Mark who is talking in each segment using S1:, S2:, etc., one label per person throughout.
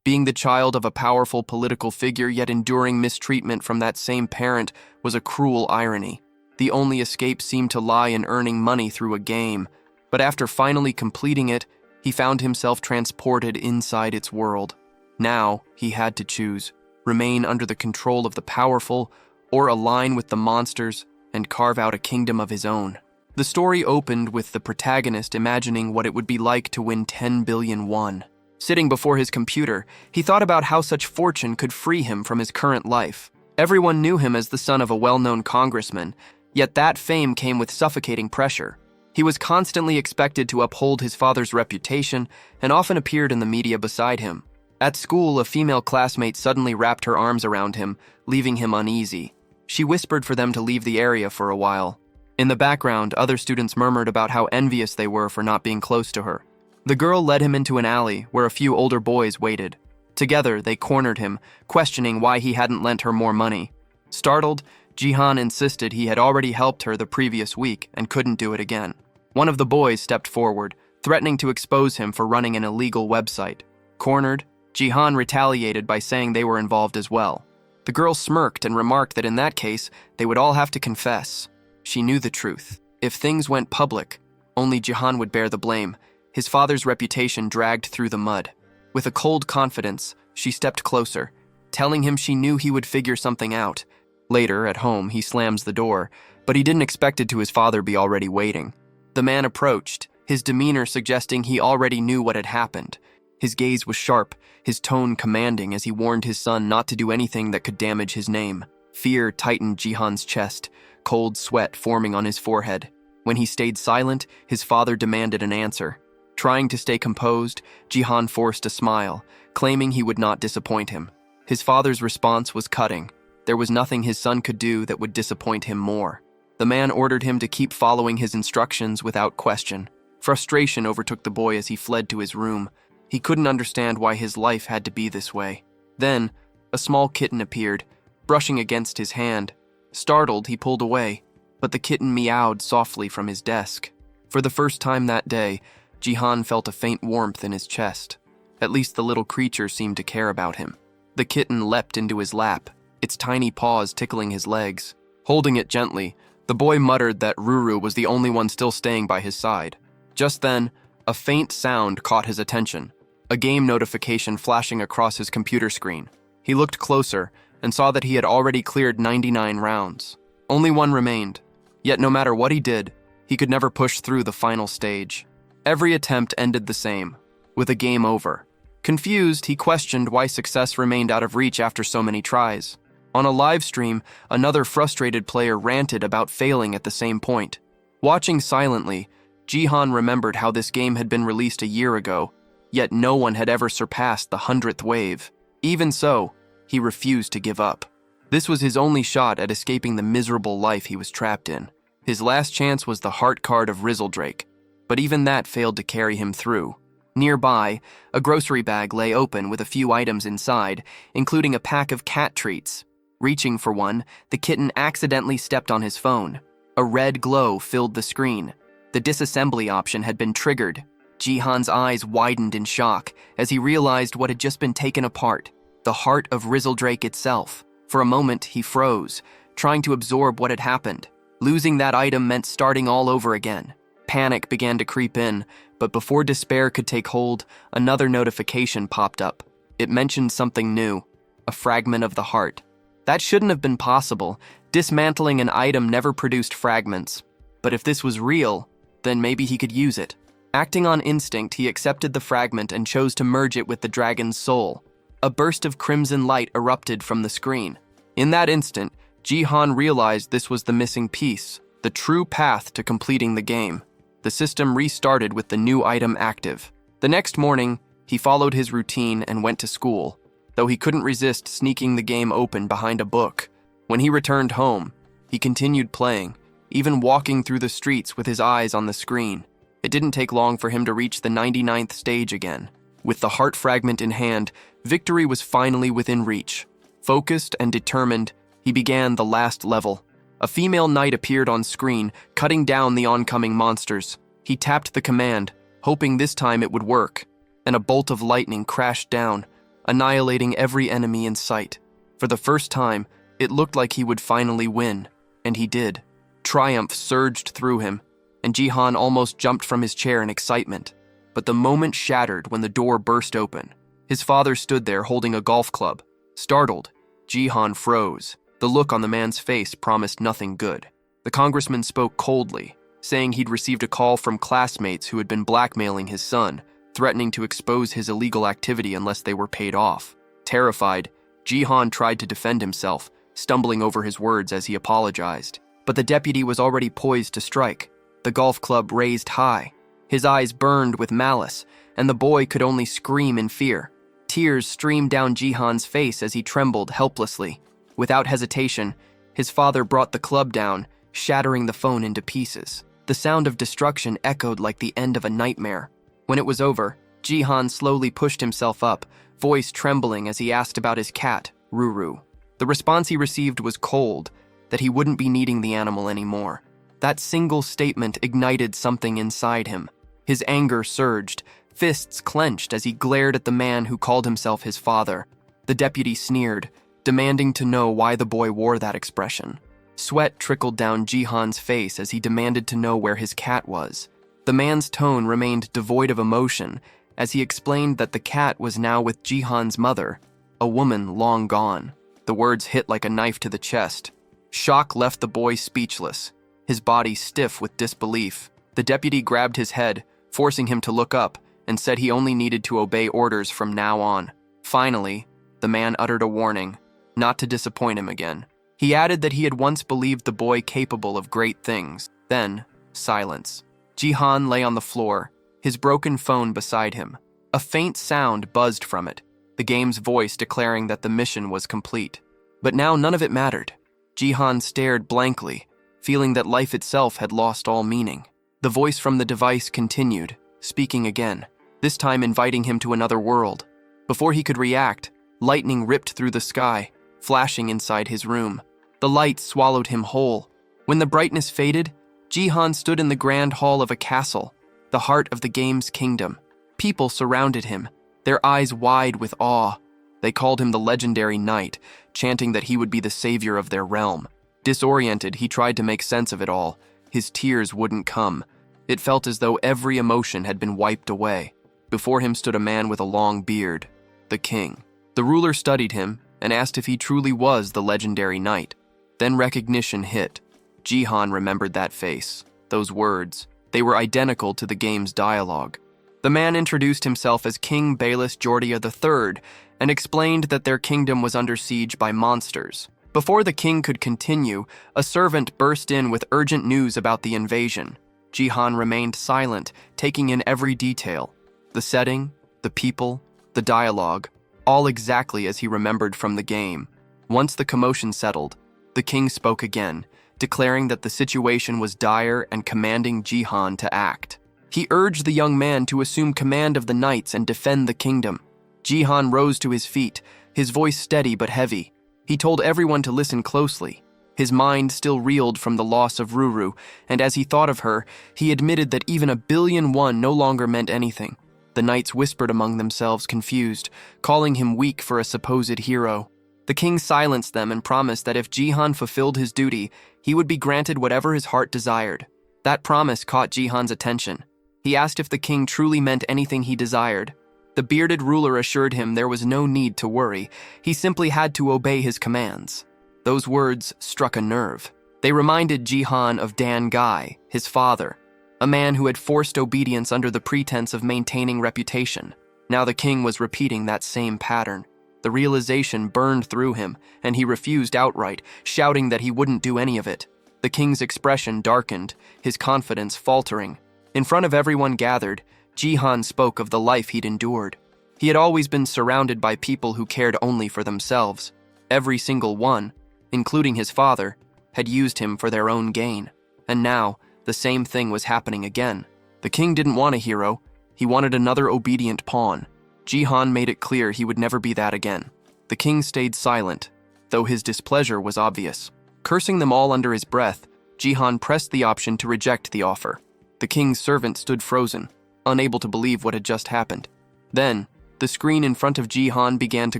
S1: Being the child of a powerful political figure yet enduring mistreatment from that same parent was a cruel irony. The only escape seemed to lie in earning money through a game, but after finally completing it, he found himself transported inside its world. Now, he had to choose: remain under the control of the powerful, or align with the monsters and carve out a kingdom of his own. The story opened with the protagonist imagining what it would be like to win 10 billion won. Sitting before his computer, he thought about how such fortune could free him from his current life. Everyone knew him as the son of a well-known congressman, yet that fame came with suffocating pressure. He was constantly expected to uphold his father's reputation and often appeared in the media beside him. At school, a female classmate suddenly wrapped her arms around him, leaving him uneasy. She whispered for them to leave the area for a while. In the background, other students murmured about how envious they were for not being close to her. The girl led him into an alley where a few older boys waited. Together, they cornered him, questioning why he hadn't lent her more money. Startled, Jihan insisted he had already helped her the previous week and couldn't do it again. One of the boys stepped forward, threatening to expose him for running an illegal website. Cornered, Jihan retaliated by saying they were involved as well. The girl smirked and remarked that in that case, they would all have to confess. She knew the truth. If things went public, only Jihan would bear the blame. His father's reputation dragged through the mud. With a cold confidence, she stepped closer, telling him she knew he would figure something out. Later, at home, he slams the door, but he didn't expect it to his father be already waiting. The man approached, his demeanor suggesting he already knew what had happened. His gaze was sharp, his tone commanding as he warned his son not to do anything that could damage his name. Fear tightened Jihan's chest, cold sweat forming on his forehead. When he stayed silent, his father demanded an answer. Trying to stay composed, Jihan forced a smile, claiming he would not disappoint him. His father's response was cutting. There was nothing his son could do that would disappoint him more. The man ordered him to keep following his instructions without question. Frustration overtook the boy as he fled to his room. He couldn't understand why his life had to be this way. Then, a small kitten appeared, brushing against his hand. Startled, he pulled away, but the kitten meowed softly from his desk. For the first time that day, Jihan felt a faint warmth in his chest. At least the little creature seemed to care about him. The kitten leapt into his lap, its tiny paws tickling his legs. Holding it gently, the boy muttered that Ruru was the only one still staying by his side. Just then, a faint sound caught his attention, a game notification flashing across his computer screen. He looked closer and saw that he had already cleared 99 rounds. Only one remained, yet no matter what he did, he could never push through the final stage. Every attempt ended the same, with a game over. Confused, he questioned why success remained out of reach after so many tries. On a live stream, another frustrated player ranted about failing at the same point. Watching silently, Jihan remembered how this game had been released a year ago, yet no one had ever surpassed the 100th wave. Even so, he refused to give up. This was his only shot at escaping the miserable life he was trapped in. His last chance was the heart card of Rizzledrake, but even that failed to carry him through. Nearby, a grocery bag lay open with a few items inside, including a pack of cat treats. Reaching for one, the kitten accidentally stepped on his phone. A red glow filled the screen. The disassembly option had been triggered. Jihan's eyes widened in shock as he realized what had just been taken apart, the heart of Rizzledrake itself. For a moment, he froze, trying to absorb what had happened. Losing that item meant starting all over again. Panic began to creep in, but before despair could take hold, another notification popped up. It mentioned something new, a fragment of the heart. That shouldn't have been possible. Dismantling an item never produced fragments. But if this was real, then maybe he could use it. Acting on instinct, he accepted the fragment and chose to merge it with the dragon's soul. A burst of crimson light erupted from the screen. In that instant, Jihan realized this was the missing piece, the true path to completing the game. The system restarted with the new item active. The next morning, he followed his routine and went to school, though he couldn't resist sneaking the game open behind a book. When he returned home, he continued playing, even walking through the streets with his eyes on the screen. It didn't take long for him to reach the 99th stage again. With the heart fragment in hand, victory was finally within reach. Focused and determined, he began the last level. A female knight appeared on screen, cutting down the oncoming monsters. He tapped the command, hoping this time it would work, and a bolt of lightning crashed down. annihilating every enemy in sight. For the first time, it looked like he would finally win, and he did. Triumph surged through him, and Jihan almost jumped from his chair in excitement. But the moment shattered when the door burst open. His father stood there holding a golf club. Startled, Jihan froze. The look on the man's face promised nothing good. The congressman spoke coldly, saying he'd received a call from classmates who had been blackmailing his son, threatening to expose his illegal activity unless they were paid off. Terrified, Jihan tried to defend himself, stumbling over his words as he apologized. But the deputy was already poised to strike, the golf club raised high. His eyes burned with malice, and the boy could only scream in fear. Tears streamed down Jihan's face as he trembled helplessly. Without hesitation, his father brought the club down, shattering the phone into pieces. The sound of destruction echoed like the end of a nightmare. When it was over, Jihan slowly pushed himself up, voice trembling as he asked about his cat, Ruru. The response he received was cold, that he wouldn't be needing the animal anymore. That single statement ignited something inside him. His anger surged, fists clenched as he glared at the man who called himself his father. The deputy sneered, demanding to know why the boy wore that expression. Sweat trickled down Jihan's face as he demanded to know where his cat was. The man's tone remained devoid of emotion as he explained that the cat was now with Jihan's mother, a woman long gone. The words hit like a knife to the chest. Shock left the boy speechless, his body stiff with disbelief. The deputy grabbed his head, forcing him to look up, and said he only needed to obey orders from now on. Finally, the man uttered a warning, not to disappoint him again. He added that he had once believed the boy capable of great things. Then, silence. Jihan lay on the floor, his broken phone beside him. A faint sound buzzed from it, the game's voice declaring that the mission was complete. But now none of it mattered. Jihan stared blankly, feeling that life itself had lost all meaning. The voice from the device continued, speaking again, this time inviting him to another world. Before he could react, lightning ripped through the sky, flashing inside his room. The light swallowed him whole. When the brightness faded, Jihan stood in the grand hall of a castle, the heart of the game's kingdom. People surrounded him, their eyes wide with awe. They called him the legendary knight, chanting that he would be the savior of their realm. Disoriented, he tried to make sense of it all. His tears wouldn't come. It felt as though every emotion had been wiped away. Before him stood a man with a long beard, the king. The ruler studied him and asked if he truly was the legendary knight. Then recognition hit. Jihan remembered that face, those words. They were identical to the game's dialogue. The man introduced himself as King Bayless Jordia III and explained that their kingdom was under siege by monsters. Before the king could continue, a servant burst in with urgent news about the invasion. Jihan remained silent, taking in every detail. The setting, the people, the dialogue, all exactly as he remembered from the game. Once the commotion settled, the king spoke again, declaring that the situation was dire and commanding Jihan to act. He urged the young man to assume command of the knights and defend the kingdom. Jihan rose to his feet, his voice steady but heavy. He told everyone to listen closely. His mind still reeled from the loss of Ruru, and as he thought of her, he admitted that even 1,000,000,001 no longer meant anything. The knights whispered among themselves, confused, calling him weak for a supposed hero. The king silenced them and promised that if Jihan fulfilled his duty, he would be granted whatever his heart desired. That promise caught Jihan's attention. He asked if the king truly meant anything he desired. The bearded ruler assured him there was no need to worry. He simply had to obey his commands. Those words struck a nerve. They reminded Jihan of Dan Guy, his father, a man who had forced obedience under the pretense of maintaining reputation. Now the king was repeating that same pattern. The realization burned through him, and he refused outright, shouting that he wouldn't do any of it. The king's expression darkened, his confidence faltering. In front of everyone gathered, Jihan spoke of the life he'd endured. He had always been surrounded by people who cared only for themselves. Every single one, including his father, had used him for their own gain. And now, the same thing was happening again. The king didn't want a hero. He wanted another obedient pawn. Jihan made it clear he would never be that again. The king stayed silent, though his displeasure was obvious. Cursing them all under his breath, Jihan pressed the option to reject the offer. The king's servant stood frozen, unable to believe what had just happened. Then, the screen in front of Jihan began to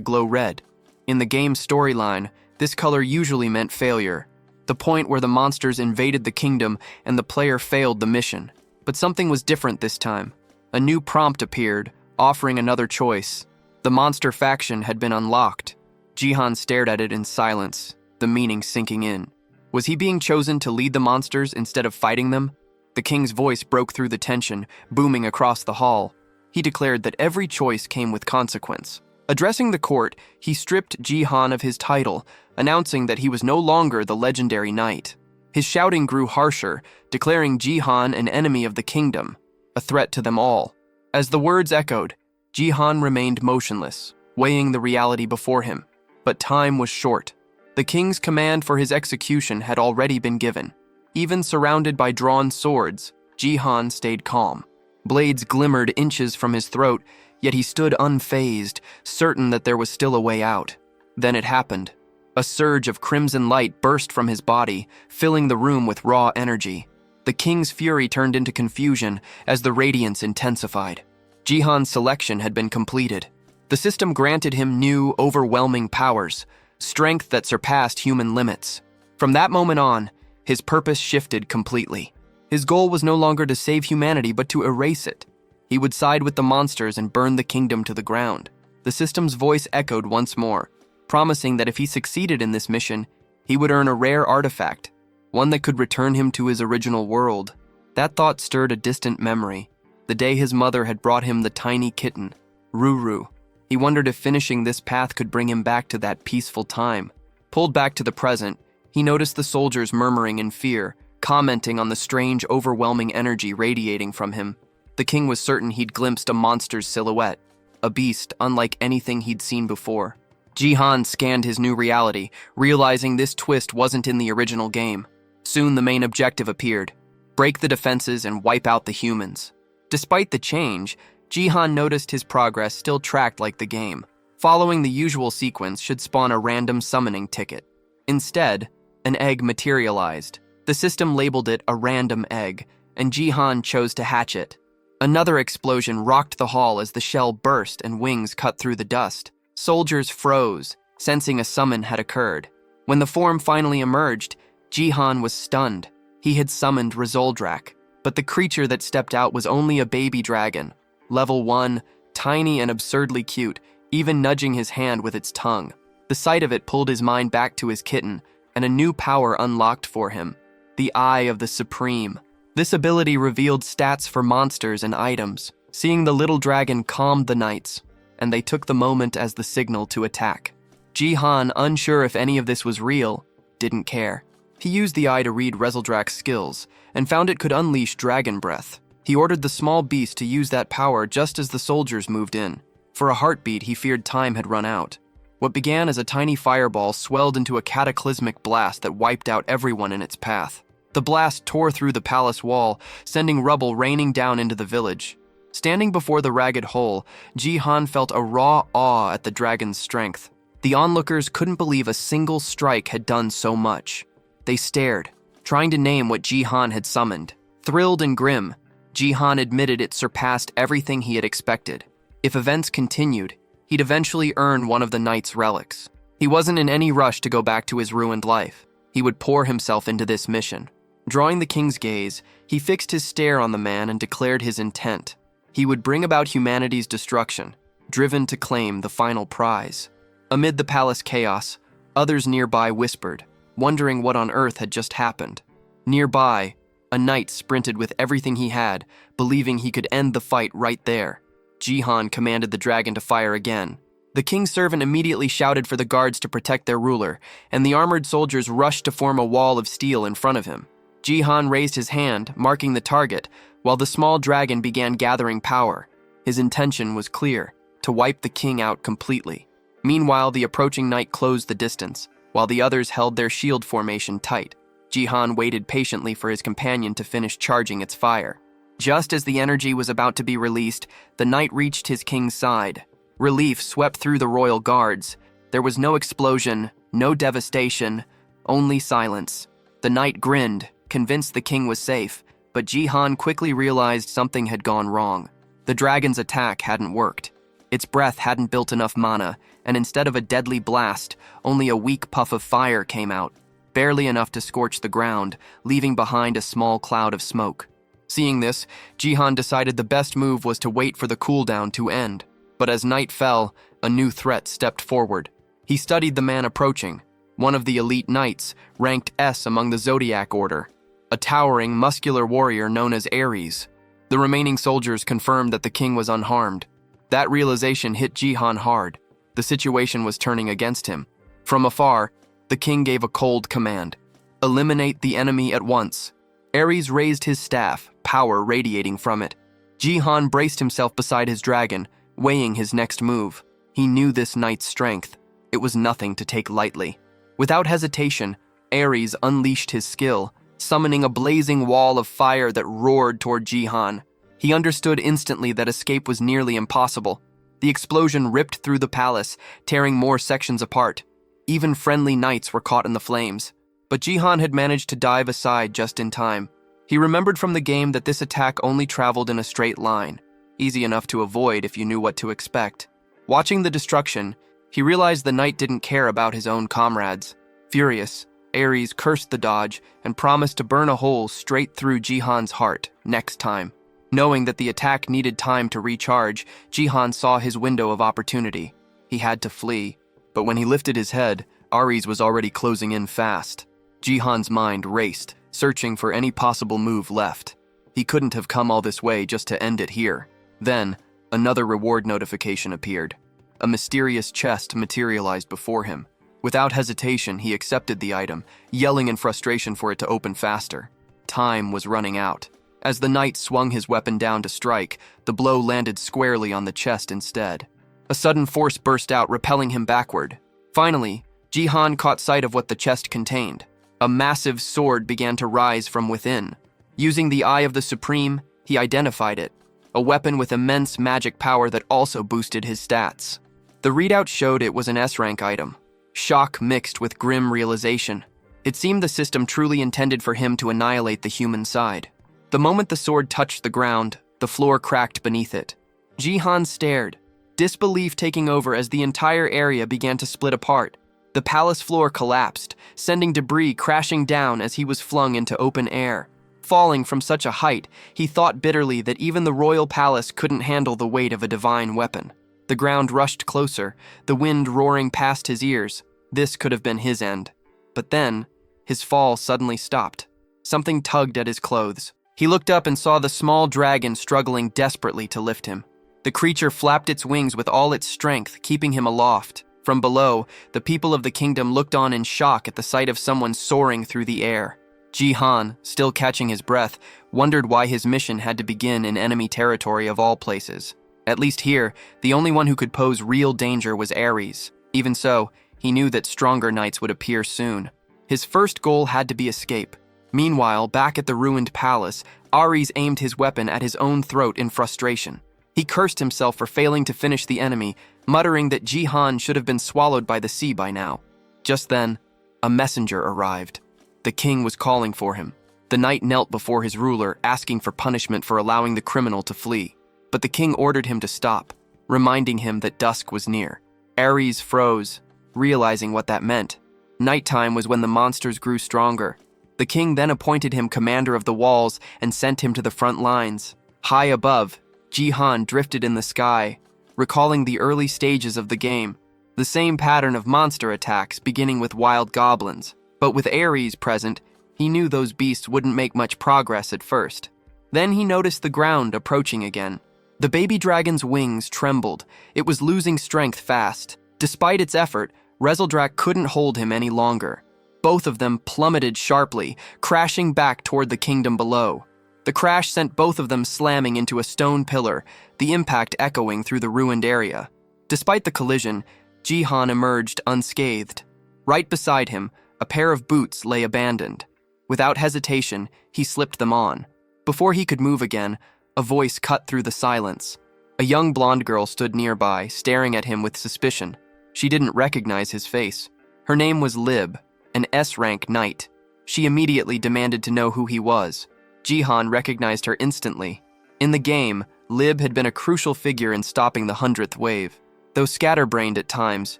S1: glow red. In the game's storyline, this color usually meant failure, the point where the monsters invaded the kingdom and the player failed the mission. But something was different this time. A new prompt appeared, offering another choice. The monster faction had been unlocked. Jihan stared at it in silence, the meaning sinking in. Was he being chosen to lead the monsters instead of fighting them? The king's voice broke through the tension, booming across the hall. He declared that every choice came with consequence. Addressing the court, he stripped Jihan of his title, announcing that he was no longer the legendary knight. His shouting grew harsher, declaring Jihan an enemy of the kingdom, a threat to them all. As the words echoed, Jihan remained motionless, weighing the reality before him. But time was short. The king's command for his execution had already been given. Even surrounded by drawn swords, Jihan stayed calm. Blades glimmered inches from his throat, yet he stood unfazed, certain that there was still a way out. Then it happened. A surge of crimson light burst from his body, filling the room with raw energy. The king's fury turned into confusion as the radiance intensified. Jihan's selection had been completed. The system granted him new, overwhelming powers, strength that surpassed human limits. From that moment on, his purpose shifted completely. His goal was no longer to save humanity, but to erase it. He would side with the monsters and burn the kingdom to the ground. The system's voice echoed once more, promising that if he succeeded in this mission, he would earn a rare artifact, one that could return him to his original world. That thought stirred a distant memory, the day his mother had brought him the tiny kitten, Ruru. He wondered if finishing this path could bring him back to that peaceful time. Pulled back to the present, he noticed the soldiers murmuring in fear, commenting on the strange, overwhelming energy radiating from him. The king was certain he'd glimpsed a monster's silhouette, a beast unlike anything he'd seen before. Jihan scanned his new reality, realizing this twist wasn't in the original game. Soon the main objective appeared: break the defenses and wipe out the humans. Despite the change, Jihan noticed his progress still tracked like the game. Following the usual sequence should spawn a random summoning ticket. Instead, an egg materialized. The system labeled it a random egg, and Jihan chose to hatch it. Another explosion rocked the hall as the shell burst and wings cut through the dust. Soldiers froze, sensing a summon had occurred. When the form finally emerged, Jihan was stunned. He had summoned Rezoldrak, but the creature that stepped out was only a baby dragon. Level 1, tiny and absurdly cute, even nudging his hand with its tongue. The sight of it pulled his mind back to his kitten, and a new power unlocked for him: the Eye of the Supreme. This ability revealed stats for monsters and items. Seeing the little dragon calmed the knights, and they took the moment as the signal to attack. Jihan, unsure if any of this was real, didn't care. He used the eye to read Rezoldrak's skills, and found it could unleash dragon breath. He ordered the small beast to use that power just as the soldiers moved in. For a heartbeat, he feared time had run out. What began as a tiny fireball swelled into a cataclysmic blast that wiped out everyone in its path. The blast tore through the palace wall, sending rubble raining down into the village. Standing before the ragged hole, Jihan felt a raw awe at the dragon's strength. The onlookers couldn't believe a single strike had done so much. They stared, trying to name what Jihan had summoned. Thrilled and grim, Jihan admitted it surpassed everything he had expected. If events continued, he'd eventually earn one of the knight's relics. He wasn't in any rush to go back to his ruined life. He would pour himself into this mission. Drawing the king's gaze, he fixed his stare on the man and declared his intent. He would bring about humanity's destruction, driven to claim the final prize. Amid the palace chaos, others nearby whispered, wondering what on earth had just happened. Nearby, a knight sprinted with everything he had, believing he could end the fight right there. Jihan commanded the dragon to fire again. The king's servant immediately shouted for the guards to protect their ruler, and the armored soldiers rushed to form a wall of steel in front of him. Jihan raised his hand, marking the target, while the small dragon began gathering power. His intention was clear: to wipe the king out completely. Meanwhile, the approaching knight closed the distance, while the others held their shield formation tight. Jihan waited patiently for his companion to finish charging its fire. Just as the energy was about to be released, the knight reached his king's side. Relief swept through the royal guards. There was no explosion, no devastation, only silence. The knight grinned, convinced the king was safe, but Jihan quickly realized something had gone wrong. The dragon's attack hadn't worked. Its breath hadn't built enough mana, and instead of a deadly blast, only a weak puff of fire came out, barely enough to scorch the ground, leaving behind a small cloud of smoke. Seeing this, Jihan decided the best move was to wait for the cooldown to end. But as night fell, a new threat stepped forward. He studied the man approaching, one of the elite knights, ranked S among the Zodiac Order, a towering, muscular warrior known as Ares. The remaining soldiers confirmed that the king was unharmed. That realization hit Jihan hard. The situation was turning against him. From afar, the king gave a cold command. Eliminate the enemy at once. Ares raised his staff, power radiating from it. Jihan braced himself beside his dragon, weighing his next move. He knew this knight's strength. It was nothing to take lightly. Without hesitation, Ares unleashed his skill, summoning a blazing wall of fire that roared toward Jihan. He understood instantly that escape was nearly impossible. The explosion ripped through the palace, tearing more sections apart. Even friendly knights were caught in the flames. But Jihan had managed to dive aside just in time. He remembered from the game that this attack only traveled in a straight line, easy enough to avoid if you knew what to expect. Watching the destruction, he realized the knight didn't care about his own comrades. Furious, Ares cursed the dodge and promised to burn a hole straight through Jihan's heart next time. Knowing that the attack needed time to recharge, Jihan saw his window of opportunity. He had to flee, but when he lifted his head, Ares was already closing in fast. Jihan's mind raced, searching for any possible move left. He couldn't have come all this way just to end it here. Then, another reward notification appeared. A mysterious chest materialized before him. Without hesitation, he accepted the item, yelling in frustration for it to open faster. Time was running out. As the knight swung his weapon down to strike, the blow landed squarely on the chest instead. A sudden force burst out, repelling him backward. Finally, Jihan caught sight of what the chest contained. A massive sword began to rise from within. Using the Eye of the Supreme, he identified it, a weapon with immense magic power that also boosted his stats. The readout showed it was an S-rank item. Shock mixed with grim realization. It seemed the system truly intended for him to annihilate the human side. The moment the sword touched the ground, the floor cracked beneath it. Jihan stared, disbelief taking over as the entire area began to split apart. The palace floor collapsed, sending debris crashing down as he was flung into open air. Falling from such a height, he thought bitterly that even the royal palace couldn't handle the weight of a divine weapon. The ground rushed closer, the wind roaring past his ears. This could have been his end. But then, his fall suddenly stopped. Something tugged at his clothes. He looked up and saw the small dragon struggling desperately to lift him. The creature flapped its wings with all its strength, keeping him aloft. From below, the people of the kingdom looked on in shock at the sight of someone soaring through the air. Jihan, still catching his breath, wondered why his mission had to begin in enemy territory of all places. At least here, the only one who could pose real danger was Ares. Even so, he knew that stronger knights would appear soon. His first goal had to be escape. Meanwhile, back at the ruined palace, Ares aimed his weapon at his own throat in frustration. He cursed himself for failing to finish the enemy, muttering that Jihan should have been swallowed by the sea by now. Just then, a messenger arrived. The king was calling for him. The knight knelt before his ruler, asking for punishment for allowing the criminal to flee. But the king ordered him to stop, reminding him that dusk was near. Ares froze, realizing what that meant. Nighttime was when the monsters grew stronger. The king then appointed him commander of the walls and sent him to the front lines. High above, Jihan drifted in the sky, recalling the early stages of the game. The same pattern of monster attacks, beginning with wild goblins. But with Ares present, he knew those beasts wouldn't make much progress at first. Then he noticed the ground approaching again. The baby dragon's wings trembled. It was losing strength fast. Despite its effort, Rezeldrak couldn't hold him any longer. Both of them plummeted sharply, crashing back toward the kingdom below. The crash sent both of them slamming into a stone pillar, the impact echoing through the ruined area. Despite the collision, Jihan emerged unscathed. Right beside him, a pair of boots lay abandoned. Without hesitation, he slipped them on. Before he could move again, a voice cut through the silence. A young blonde girl stood nearby, staring at him with suspicion. She didn't recognize his face. Her name was Lib, an S-rank knight. She immediately demanded to know who he was. Jihan recognized her instantly. In the game, Lib had been a crucial figure in stopping the 100th wave. Though scatterbrained at times,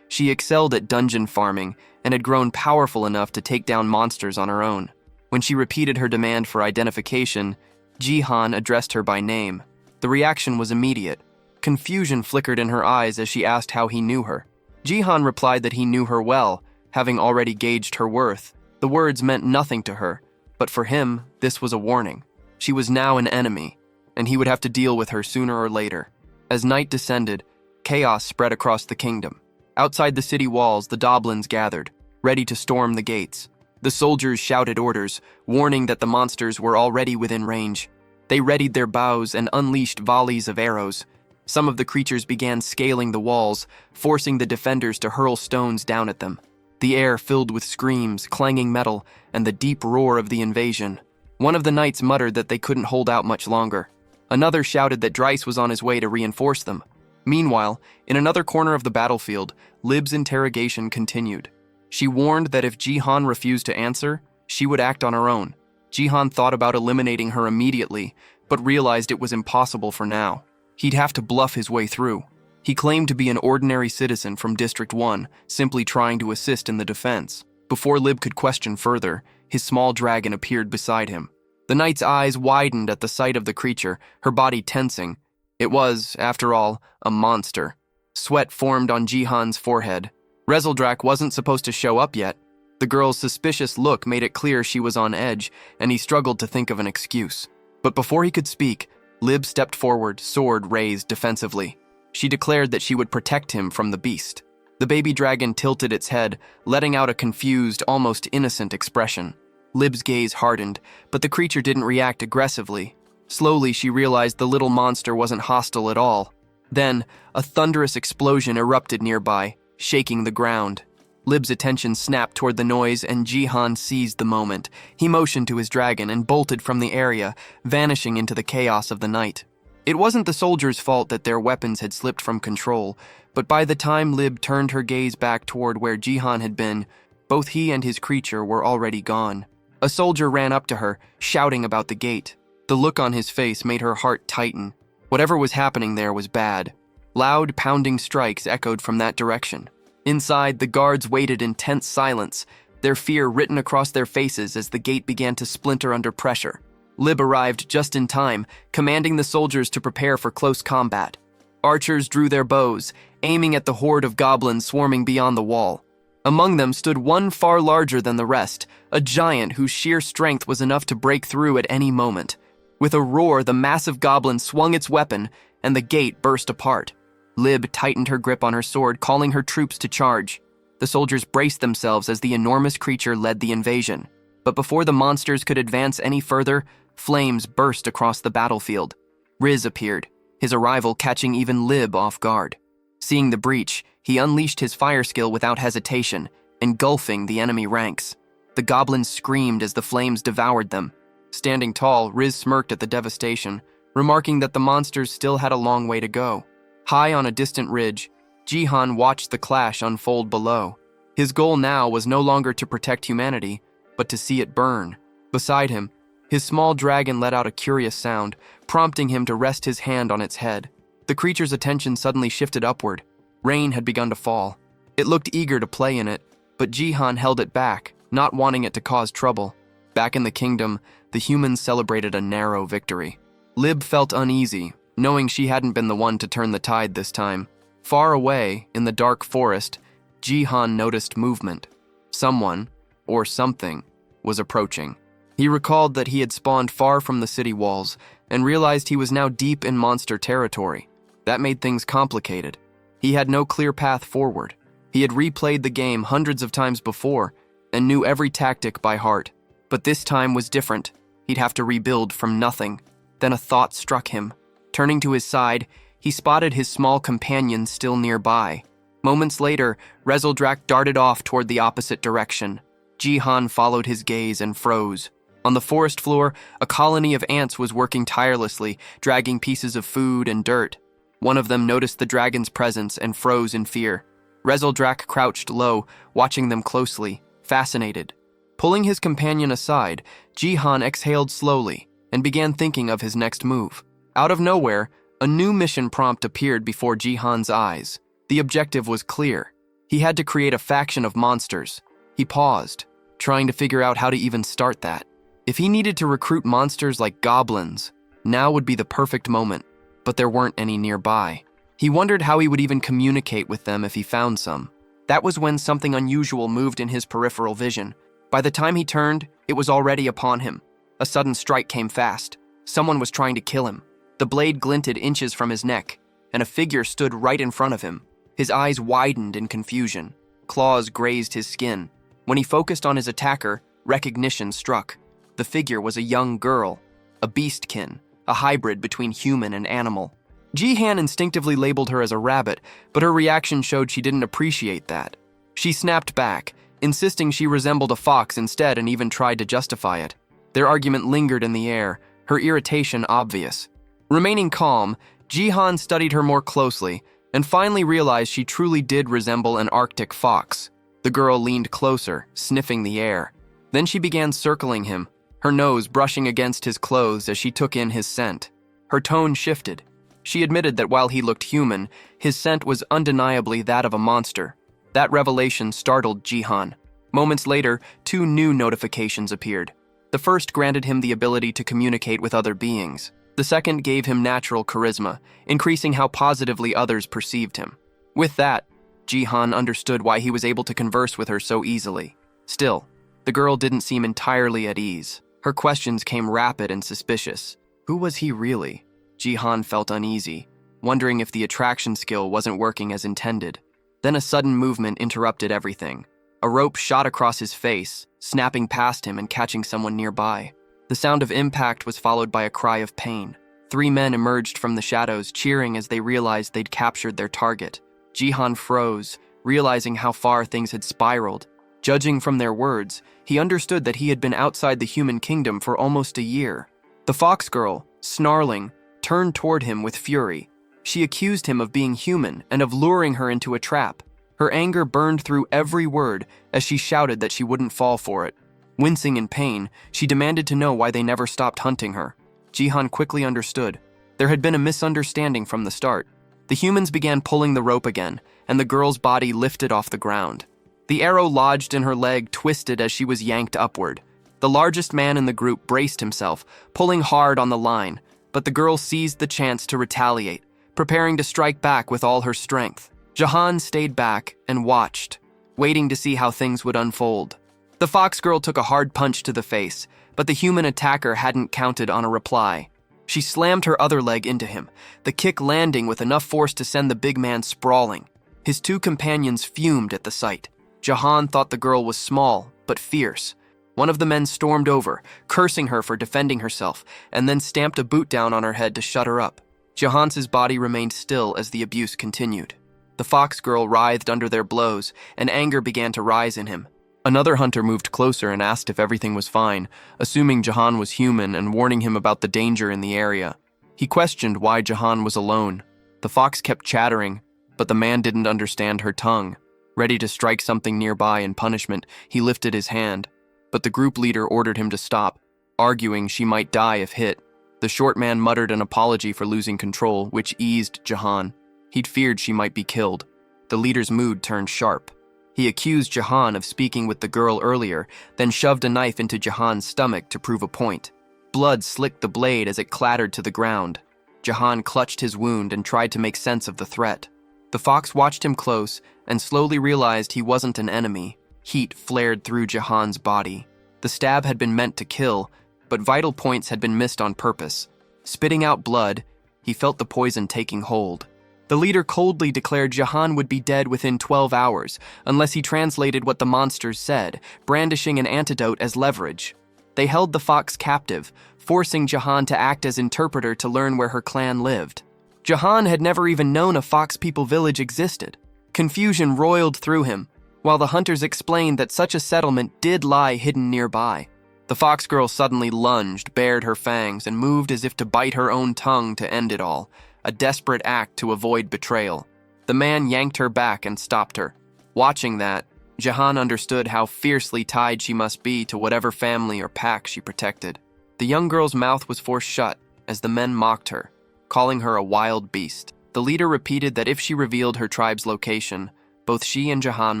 S1: she excelled at dungeon farming and had grown powerful enough to take down monsters on her own. When she repeated her demand for identification, Jihan addressed her by name. The reaction was immediate. Confusion flickered in her eyes as she asked how he knew her. Jihan replied that he knew her well, having already gauged her worth. The words meant nothing to her, but for him, this was a warning. She was now an enemy, and he would have to deal with her sooner or later. As night descended, chaos spread across the kingdom. Outside the city walls, the Doblins gathered, ready to storm the gates. The soldiers shouted orders, warning that the monsters were already within range. They readied their bows and unleashed volleys of arrows. Some of the creatures began scaling the walls, forcing the defenders to hurl stones down at them. The air filled with screams, clanging metal, and the deep roar of the invasion. One of the knights muttered that they couldn't hold out much longer. Another shouted that Dryce was on his way to reinforce them. Meanwhile, in another corner of the battlefield, Lib's interrogation continued. She warned that if Jihan refused to answer, she would act on her own. Jihan thought about eliminating her immediately, but realized it was impossible for now. He'd have to bluff his way through. He claimed to be an ordinary citizen from District 1, simply trying to assist in the defense. Before Lib could question further, his small dragon appeared beside him. The knight's eyes widened at the sight of the creature, her body tensing. It was, after all, a monster. Sweat formed on Jihan's forehead. Rezeldrak wasn't supposed to show up yet. The girl's suspicious look made it clear she was on edge, and he struggled to think of an excuse. But before he could speak, Lib stepped forward, sword raised defensively. She declared that she would protect him from the beast. The baby dragon tilted its head, letting out a confused, almost innocent expression. Lib's gaze hardened, but the creature didn't react aggressively. Slowly, she realized the little monster wasn't hostile at all. Then, a thunderous explosion erupted nearby, shaking the ground. Lib's attention snapped toward the noise, and Jihan seized the moment. He motioned to his dragon and bolted from the area, vanishing into the chaos of the night. It wasn't the soldiers' fault that their weapons had slipped from control, but by the time Lib turned her gaze back toward where Jihan had been, both he and his creature were already gone. A soldier ran up to her, shouting about the gate. The look on his face made her heart tighten. Whatever was happening there was bad. Loud, pounding strikes echoed from that direction. Inside, the guards waited in tense silence, their fear written across their faces as the gate began to splinter under pressure. Lib arrived just in time, commanding the soldiers to prepare for close combat. Archers drew their bows, aiming at the horde of goblins swarming beyond the wall. Among them stood one far larger than the rest, a giant whose sheer strength was enough to break through at any moment. With a roar, the massive goblin swung its weapon, and the gate burst apart. Lib tightened her grip on her sword, calling her troops to charge. The soldiers braced themselves as the enormous creature led the invasion. But before the monsters could advance any further, flames burst across the battlefield. Riz appeared, his arrival catching even Lib off guard. Seeing the breach, he unleashed his fire skill without hesitation, engulfing the enemy ranks. The goblins screamed as the flames devoured them. Standing tall, Riz smirked at the devastation, remarking that the monsters still had a long way to go. High on a distant ridge, Jihan watched the clash unfold below. His goal now was no longer to protect humanity, but to see it burn. Beside him, his small dragon let out a curious sound, prompting him to rest his hand on its head. The creature's attention suddenly shifted upward. Rain had begun to fall. It looked eager to play in it, but Jihan held it back, not wanting it to cause trouble. Back in the kingdom, the humans celebrated a narrow victory. Lib felt uneasy, knowing she hadn't been the one to turn the tide this time. Far away, in the dark forest, Jihan noticed movement. Someone, or something, was approaching. He recalled that he had spawned far from the city walls, and realized he was now deep in monster territory. That made things complicated. He had no clear path forward. He had replayed the game hundreds of times before, and knew every tactic by heart. But this time was different. He'd have to rebuild from nothing. Then a thought struck him. Turning to his side, he spotted his small companion still nearby. Moments later, Rezeldrak darted off toward the opposite direction. Jihan followed his gaze and froze. On the forest floor, a colony of ants was working tirelessly, dragging pieces of food and dirt. One of them noticed the dragon's presence and froze in fear. Rezeldrak crouched low, watching them closely, fascinated. Pulling his companion aside, Jihan exhaled slowly and began thinking of his next move. Out of nowhere, a new mission prompt appeared before Jihan's eyes. The objective was clear. He had to create a faction of monsters. He paused, trying to figure out how to even start that. If he needed to recruit monsters like goblins, now would be the perfect moment, but there weren't any nearby. He wondered how he would even communicate with them if he found some. That was when something unusual moved in his peripheral vision. By the time he turned, it was already upon him. A sudden strike came fast. Someone was trying to kill him. The blade glinted inches from his neck, and a figure stood right in front of him. His eyes widened in confusion. Claws grazed his skin. When he focused on his attacker, recognition struck. The figure was a young girl, a beastkin, a hybrid between human and animal. Jihan instinctively labeled her as a rabbit, but her reaction showed she didn't appreciate that. She snapped back, insisting she resembled a fox instead, and even tried to justify it. Their argument lingered in the air, her irritation obvious. Remaining calm, Jihan studied her more closely and finally realized she truly did resemble an Arctic fox. The girl leaned closer, sniffing the air. Then she began circling him, her nose brushing against his clothes as she took in his scent. Her tone shifted. She admitted that while he looked human, his scent was undeniably that of a monster. That revelation startled Jihan. Moments later, 2 new notifications appeared. The first granted him the ability to communicate with other beings. The second gave him natural charisma, increasing how positively others perceived him. With that, Jihan understood why he was able to converse with her so easily. Still, the girl didn't seem entirely at ease. Her questions came rapid and suspicious. Who was he really? Jihan felt uneasy, wondering if the attraction skill wasn't working as intended. Then a sudden movement interrupted everything. A rope shot across his face, snapping past him and catching someone nearby. The sound of impact was followed by a cry of pain. 3 men emerged from the shadows, cheering as they realized they'd captured their target. Jihan froze, realizing how far things had spiraled. Judging from their words, he understood that he had been outside the human kingdom for almost a year. The fox girl, snarling, turned toward him with fury. She accused him of being human and of luring her into a trap. Her anger burned through every word as she shouted that she wouldn't fall for it. Wincing in pain, she demanded to know why they never stopped hunting her. Jihan quickly understood. There had been a misunderstanding from the start. The humans began pulling the rope again, and the girl's body lifted off the ground. The arrow lodged in her leg twisted as she was yanked upward. The largest man in the group braced himself, pulling hard on the line, but the girl seized the chance to retaliate, preparing to strike back with all her strength. Jihan stayed back and watched, waiting to see how things would unfold. The fox girl took a hard punch to the face, but the human attacker hadn't counted on a reply. She slammed her other leg into him, the kick landing with enough force to send the big man sprawling. His 2 companions fumed at the sight. Jihan thought the girl was small, but fierce. One of the men stormed over, cursing her for defending herself, and then stamped a boot down on her head to shut her up. Jihan's body remained still as the abuse continued. The fox girl writhed under their blows, and anger began to rise in him. Another hunter moved closer and asked if everything was fine, assuming Jihan was human and warning him about the danger in the area. He questioned why Jihan was alone. The fox kept chattering, but the man didn't understand her tongue. Ready to strike something nearby in punishment, he lifted his hand, but the group leader ordered him to stop, arguing she might die if hit. The short man muttered an apology for losing control, which eased Jihan. He'd feared she might be killed. The leader's mood turned sharp. He accused Jihan of speaking with the girl earlier, then shoved a knife into Jihan's stomach to prove a point. Blood slicked the blade as it clattered to the ground. Jihan clutched his wound and tried to make sense of the threat. The fox watched him close and slowly realized he wasn't an enemy. Heat flared through Jihan's body. The stab had been meant to kill, but vital points had been missed on purpose. Spitting out blood, he felt the poison taking hold. The leader coldly declared Jihan would be dead within 12 hours, unless he translated what the monsters said, brandishing an antidote as leverage. They held the fox captive, forcing Jihan to act as interpreter to learn where her clan lived. Jihan had never even known a fox people village existed. Confusion roiled through him, while the hunters explained that such a settlement did lie hidden nearby. The fox girl suddenly lunged, bared her fangs, and moved as if to bite her own tongue to end it all, a desperate act to avoid betrayal. The man yanked her back and stopped her. Watching that, Jihan understood how fiercely tied she must be to whatever family or pack she protected. The young girl's mouth was forced shut as the men mocked her. calling her a wild beast. The leader repeated that if she revealed her tribe's location, both she and Jahan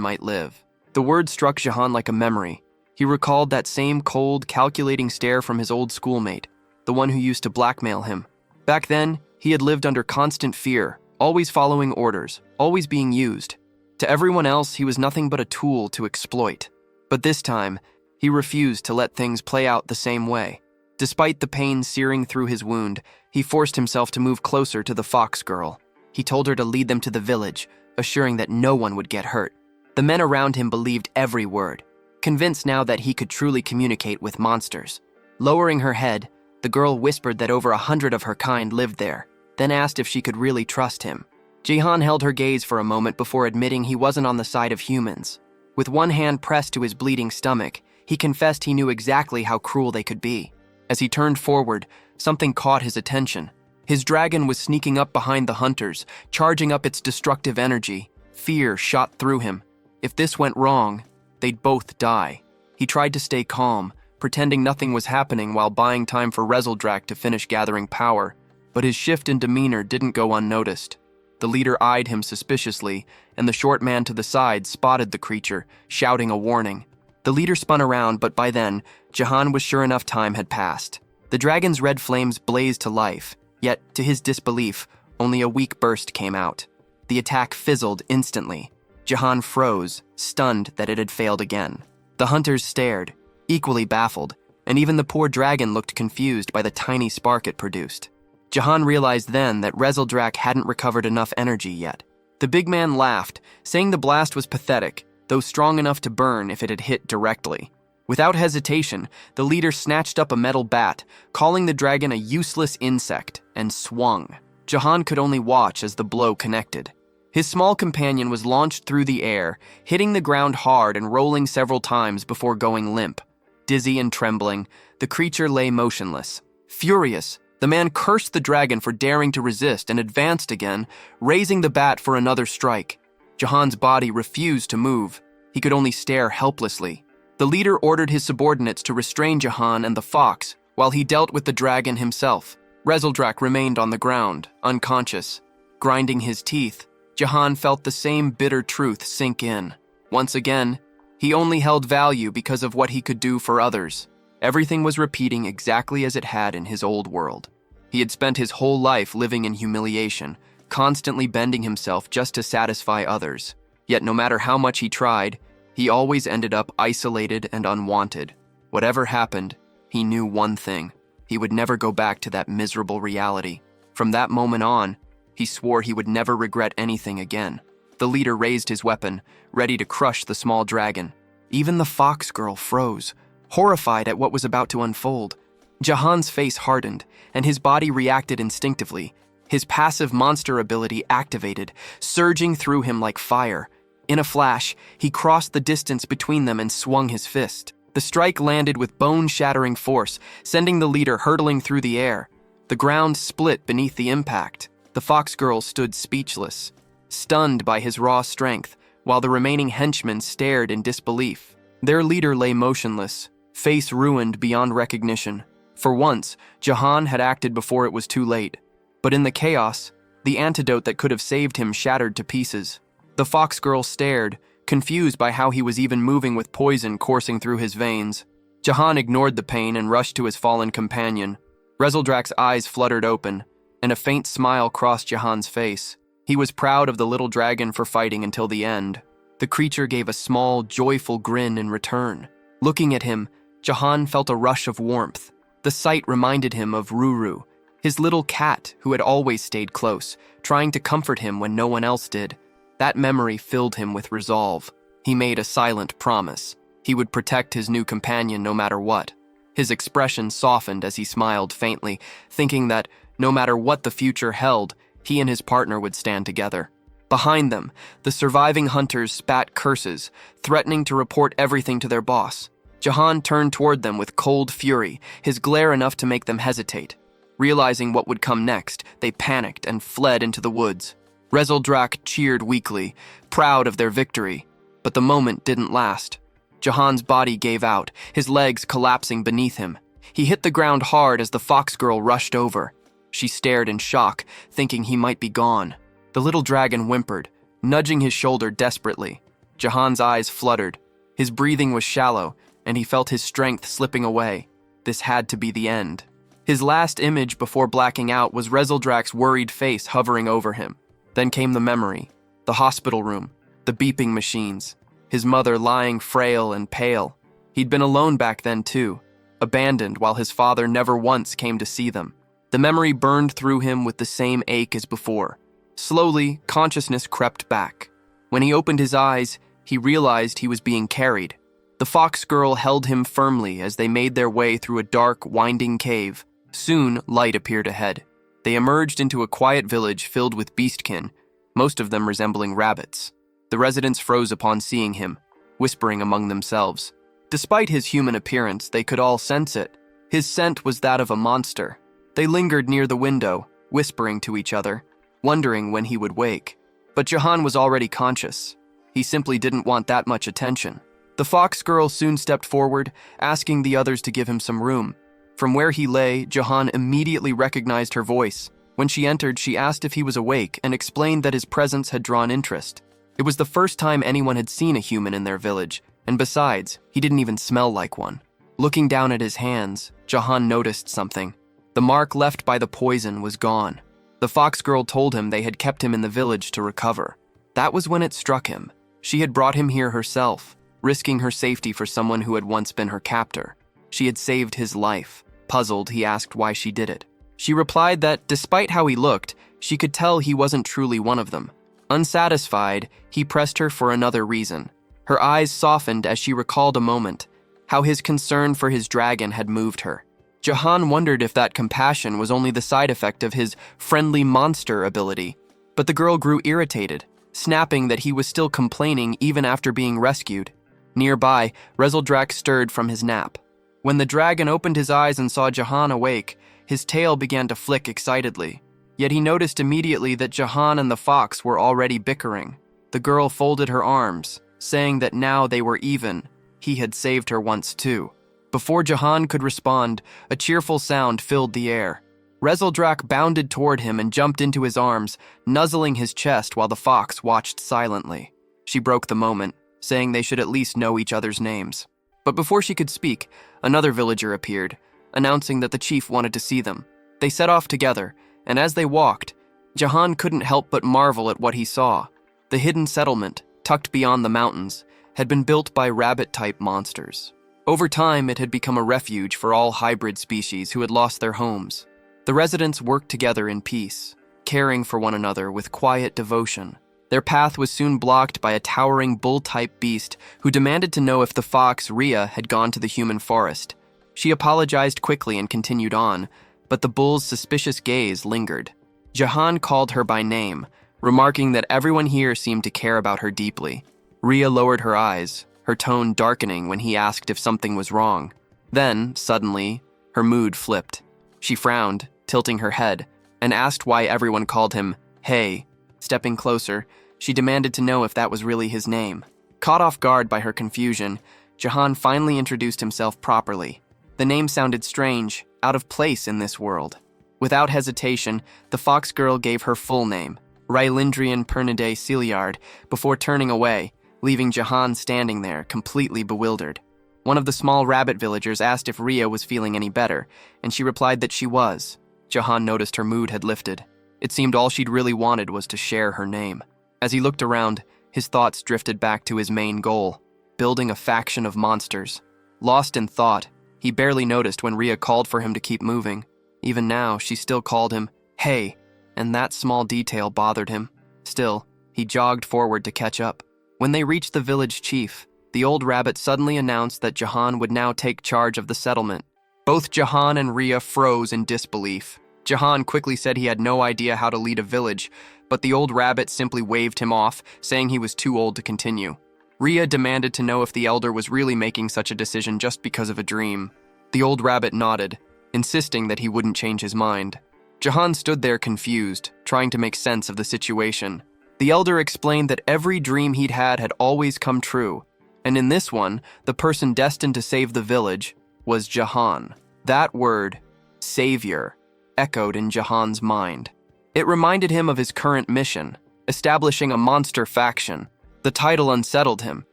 S1: might live. The word struck Jahan like a memory. He recalled that same cold, calculating stare from his old schoolmate, the one who used to blackmail him. Back then, he had lived under constant fear, always following orders, always being used. To everyone else, he was nothing but a tool to exploit. But this time, he refused to let things play out the same way. Despite the pain searing through his wound, he forced himself to move closer to the fox girl. He told her to lead them to the village, assuring that no one would get hurt. The men around him believed every word, convinced now that he could truly communicate with monsters. Lowering her head, the girl whispered that over 100 of her kind lived there, then asked if she could really trust him. Jahan held her gaze for a moment before admitting he wasn't on the side of humans. With one hand pressed to his bleeding stomach, he confessed he knew exactly how cruel they could be. As he turned forward, something caught his attention. His dragon was sneaking up behind the hunters, charging up its destructive energy. Fear shot through him. If this went wrong, they'd both die. He tried to stay calm, pretending nothing was happening while buying time for Rezeldrak to finish gathering power. But his shift in demeanor didn't go unnoticed. The leader eyed him suspiciously, and the short man to the side spotted the creature, shouting a warning. The leader spun around, but by then, Jahan was sure enough time had passed. The dragon's red flames blazed to life, yet, to his disbelief, only a weak burst came out. The attack fizzled instantly. Jahan froze, stunned that it had failed again. The hunters stared, equally baffled, and even the poor dragon looked confused by the tiny spark it produced. Jahan realized then that Rezeldrak hadn't recovered enough energy yet. The big man laughed, saying the blast was pathetic, though strong enough to burn if it had hit directly. Without hesitation, the leader snatched up a metal bat, calling the dragon a useless insect, and swung. Jahan could only watch as the blow connected. His small companion was launched through the air, hitting the ground hard and rolling several times before going limp. Dizzy and trembling, the creature lay motionless. Furious, the man cursed the dragon for daring to resist and advanced again, raising the bat for another strike. Jahan's body refused to move. He could only stare helplessly. The leader ordered his subordinates to restrain Jahan and the fox while he dealt with the dragon himself. Rezeldrak remained on the ground, unconscious. Grinding his teeth, Jahan felt the same bitter truth sink in. Once again, he only held value because of what he could do for others. Everything was repeating exactly as it had in his old world. He had spent his whole life living in humiliation, constantly bending himself just to satisfy others. Yet no matter how much he tried, he always ended up isolated and unwanted. Whatever happened, he knew one thing. He would never go back to that miserable reality. From that moment on, he swore he would never regret anything again. The leader raised his weapon, ready to crush the small dragon. Even the fox girl froze, horrified at what was about to unfold. Jahan's face hardened, and his body reacted instinctively. His passive monster ability activated, surging through him like fire. In a flash, he crossed the distance between them and swung his fist. The strike landed with bone-shattering force, sending the leader hurtling through the air. The ground split beneath the impact. The fox girl stood speechless, stunned by his raw strength, while the remaining henchmen stared in disbelief. Their leader lay motionless, face ruined beyond recognition. For once, Jahan had acted before it was too late. But in the chaos, the antidote that could have saved him shattered to pieces. The fox girl stared, confused by how he was even moving with poison coursing through his veins. Jahan ignored the pain and rushed to his fallen companion. Rezeldrak's eyes fluttered open, and a faint smile crossed Jahan's face. He was proud of the little dragon for fighting until the end. The creature gave a small, joyful grin in return. Looking at him, Jahan felt a rush of warmth. The sight reminded him of Ruru, his little cat who had always stayed close, trying to comfort him when no one else did. That memory filled him with resolve. He made a silent promise. He would protect his new companion no matter what. His expression softened as he smiled faintly, thinking that no matter what the future held, he and his partner would stand together. Behind them, the surviving hunters spat curses, threatening to report everything to their boss. Jahan turned toward them with cold fury, his glare enough to make them hesitate. Realizing what would come next, they panicked and fled into the woods. Rezeldrak cheered weakly, proud of their victory, but the moment didn't last. Jahan's body gave out, his legs collapsing beneath him. He hit the ground hard as the fox girl rushed over. She stared in shock, thinking he might be gone. The little dragon whimpered, nudging his shoulder desperately. Jahan's eyes fluttered. His breathing was shallow, and he felt his strength slipping away. This had to be the end. His last image before blacking out was Rezeldrak's worried face hovering over him. Then came the memory, the hospital room, the beeping machines, his mother lying frail and pale. He'd been alone back then too, abandoned while his father never once came to see them. The memory burned through him with the same ache as before. Slowly, consciousness crept back. When he opened his eyes, he realized he was being carried. The fox girl held him firmly as they made their way through a dark, winding cave. Soon, light appeared ahead. They emerged into a quiet village filled with beastkin, most of them resembling rabbits. The residents froze upon seeing him, whispering among themselves. Despite his human appearance, they could all sense it. His scent was that of a monster. They lingered near the window, whispering to each other, wondering when he would wake. But Jahan was already conscious. He simply didn't want that much attention. The fox girl soon stepped forward, asking the others to give him some room. From where he lay, Jahan immediately recognized her voice. When she entered, she asked if he was awake and explained that his presence had drawn interest. It was the first time anyone had seen a human in their village, and besides, he didn't even smell like one. Looking down at his hands, Jahan noticed something. The mark left by the poison was gone. The fox girl told him they had kept him in the village to recover. That was when it struck him. She had brought him here herself, risking her safety for someone who had once been her captor. She had saved his life. Puzzled, he asked why she did it. She replied that, despite how he looked, she could tell he wasn't truly one of them. Unsatisfied, he pressed her for another reason. Her eyes softened as she recalled a moment, how his concern for his dragon had moved her. Jahan wondered if that compassion was only the side effect of his friendly monster ability. But the girl grew irritated, snapping that he was still complaining even after being rescued. Nearby, Rezeldrak stirred from his nap. When the dragon opened his eyes and saw Jahan awake, his tail began to flick excitedly. Yet he noticed immediately that Jahan and the fox were already bickering. The girl folded her arms, saying that now they were even. He had saved her once too. Before Jahan could respond, a cheerful sound filled the air. Rezeldrak bounded toward him and jumped into his arms, nuzzling his chest while the fox watched silently. She broke the moment, saying they should at least know each other's names. But before she could speak, another villager appeared, announcing that the chief wanted to see them. They set off together, and as they walked, Jahan couldn't help but marvel at what he saw. The hidden settlement, tucked beyond the mountains, had been built by rabbit-type monsters. Over time, it had become a refuge for all hybrid species who had lost their homes. The residents worked together in peace, caring for one another with quiet devotion. Their path was soon blocked by a towering bull-type beast who demanded to know if the fox, Rhea, had gone to the human forest. She apologized quickly and continued on, but the bull's suspicious gaze lingered. Jahan called her by name, remarking that everyone here seemed to care about her deeply. Rhea lowered her eyes, her tone darkening when he asked if something was wrong. Then, suddenly, her mood flipped. She frowned, tilting her head, and asked why everyone called him Hey. Stepping closer, she demanded to know if that was really his name. Caught off guard by her confusion, Jahan finally introduced himself properly. The name sounded strange, out of place in this world. Without hesitation, the fox girl gave her full name, Rylindrian Pernidae Celiard, before turning away, leaving Jahan standing there, completely bewildered. One of the small rabbit villagers asked if Rhea was feeling any better, and she replied that she was. Jahan noticed her mood had lifted. It seemed all she'd really wanted was to share her name. As he looked around, his thoughts drifted back to his main goal, building a faction of monsters. Lost in thought, he barely noticed when Rhea called for him to keep moving. Even now, she still called him, Hey, and that small detail bothered him. Still, he jogged forward to catch up. When they reached the village chief, the old rabbit suddenly announced that Jahan would now take charge of the settlement. Both Jahan and Rhea froze in disbelief. Jahan quickly said he had no idea how to lead a village, but the old rabbit simply waved him off, saying he was too old to continue. Rhea demanded to know if the elder was really making such a decision just because of a dream. The old rabbit nodded, insisting that he wouldn't change his mind. Jahan stood there confused, trying to make sense of the situation. The elder explained that every dream he'd had always come true, and in this one, the person destined to save the village was Jahan. That word, savior, echoed in Jahan's mind. It reminded him of his current mission, establishing a monster faction. The title unsettled him.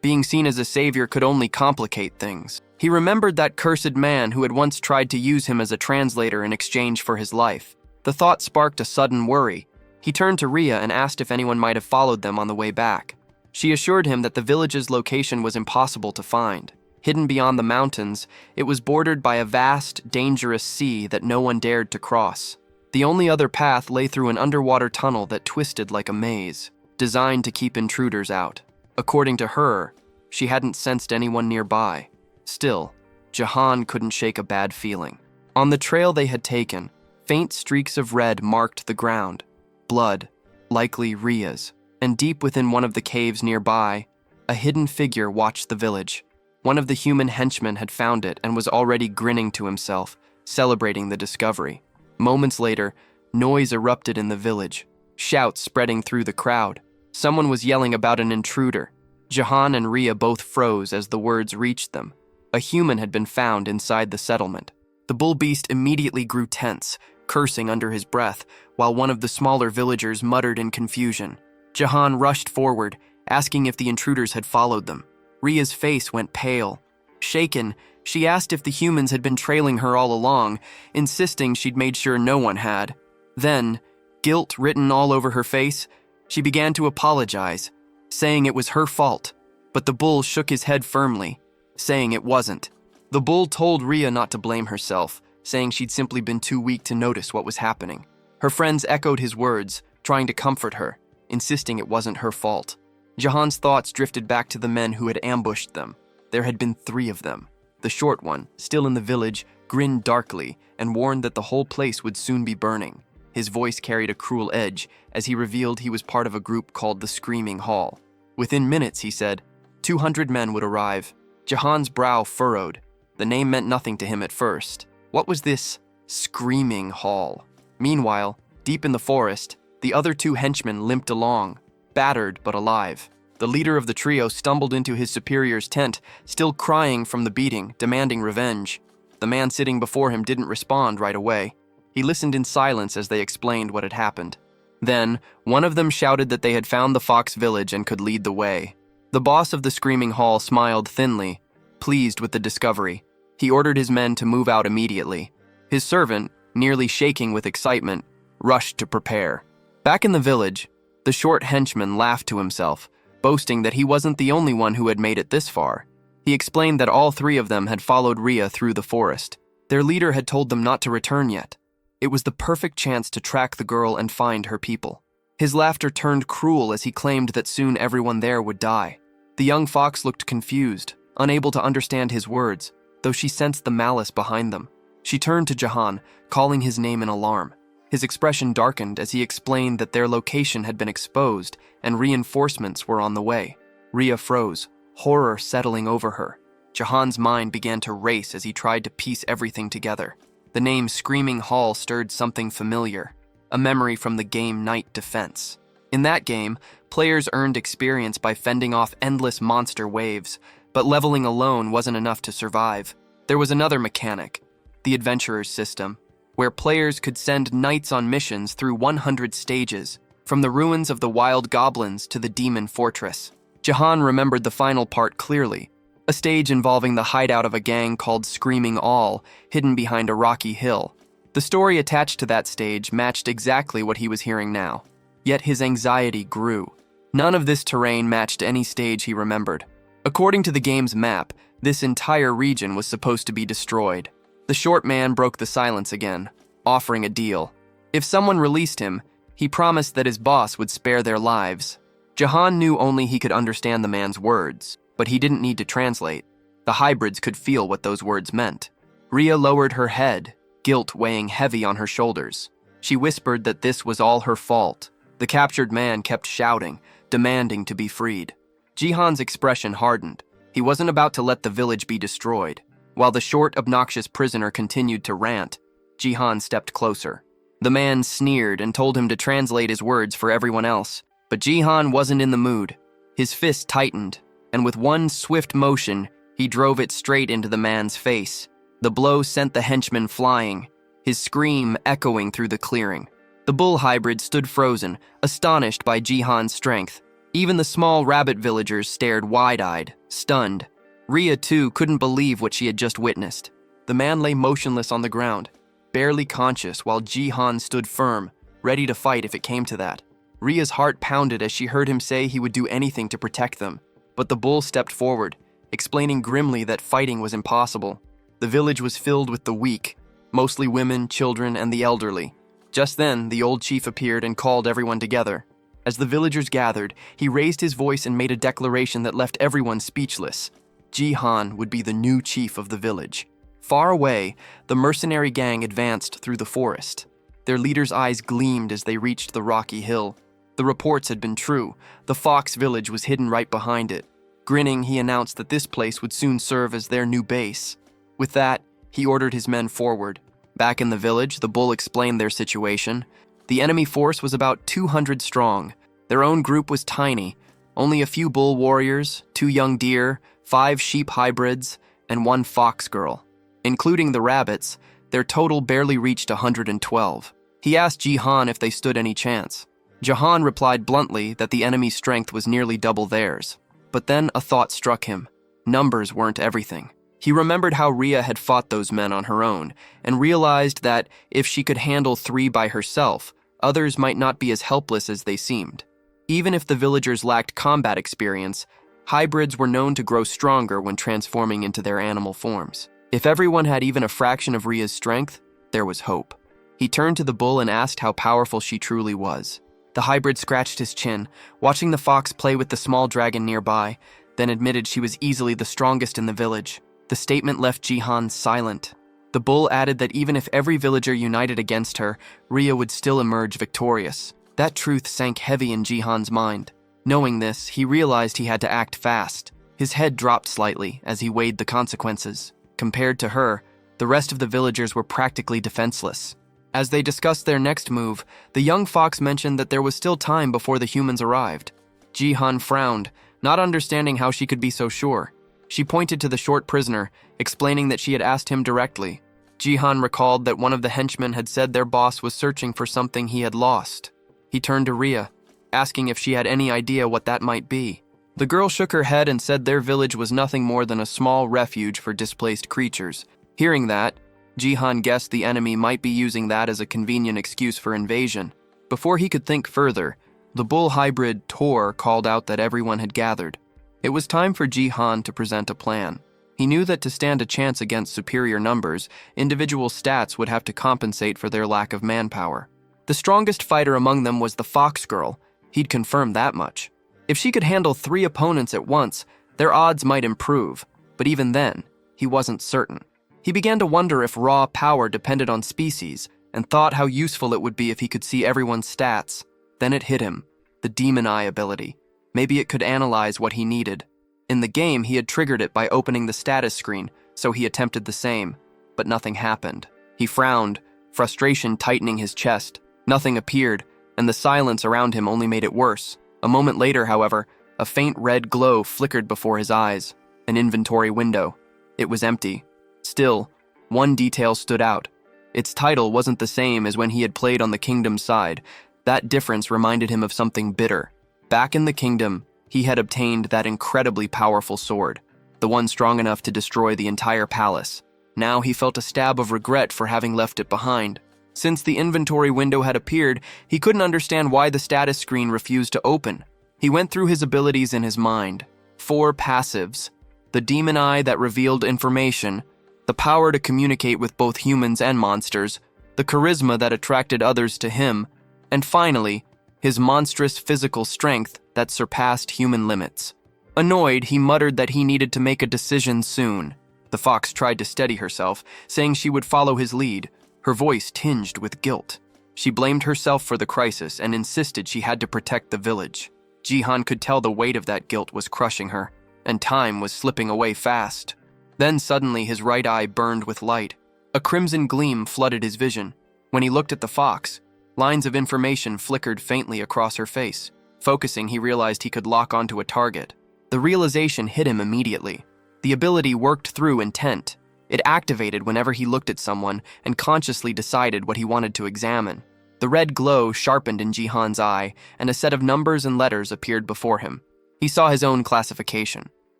S1: Being seen as a savior could only complicate things. He remembered that cursed man who had once tried to use him as a translator in exchange for his life. The thought sparked a sudden worry. He turned to Ria and asked if anyone might have followed them on the way back. She assured him that the village's location was impossible to find. Hidden beyond the mountains, it was bordered by a vast, dangerous sea that no one dared to cross. The only other path lay through an underwater tunnel that twisted like a maze, designed to keep intruders out. According to her, she hadn't sensed anyone nearby. Still, Jahan couldn't shake a bad feeling. On the trail they had taken, faint streaks of red marked the ground. Blood, likely Ria's. And deep within one of the caves nearby, a hidden figure watched the village. One of the human henchmen had found it and was already grinning to himself, celebrating the discovery. Moments later, noise erupted in the village, shouts spreading through the crowd. Someone was yelling about an intruder. Jahan and Ria both froze as the words reached them. A human had been found inside the settlement. The bull beast immediately grew tense, cursing under his breath, while one of the smaller villagers muttered in confusion. Jahan rushed forward, asking if the intruders had followed them. Ria's face went pale. Shaken, she asked if the humans had been trailing her all along, insisting she'd made sure no one had. Then, guilt written all over her face, she began to apologize, saying it was her fault. But the bull shook his head firmly, saying it wasn't. The bull told Ria not to blame herself, saying she'd simply been too weak to notice what was happening. Her friends echoed his words, trying to comfort her, insisting it wasn't her fault. Jahan's thoughts drifted back to the men who had ambushed them. There had been 3 of them. The short one, still in the village, grinned darkly and warned that the whole place would soon be burning. His voice carried a cruel edge as he revealed he was part of a group called the Screaming Hall. Within minutes, he said, 200 men would arrive. Jahan's brow furrowed. The name meant nothing to him at first. What was this Screaming Hall? Meanwhile, deep in the forest, the other 2 henchmen limped along, battered but alive. The leader of the trio stumbled into his superior's tent, still crying from the beating, demanding revenge. The man sitting before him didn't respond right away. He listened in silence as they explained what had happened. Then, one of them shouted that they had found the Fox village and could lead the way. The boss of the Screaming Hall smiled thinly, pleased with the discovery. He ordered his men to move out immediately. His servant, nearly shaking with excitement, rushed to prepare. Back in the village, the short henchman laughed to himself, boasting that he wasn't the only one who had made it this far. He explained that all 3 of them had followed Ria through the forest. Their leader had told them not to return yet. It was the perfect chance to track the girl and find her people. His laughter turned cruel as he claimed that soon everyone there would die. The young fox looked confused, unable to understand his words, though she sensed the malice behind them. She turned to Jahan, calling his name in alarm. His expression darkened as he explained that their location had been exposed and reinforcements were on the way. Ria froze, horror settling over her. Jahan's mind began to race as he tried to piece everything together. The name Screaming Hall stirred something familiar, a memory from the game Night Defense. In that game, players earned experience by fending off endless monster waves, but leveling alone wasn't enough to survive. There was another mechanic, the Adventurer's System, where players could send knights on missions through 100 stages, from the ruins of the wild goblins to the demon fortress. Jahan remembered the final part clearly, a stage involving the hideout of a gang called Screaming All, hidden behind a rocky hill. The story attached to that stage matched exactly what he was hearing now. Yet his anxiety grew. None of this terrain matched any stage he remembered. According to the game's map, this entire region was supposed to be destroyed. The short man broke the silence again, offering a deal. If someone released him, he promised that his boss would spare their lives. Jahan knew only he could understand the man's words, but he didn't need to translate. The hybrids could feel what those words meant. Ria lowered her head, guilt weighing heavy on her shoulders. She whispered that this was all her fault. The captured man kept shouting, demanding to be freed. Jihan's expression hardened. He wasn't about to let the village be destroyed. While the short, obnoxious prisoner continued to rant, Jihan stepped closer. The man sneered and told him to translate his words for everyone else, but Jihan wasn't in the mood. His fist tightened, and with one swift motion, he drove it straight into the man's face. The blow sent the henchman flying. his scream echoing through the clearing. The bull hybrid stood frozen, astonished by Jihan's strength. Even the small rabbit villagers stared wide-eyed, stunned. Rhea, too, couldn't believe what she had just witnessed. The man lay motionless on the ground, barely conscious, while Jihan stood firm, ready to fight if it came to that. Rhea's heart pounded as she heard him say he would do anything to protect them. But the bull stepped forward, explaining grimly that fighting was impossible. The village was filled with the weak, mostly women, children, and the elderly. Just then, the old chief appeared and called everyone together. As the villagers gathered, he raised his voice and made a declaration that left everyone speechless. Jihan would be the new chief of the village. Far away, the mercenary gang advanced through the forest. Their leader's eyes gleamed as they reached the rocky hill. The reports had been true. The fox village was hidden right behind it. Grinning, he announced that this place would soon serve as their new base. With that, he ordered his men forward. Back in the village, the bull explained their situation. The enemy force was about 200 strong. Their own group was tiny. Only a few bull warriors, 2 young deer, 5 sheep hybrids, and 1 fox girl. Including the rabbits, their total barely reached 112. He asked Jihan if they stood any chance. Jihan replied bluntly that the enemy's strength was nearly double theirs. But then a thought struck him. Numbers weren't everything. He remembered how Rhea had fought those men on her own, and realized that if she could handle 3 by herself, others might not be as helpless as they seemed. Even if the villagers lacked combat experience, hybrids were known to grow stronger when transforming into their animal forms. If everyone had even a fraction of Rhea's strength, there was hope. He turned to the bull and asked how powerful she truly was. The hybrid scratched his chin, watching the fox play with the small dragon nearby, then admitted she was easily the strongest in the village. The statement left Jihan silent. The bull added that even if every villager united against her, Rhea would still emerge victorious. That truth sank heavy in Jihan's mind. Knowing this, he realized he had to act fast. His head dropped slightly as he weighed the consequences. Compared to her, the rest of the villagers were practically defenseless. As they discussed their next move, the young fox mentioned that there was still time before the humans arrived. Jihan frowned, not understanding how she could be so sure. She pointed to the short prisoner, explaining that she had asked him directly. Jihan recalled that one of the henchmen had said their boss was searching for something he had lost. He turned to Rhea, asking if she had any idea what that might be. The girl shook her head and said their village was nothing more than a small refuge for displaced creatures. Hearing that, Jihan guessed the enemy might be using that as a convenient excuse for invasion. Before he could think further, the bull hybrid Tor called out that everyone had gathered. It was time for Jihan to present a plan. He knew that to stand a chance against superior numbers, individual stats would have to compensate for their lack of manpower. The strongest fighter among them was the fox girl. He'd confirmed that much. If she could handle 3 opponents at once, their odds might improve, but even then, he wasn't certain. He began to wonder if raw power depended on species, and thought how useful it would be if he could see everyone's stats. Then it hit him, the demon eye ability. Maybe it could analyze what he needed. In the game, he had triggered it by opening the status screen, so he attempted the same, but nothing happened. He frowned, frustration tightening his chest. Nothing appeared, and the silence around him only made it worse. A moment later, however, a faint red glow flickered before his eyes. An inventory window. It was empty. Still, one detail stood out. Its title wasn't the same as when he had played on the kingdom's side. That difference reminded him of something bitter. Back in the kingdom, he had obtained that incredibly powerful sword, the one strong enough to destroy the entire palace. Now he felt a stab of regret for having left it behind. Since the inventory window had appeared, he couldn't understand why the status screen refused to open. He went through his abilities in his mind. 4 passives. The demon eye that revealed information, the power to communicate with both humans and monsters, the charisma that attracted others to him, and finally, his monstrous physical strength that surpassed human limits. Annoyed, he muttered that he needed to make a decision soon. The fox tried to steady herself, saying she would follow his lead, her voice tinged with guilt. She blamed herself for the crisis and insisted she had to protect the village. Jihan could tell the weight of that guilt was crushing her, and time was slipping away fast. Then suddenly his right eye burned with light. A crimson gleam flooded his vision. When he looked at the fox, lines of information flickered faintly across her face. Focusing, he realized he could lock onto a target. The realization hit him immediately. The ability worked through intent. It activated whenever he looked at someone and consciously decided what he wanted to examine. The red glow sharpened in Jihan's eye, and a set of numbers and letters appeared before him. He saw his own classification,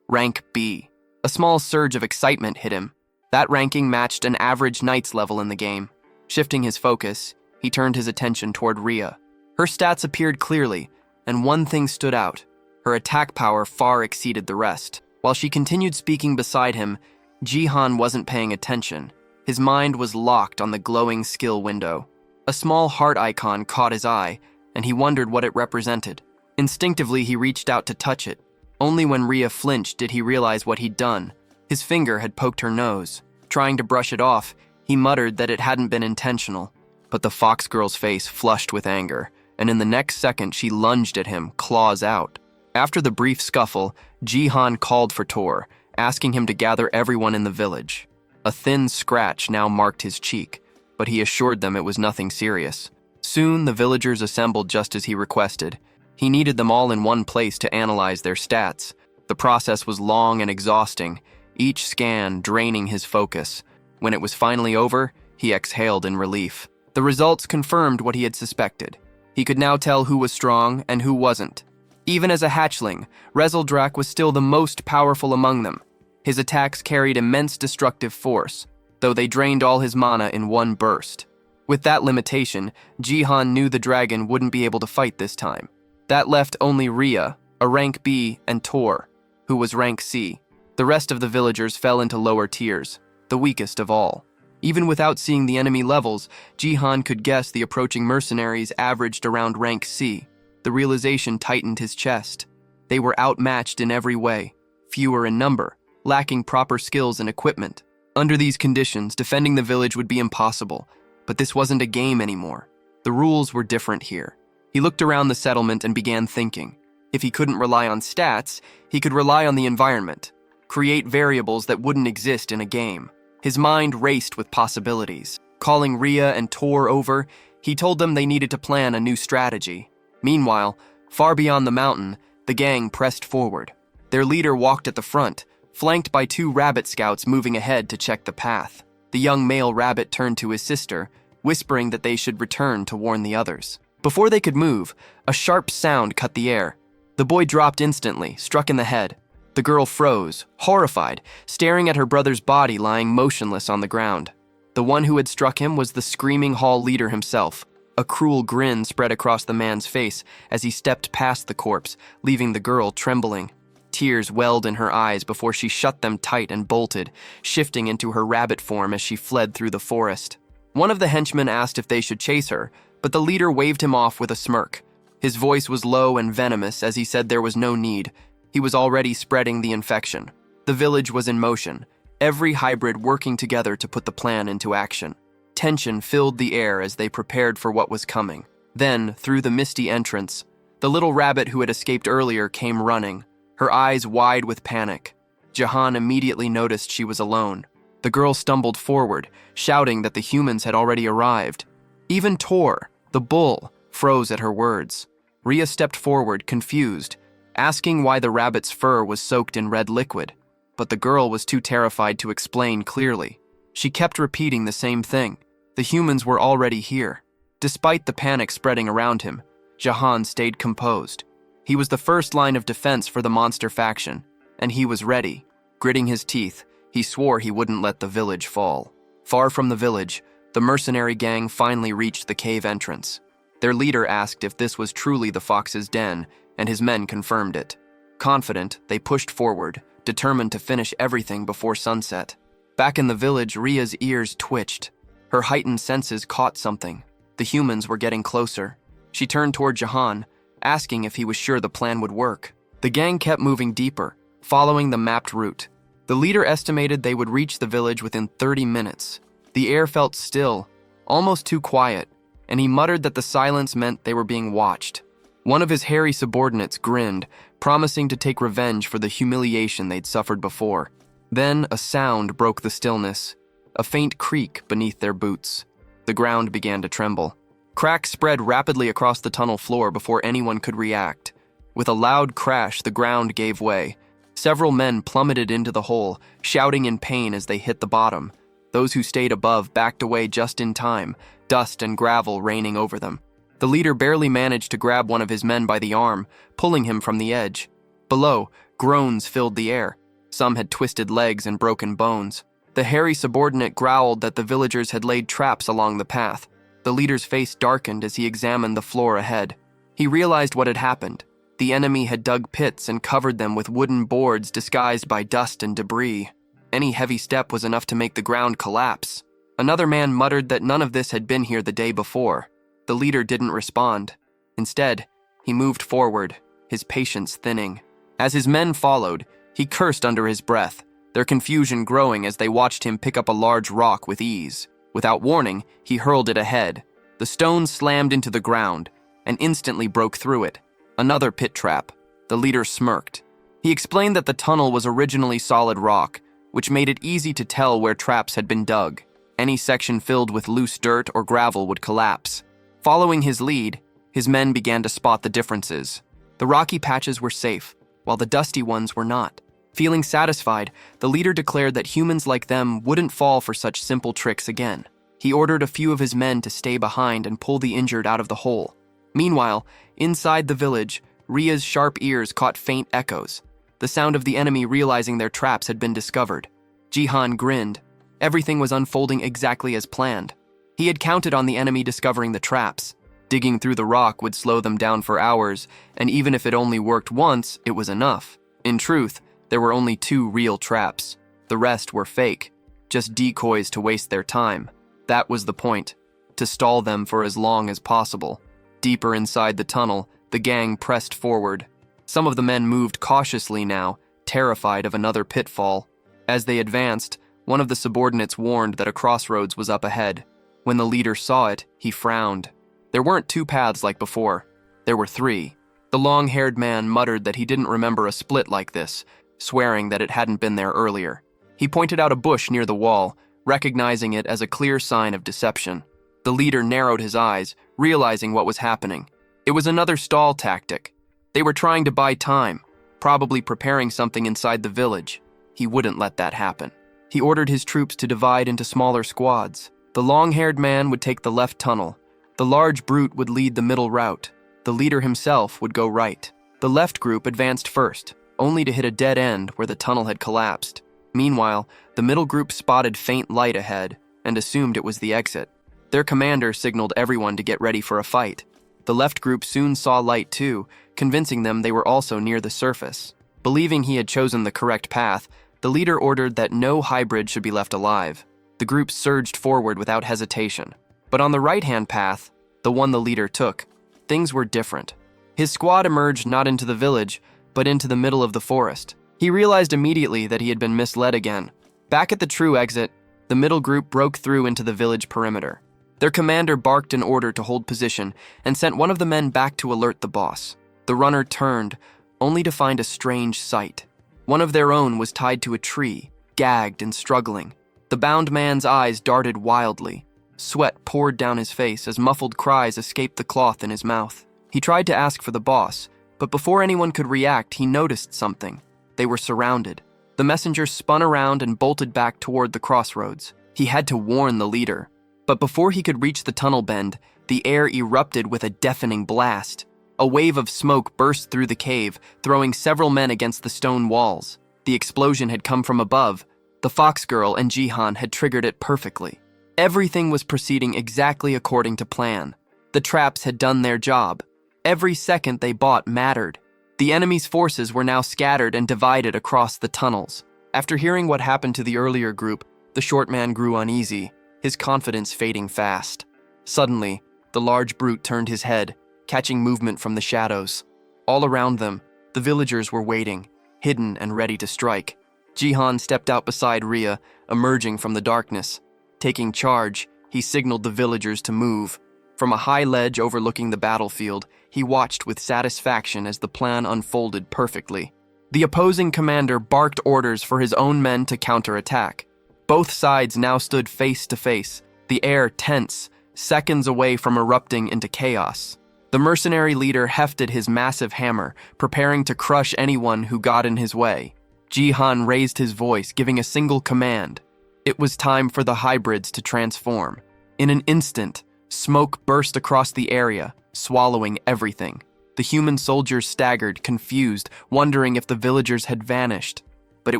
S1: rank B. A small surge of excitement hit him. That ranking matched an average knight's level in the game. Shifting his focus, he turned his attention toward Rhea. Her stats appeared clearly, and one thing stood out. Her attack power far exceeded the rest. While she continued speaking beside him, Jihan wasn't paying attention. His mind was locked on the glowing skill window. A small heart icon caught his eye, and he wondered what it represented. Instinctively, he reached out to touch it. Only when Rhea flinched did he realize what he'd done. His finger had poked her nose. Trying to brush it off, he muttered that it hadn't been intentional. But the fox girl's face flushed with anger, and in the next second she lunged at him, claws out. After the brief scuffle, Jihan called for Tor, asking him to gather everyone in the village. A thin scratch now marked his cheek, but he assured them it was nothing serious. Soon, the villagers assembled just as he requested. He needed them all in one place to analyze their stats. The process was long and exhausting, each scan draining his focus. When it was finally over, he exhaled in relief. The results confirmed what he had suspected. He could now tell who was strong and who wasn't. Even as a hatchling, Rezeldrak was still the most powerful among them. His attacks carried immense destructive force, though they drained all his mana in one burst. With that limitation, Jihan knew the dragon wouldn't be able to fight this time. That left only Rhea, a rank B, and Tor, who was rank C. The rest of the villagers fell into lower tiers, the weakest of all. Even without seeing the enemy levels, Jihan could guess the approaching mercenaries averaged around rank C. The realization tightened his chest. They were outmatched in every way, fewer in number, lacking proper skills and equipment. Under these conditions, defending the village would be impossible, but this wasn't a game anymore. The rules were different here. He looked around the settlement and began thinking. If he couldn't rely on stats, he could rely on the environment, create variables that wouldn't exist in a game. His mind raced with possibilities. Calling Rhea and Tor over, he told them they needed to plan a new strategy. Meanwhile, far beyond the mountain, the gang pressed forward. Their leader walked at the front, flanked by 2 rabbit scouts moving ahead to check the path. The young male rabbit turned to his sister, whispering that they should return to warn the others. Before they could move, a sharp sound cut the air. The boy dropped instantly, struck in the head. The girl froze, horrified, staring at her brother's body lying motionless on the ground. The one who had struck him was the screaming hall leader himself. A cruel grin spread across the man's face as he stepped past the corpse, leaving the girl trembling. Tears welled in her eyes before she shut them tight and bolted, shifting into her rabbit form as she fled through the forest. One of the henchmen asked if they should chase her, but the leader waved him off with a smirk. His voice was low and venomous as he said there was no need. He was already spreading the infection. The village was in motion, every hybrid working together to put the plan into action. Tension filled the air as they prepared for what was coming. Then, through the misty entrance, the little rabbit who had escaped earlier came running, her eyes wide with panic. Jihan immediately noticed she was alone. The girl stumbled forward, shouting that the humans had already arrived. Even Tor, the bull, froze at her words. Rhea stepped forward, confused, asking why the rabbit's fur was soaked in red liquid, but the girl was too terrified to explain clearly. She kept repeating the same thing. The humans were already here. Despite the panic spreading around him, Jihan stayed composed. He was the first line of defense for the monster faction, and he was ready. Gritting his teeth, he swore he wouldn't let the village fall. Far from the village, the mercenary gang finally reached the cave entrance. Their leader asked if this was truly the fox's den, and his men confirmed it. Confident, they pushed forward, determined to finish everything before sunset. Back in the village, Rhea's ears twitched. Her heightened senses caught something. The humans were getting closer. She turned toward Jihan, asking if he was sure the plan would work. The gang kept moving deeper, following the mapped route. The leader estimated they would reach the village within 30 minutes. The air felt still, almost too quiet, and he muttered that the silence meant they were being watched. One of his hairy subordinates grinned, promising to take revenge for the humiliation they'd suffered before. Then a sound broke the stillness, a faint creak beneath their boots. The ground began to tremble. Cracks spread rapidly across the tunnel floor before anyone could react. With a loud crash, the ground gave way. Several men plummeted into the hole, shouting in pain as they hit the bottom. Those who stayed above backed away just in time, dust and gravel raining over them. The leader barely managed to grab one of his men by the arm, pulling him from the edge. Below, groans filled the air. Some had twisted legs and broken bones. The hairy subordinate growled that the villagers had laid traps along the path. The leader's face darkened as he examined the floor ahead. He realized what had happened. The enemy had dug pits and covered them with wooden boards disguised by dust and debris. Any heavy step was enough to make the ground collapse. Another man muttered that none of this had been here the day before. The leader didn't respond. Instead, he moved forward, his patience thinning. As his men followed, he cursed under his breath, their confusion growing as they watched him pick up a large rock with ease. Without warning, he hurled it ahead. The stone slammed into the ground and instantly broke through it. Another pit trap. The leader smirked. He explained that the tunnel was originally solid rock, which made it easy to tell where traps had been dug. Any section filled with loose dirt or gravel would collapse. Following his lead, his men began to spot the differences. The rocky patches were safe, while the dusty ones were not. Feeling satisfied, the leader declared that humans like them wouldn't fall for such simple tricks again. He ordered a few of his men to stay behind and pull the injured out of the hole. Meanwhile, inside the village, Ria's sharp ears caught faint echoes, the sound of the enemy realizing their traps had been discovered. Jihan grinned. Everything was unfolding exactly as planned. He had counted on the enemy discovering the traps. Digging through the rock would slow them down for hours, and even if it only worked once, it was enough. In truth, there were only 2 real traps. The rest were fake, just decoys to waste their time. That was the point, to stall them for as long as possible. Deeper inside the tunnel, the gang pressed forward. Some of the men moved cautiously now, terrified of another pitfall. As they advanced, one of the subordinates warned that a crossroads was up ahead. When the leader saw it, he frowned. There weren't 2 paths like before. There were 3. The long-haired man muttered that he didn't remember a split like this, swearing that it hadn't been there earlier. He pointed out a bush near the wall, recognizing it as a clear sign of deception. The leader narrowed his eyes, realizing what was happening. It was another stall tactic. They were trying to buy time, probably preparing something inside the village. He wouldn't let that happen. He ordered his troops to divide into smaller squads. The long-haired man would take the left tunnel. The large brute would lead the middle route. The leader himself would go right. The left group advanced first, only to hit a dead end where the tunnel had collapsed. Meanwhile, the middle group spotted faint light ahead and assumed it was the exit. Their commander signaled everyone to get ready for a fight. The left group soon saw light too, convincing them they were also near the surface. Believing he had chosen the correct path, the leader ordered that no hybrid should be left alive. The group surged forward without hesitation. But on the right-hand path, the one the leader took, things were different. His squad emerged not into the village, but into the middle of the forest. He realized immediately that he had been misled again. Back at the true exit, the middle group broke through into the village perimeter. Their commander barked an order to hold position and sent one of the men back to alert the boss. The runner turned, only to find a strange sight. One of their own was tied to a tree, gagged and struggling. The bound man's eyes darted wildly. Sweat poured down his face as muffled cries escaped the cloth in his mouth. He tried to ask for the boss, but before anyone could react, he noticed something. They were surrounded. The messenger spun around and bolted back toward the crossroads. He had to warn the leader. But before he could reach the tunnel bend, the air erupted with a deafening blast. A wave of smoke burst through the cave, throwing several men against the stone walls. The explosion had come from above. The fox girl and Jihan had triggered it perfectly. Everything was proceeding exactly according to plan. The traps had done their job. Every second they bought mattered. The enemy's forces were now scattered and divided across the tunnels. After hearing what happened to the earlier group, the short man grew uneasy, his confidence fading fast. Suddenly, the large brute turned his head, catching movement from the shadows. All around them, the villagers were waiting, hidden and ready to strike. Jihan stepped out beside Ria, emerging from the darkness. Taking charge, he signaled the villagers to move. From a high ledge overlooking the battlefield, he watched with satisfaction as the plan unfolded perfectly. The opposing commander barked orders for his own men to counterattack. Both sides now stood face to face, the air tense, seconds away from erupting into chaos. The mercenary leader hefted his massive hammer, preparing to crush anyone who got in his way. Jihan raised his voice, giving a single command. It was time for the hybrids to transform. In an instant, smoke burst across the area, swallowing everything. The human soldiers staggered, confused, wondering if the villagers had vanished. But it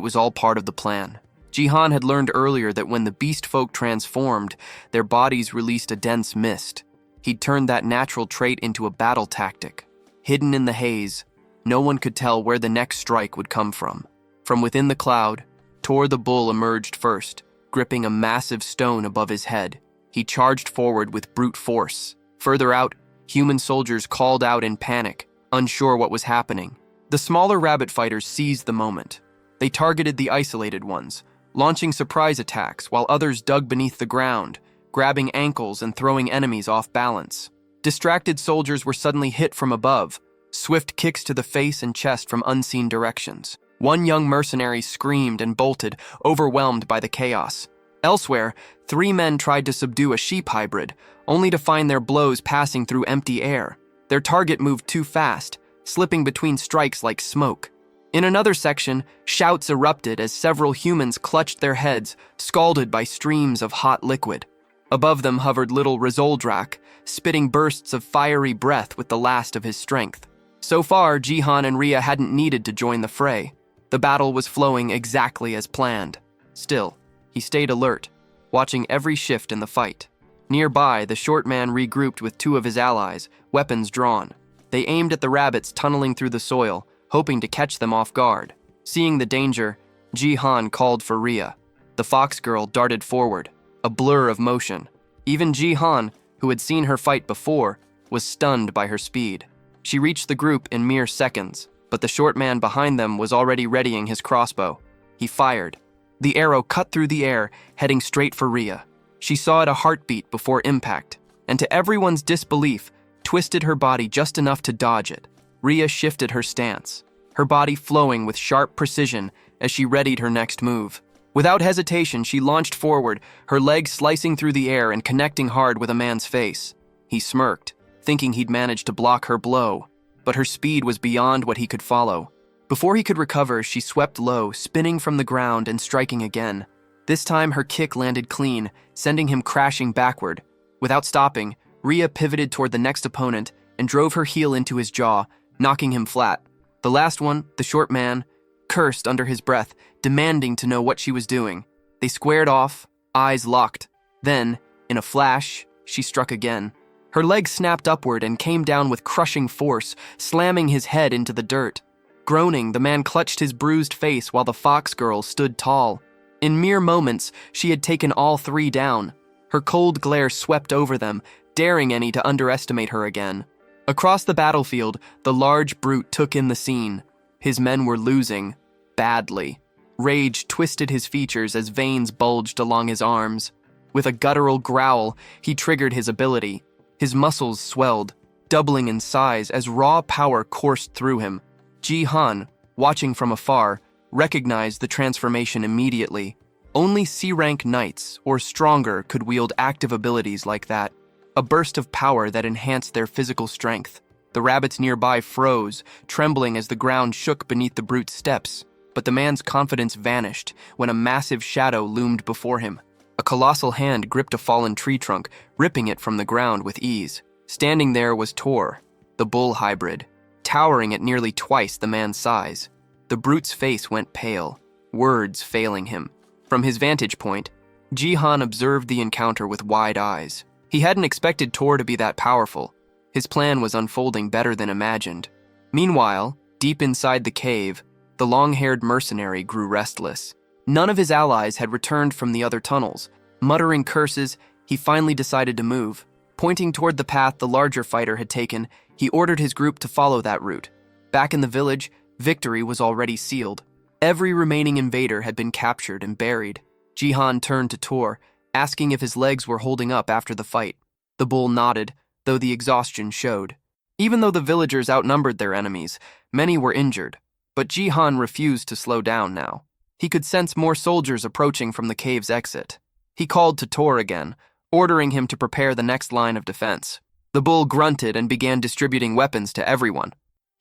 S1: was all part of the plan. Jihan had learned earlier that when the beast folk transformed, their bodies released a dense mist. He'd turned that natural trait into a battle tactic. Hidden in the haze, no one could tell where the next strike would come from. From within the cloud, Tor the bull emerged first, gripping a massive stone above his head. He charged forward with brute force. Further out, human soldiers called out in panic, unsure what was happening. The smaller rabbit fighters seized the moment. They targeted the isolated ones, launching surprise attacks while others dug beneath the ground, grabbing ankles and throwing enemies off balance. Distracted soldiers were suddenly hit from above, swift kicks to the face and chest from unseen directions. One young mercenary screamed and bolted, overwhelmed by the chaos. Elsewhere, 3 men tried to subdue a sheep hybrid, only to find their blows passing through empty air. Their target moved too fast, slipping between strikes like smoke. In another section, shouts erupted as several humans clutched their heads, scalded by streams of hot liquid. Above them hovered little Rizoldrak, spitting bursts of fiery breath with the last of his strength. So far, Jihan and Ria hadn't needed to join the fray. The battle was flowing exactly as planned. Still, he stayed alert, watching every shift in the fight. Nearby, the short man regrouped with 2 of his allies, weapons drawn. They aimed at the rabbits tunneling through the soil, hoping to catch them off guard. Seeing the danger, Jihan called for Ria. The fox girl darted forward, a blur of motion. Even Jihan, who had seen her fight before, was stunned by her speed. She reached the group in mere seconds, but the short man behind them was already readying his crossbow. He fired. The arrow cut through the air, heading straight for Ria. She saw it a heartbeat before impact, and to everyone's disbelief, twisted her body just enough to dodge it. Ria shifted her stance, her body flowing with sharp precision as she readied her next move. Without hesitation, she launched forward, her legs slicing through the air and connecting hard with a man's face. He smirked, thinking he'd managed to block her blow, but her speed was beyond what he could follow. Before he could recover, she swept low, spinning from the ground and striking again. This time, her kick landed clean, sending him crashing backward. Without stopping, Ria pivoted toward the next opponent and drove her heel into his jaw, knocking him flat. The last one, the short man, cursed under his breath, demanding to know what she was doing. They squared off, eyes locked. Then, in a flash, she struck again. Her leg snapped upward and came down with crushing force, slamming his head into the dirt. Groaning, the man clutched his bruised face while the fox girl stood tall. In mere moments, she had taken all 3 down. Her cold glare swept over them, daring any to underestimate her again. Across the battlefield, the large brute took in the scene. His men were losing, badly. Rage twisted his features as veins bulged along his arms. With a guttural growl, he triggered his ability. His muscles swelled, doubling in size as raw power coursed through him. Jihan, watching from afar, recognized the transformation immediately. Only C-rank knights, or stronger, could wield active abilities like that. A burst of power that enhanced their physical strength. The rabbits nearby froze, trembling as the ground shook beneath the brute's steps. But the man's confidence vanished when a massive shadow loomed before him. A colossal hand gripped a fallen tree trunk, ripping it from the ground with ease. Standing there was Tor, the bull hybrid, towering at nearly twice the man's size. The brute's face went pale, words failing him. From his vantage point, Jihan observed the encounter with wide eyes. He hadn't expected Tor to be that powerful. His plan was unfolding better than imagined. Meanwhile, deep inside the cave, the long-haired mercenary grew restless. None of his allies had returned from the other tunnels. Muttering curses, he finally decided to move. Pointing toward the path the larger fighter had taken, he ordered his group to follow that route. Back in the village, victory was already sealed. Every remaining invader had been captured and buried. Jihan turned to Tor, asking if his legs were holding up after the fight. The bull nodded, though the exhaustion showed. Even though the villagers outnumbered their enemies, many were injured. But Jihan refused to slow down now. He could sense more soldiers approaching from the cave's exit. He called to Tor again, ordering him to prepare the next line of defense. The bull grunted and began distributing weapons to everyone.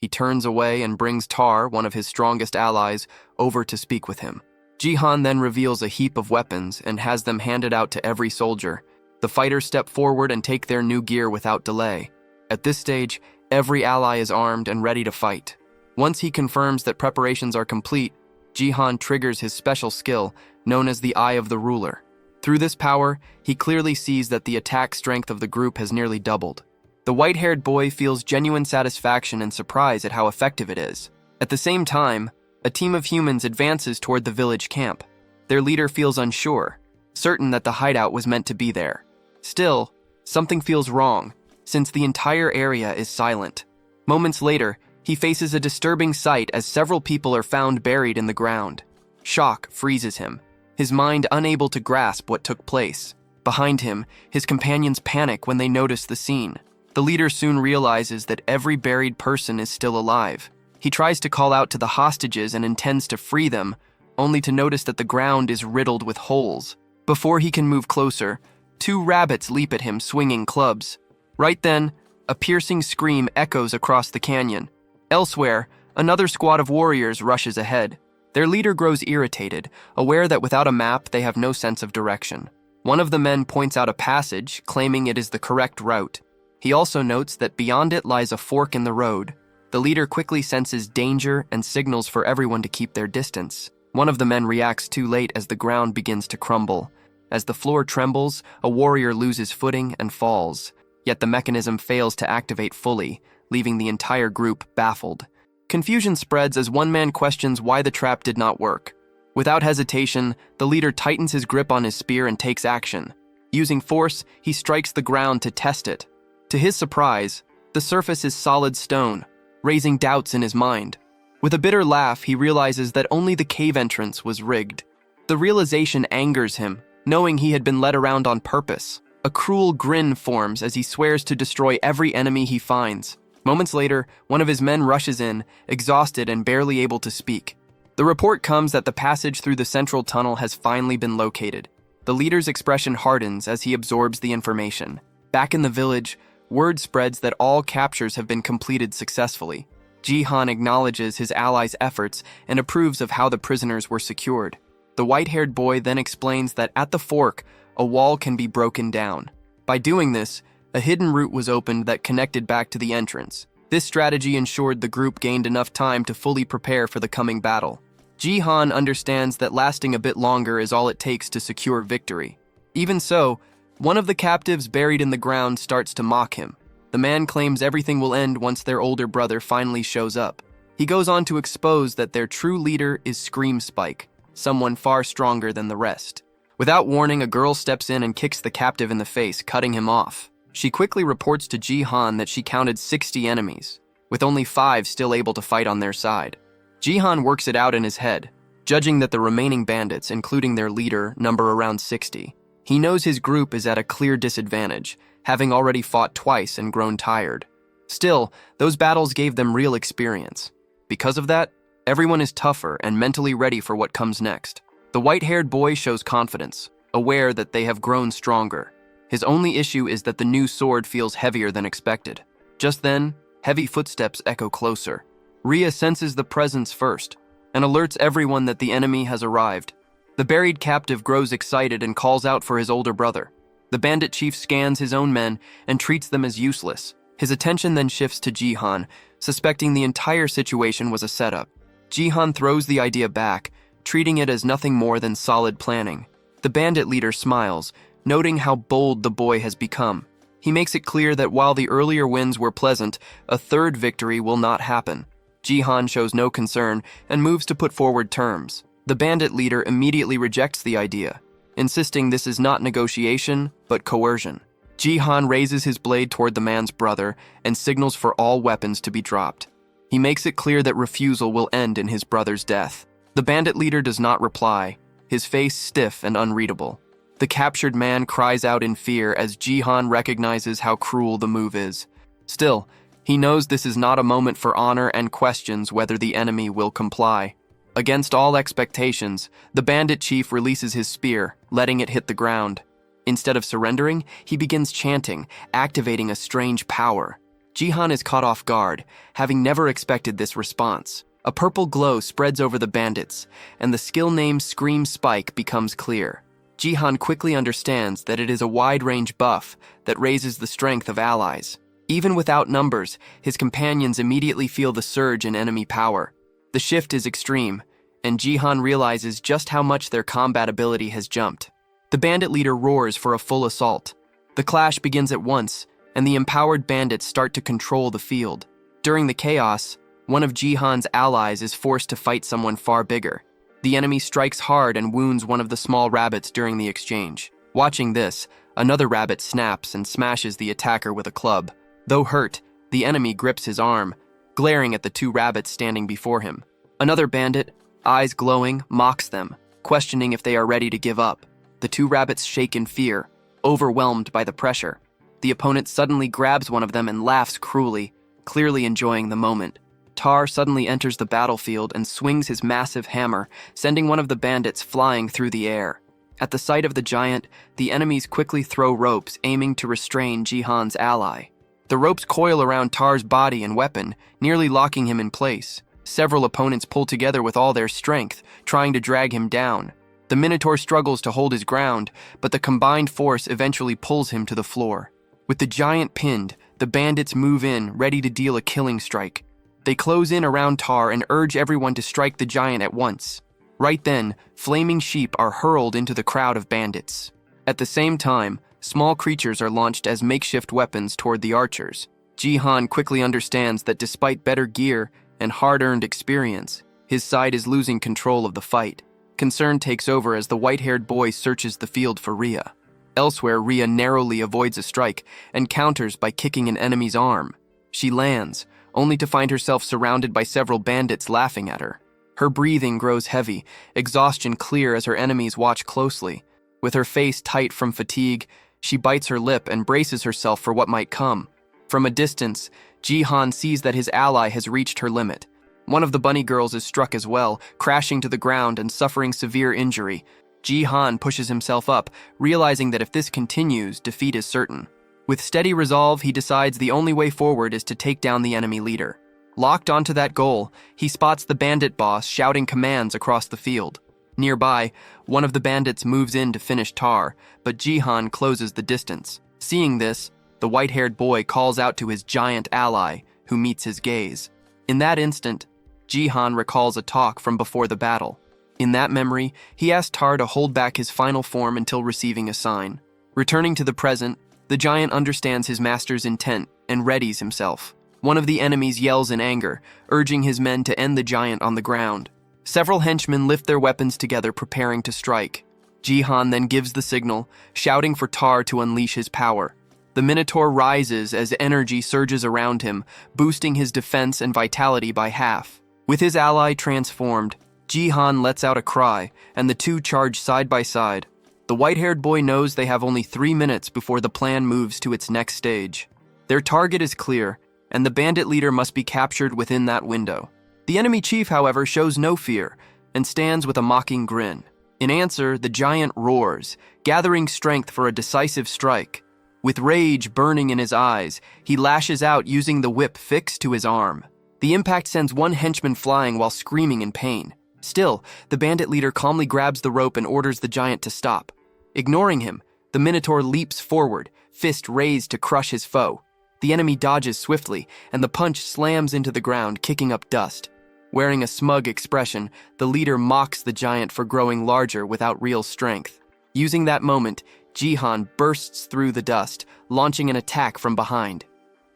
S1: He turns away and brings Tar, one of his strongest allies, over to speak with him. Jihan then reveals a heap of weapons and has them handed out to every soldier. The fighters step forward and take their new gear without delay. At this stage, every ally is armed and ready to fight. Once he confirms that preparations are complete, Jihan triggers his special skill, known as the Eye of the Ruler. Through this power, he clearly sees that the attack strength of the group has nearly doubled. The white-haired boy feels genuine satisfaction and surprise at how effective it is. At the same time, a team of humans advances toward the village camp. Their leader feels unsure, certain that the hideout was meant to be there. Still, something feels wrong, since the entire area is silent. Moments later, he faces a disturbing sight as several people are found buried in the ground. Shock freezes him, his mind unable to grasp what took place. Behind him, his companions panic when they notice the scene. The leader soon realizes that every buried person is still alive. He tries to call out to the hostages and intends to free them, only to notice that the ground is riddled with holes. Before he can move closer, 2 rabbits leap at him swinging clubs. Right then, a piercing scream echoes across the canyon. Elsewhere, another squad of warriors rushes ahead. Their leader grows irritated, aware that without a map they have no sense of direction. One of the men points out a passage, claiming it is the correct route. He also notes that beyond it lies a fork in the road. The leader quickly senses danger and signals for everyone to keep their distance. One of the men reacts too late as the ground begins to crumble. As the floor trembles, a warrior loses footing and falls. Yet the mechanism fails to activate fully, leaving the entire group baffled. Confusion spreads as one man questions why the trap did not work. Without hesitation, the leader tightens his grip on his spear and takes action. Using force, he strikes the ground to test it. To his surprise, the surface is solid stone, raising doubts in his mind. With a bitter laugh, he realizes that only the cave entrance was rigged. The realization angers him, knowing he had been led around on purpose. A cruel grin forms as he swears to destroy every enemy he finds. Moments later, one of his men rushes in, exhausted and barely able to speak. The report comes that the passage through the central tunnel has finally been located. The leader's expression hardens as he absorbs the information. Back in the village, word spreads that all captures have been completed successfully. Jihan acknowledges his allies' efforts and approves of how the prisoners were secured. The white-haired boy then explains that at the fork, a wall can be broken down. By doing this, a hidden route was opened that connected back to the entrance. This strategy ensured the group gained enough time to fully prepare for the coming battle. Jihan understands that lasting a bit longer is all it takes to secure victory. Even so, one of the captives buried in the ground starts to mock him. The man claims everything will end once their older brother finally shows up. He goes on to expose that their true leader is Scream Spike, someone far stronger than the rest. Without warning, a girl steps in and kicks the captive in the face, cutting him off. She quickly reports to Jihan that she counted 60 enemies, with only 5 still able to fight on their side. Jihan works it out in his head, judging that the remaining bandits, including their leader, number around 60. He knows his group is at a clear disadvantage, having already fought twice and grown tired. Still, those battles gave them real experience. Because of that, everyone is tougher and mentally ready for what comes next. The white-haired boy shows confidence, aware that they have grown stronger. His only issue is that the new sword feels heavier than expected. Just then, heavy footsteps echo closer. Rhea senses the presence first and alerts everyone that the enemy has arrived. The buried captive grows excited and calls out for his older brother. The bandit chief scans his own men and treats them as useless. His attention then shifts to Jihan, suspecting the entire situation was a setup. Jihan throws the idea back, treating it as nothing more than solid planning. The bandit leader smiles, noting how bold the boy has become. He makes it clear that while the earlier wins were pleasant, a third victory will not happen. Jihan shows no concern and moves to put forward terms. The bandit leader immediately rejects the idea, insisting this is not negotiation, but coercion. Jihan raises his blade toward the man's brother and signals for all weapons to be dropped. He makes it clear that refusal will end in his brother's death. The bandit leader does not reply, his face stiff and unreadable. The captured man cries out in fear as Jihan recognizes how cruel the move is. Still, he knows this is not a moment for honor and questions whether the enemy will comply. Against all expectations, the bandit chief releases his spear, letting it hit the ground. Instead of surrendering, he begins chanting, activating a strange power. Jihan is caught off guard, having never expected this response. A purple glow spreads over the bandits, and the skill name Scream Spike becomes clear. Jihan quickly understands that it is a wide-range buff that raises the strength of allies. Even without numbers, his companions immediately feel the surge in enemy power. The shift is extreme, and Jihan realizes just how much their combat ability has jumped. The bandit leader roars for a full assault. The clash begins at once, and the empowered bandits start to control the field. During the chaos, one of Jihan's allies is forced to fight someone far bigger. The enemy strikes hard and wounds one of the small rabbits during the exchange. Watching this, another rabbit snaps and smashes the attacker with a club. Though hurt, the enemy grips his arm, glaring at the two rabbits standing before him. Another bandit, eyes glowing, mocks them, questioning if they are ready to give up. The two rabbits shake in fear, overwhelmed by the pressure. The opponent suddenly grabs one of them and laughs cruelly, clearly enjoying the moment. Tar suddenly enters the battlefield and swings his massive hammer, sending one of the bandits flying through the air. At the sight of the giant, the enemies quickly throw ropes, aiming to restrain Jihan's ally. The ropes coil around Tar's body and weapon, nearly locking him in place. Several opponents pull together with all their strength, trying to drag him down. The Minotaur struggles to hold his ground, but the combined force eventually pulls him to the floor. With the giant pinned, the bandits move in, ready to deal a killing strike. They close in around Tar and urge everyone to strike the giant at once. Right then, flaming sheep are hurled into the crowd of bandits. At the same time, small creatures are launched as makeshift weapons toward the archers. Jihan quickly understands that despite better gear and hard-earned experience, his side is losing control of the fight. Concern takes over as the white-haired boy searches the field for Rhea. Elsewhere, Rhea narrowly avoids a strike and counters by kicking an enemy's arm. She lands, only to find herself surrounded by several bandits laughing at her. Her breathing grows heavy, exhaustion clear as her enemies watch closely. With her face tight from fatigue, she bites her lip and braces herself for what might come. From a distance, Jihan sees that his ally has reached her limit. One of the bunny girls is struck as well, crashing to the ground and suffering severe injury. Jihan pushes himself up, realizing that if this continues, defeat is certain. With steady resolve, he decides the only way forward is to take down the enemy leader. Locked onto that goal, he spots the bandit boss shouting commands across the field. Nearby, one of the bandits moves in to finish Tar, but Jihan closes the distance. Seeing this, the white-haired boy calls out to his giant ally, who meets his gaze. In that instant, Jihan recalls a talk from before the battle. In that memory, he asks Tar to hold back his final form until receiving a sign. Returning to the present, the giant understands his master's intent and readies himself. One of the enemies yells in anger, urging his men to end the giant on the ground. Several henchmen lift their weapons together, preparing to strike. Jihan then gives the signal, shouting for Tar to unleash his power. The Minotaur rises as energy surges around him, boosting his defense and vitality by half. With his ally transformed, Jihan lets out a cry, and the two charge side by side. The white-haired boy knows they have only 3 minutes before the plan moves to its next stage. Their target is clear, and the bandit leader must be captured within that window. The enemy chief, however, shows no fear, and stands with a mocking grin. In answer, the giant roars, gathering strength for a decisive strike. With rage burning in his eyes, he lashes out using the whip fixed to his arm. The impact sends one henchman flying while screaming in pain. Still, the bandit leader calmly grabs the rope and orders the giant to stop. Ignoring him, the Minotaur leaps forward, fist raised to crush his foe. The enemy dodges swiftly, and the punch slams into the ground, kicking up dust. Wearing a smug expression, the leader mocks the giant for growing larger without real strength. Using that moment, Jihan bursts through the dust, launching an attack from behind.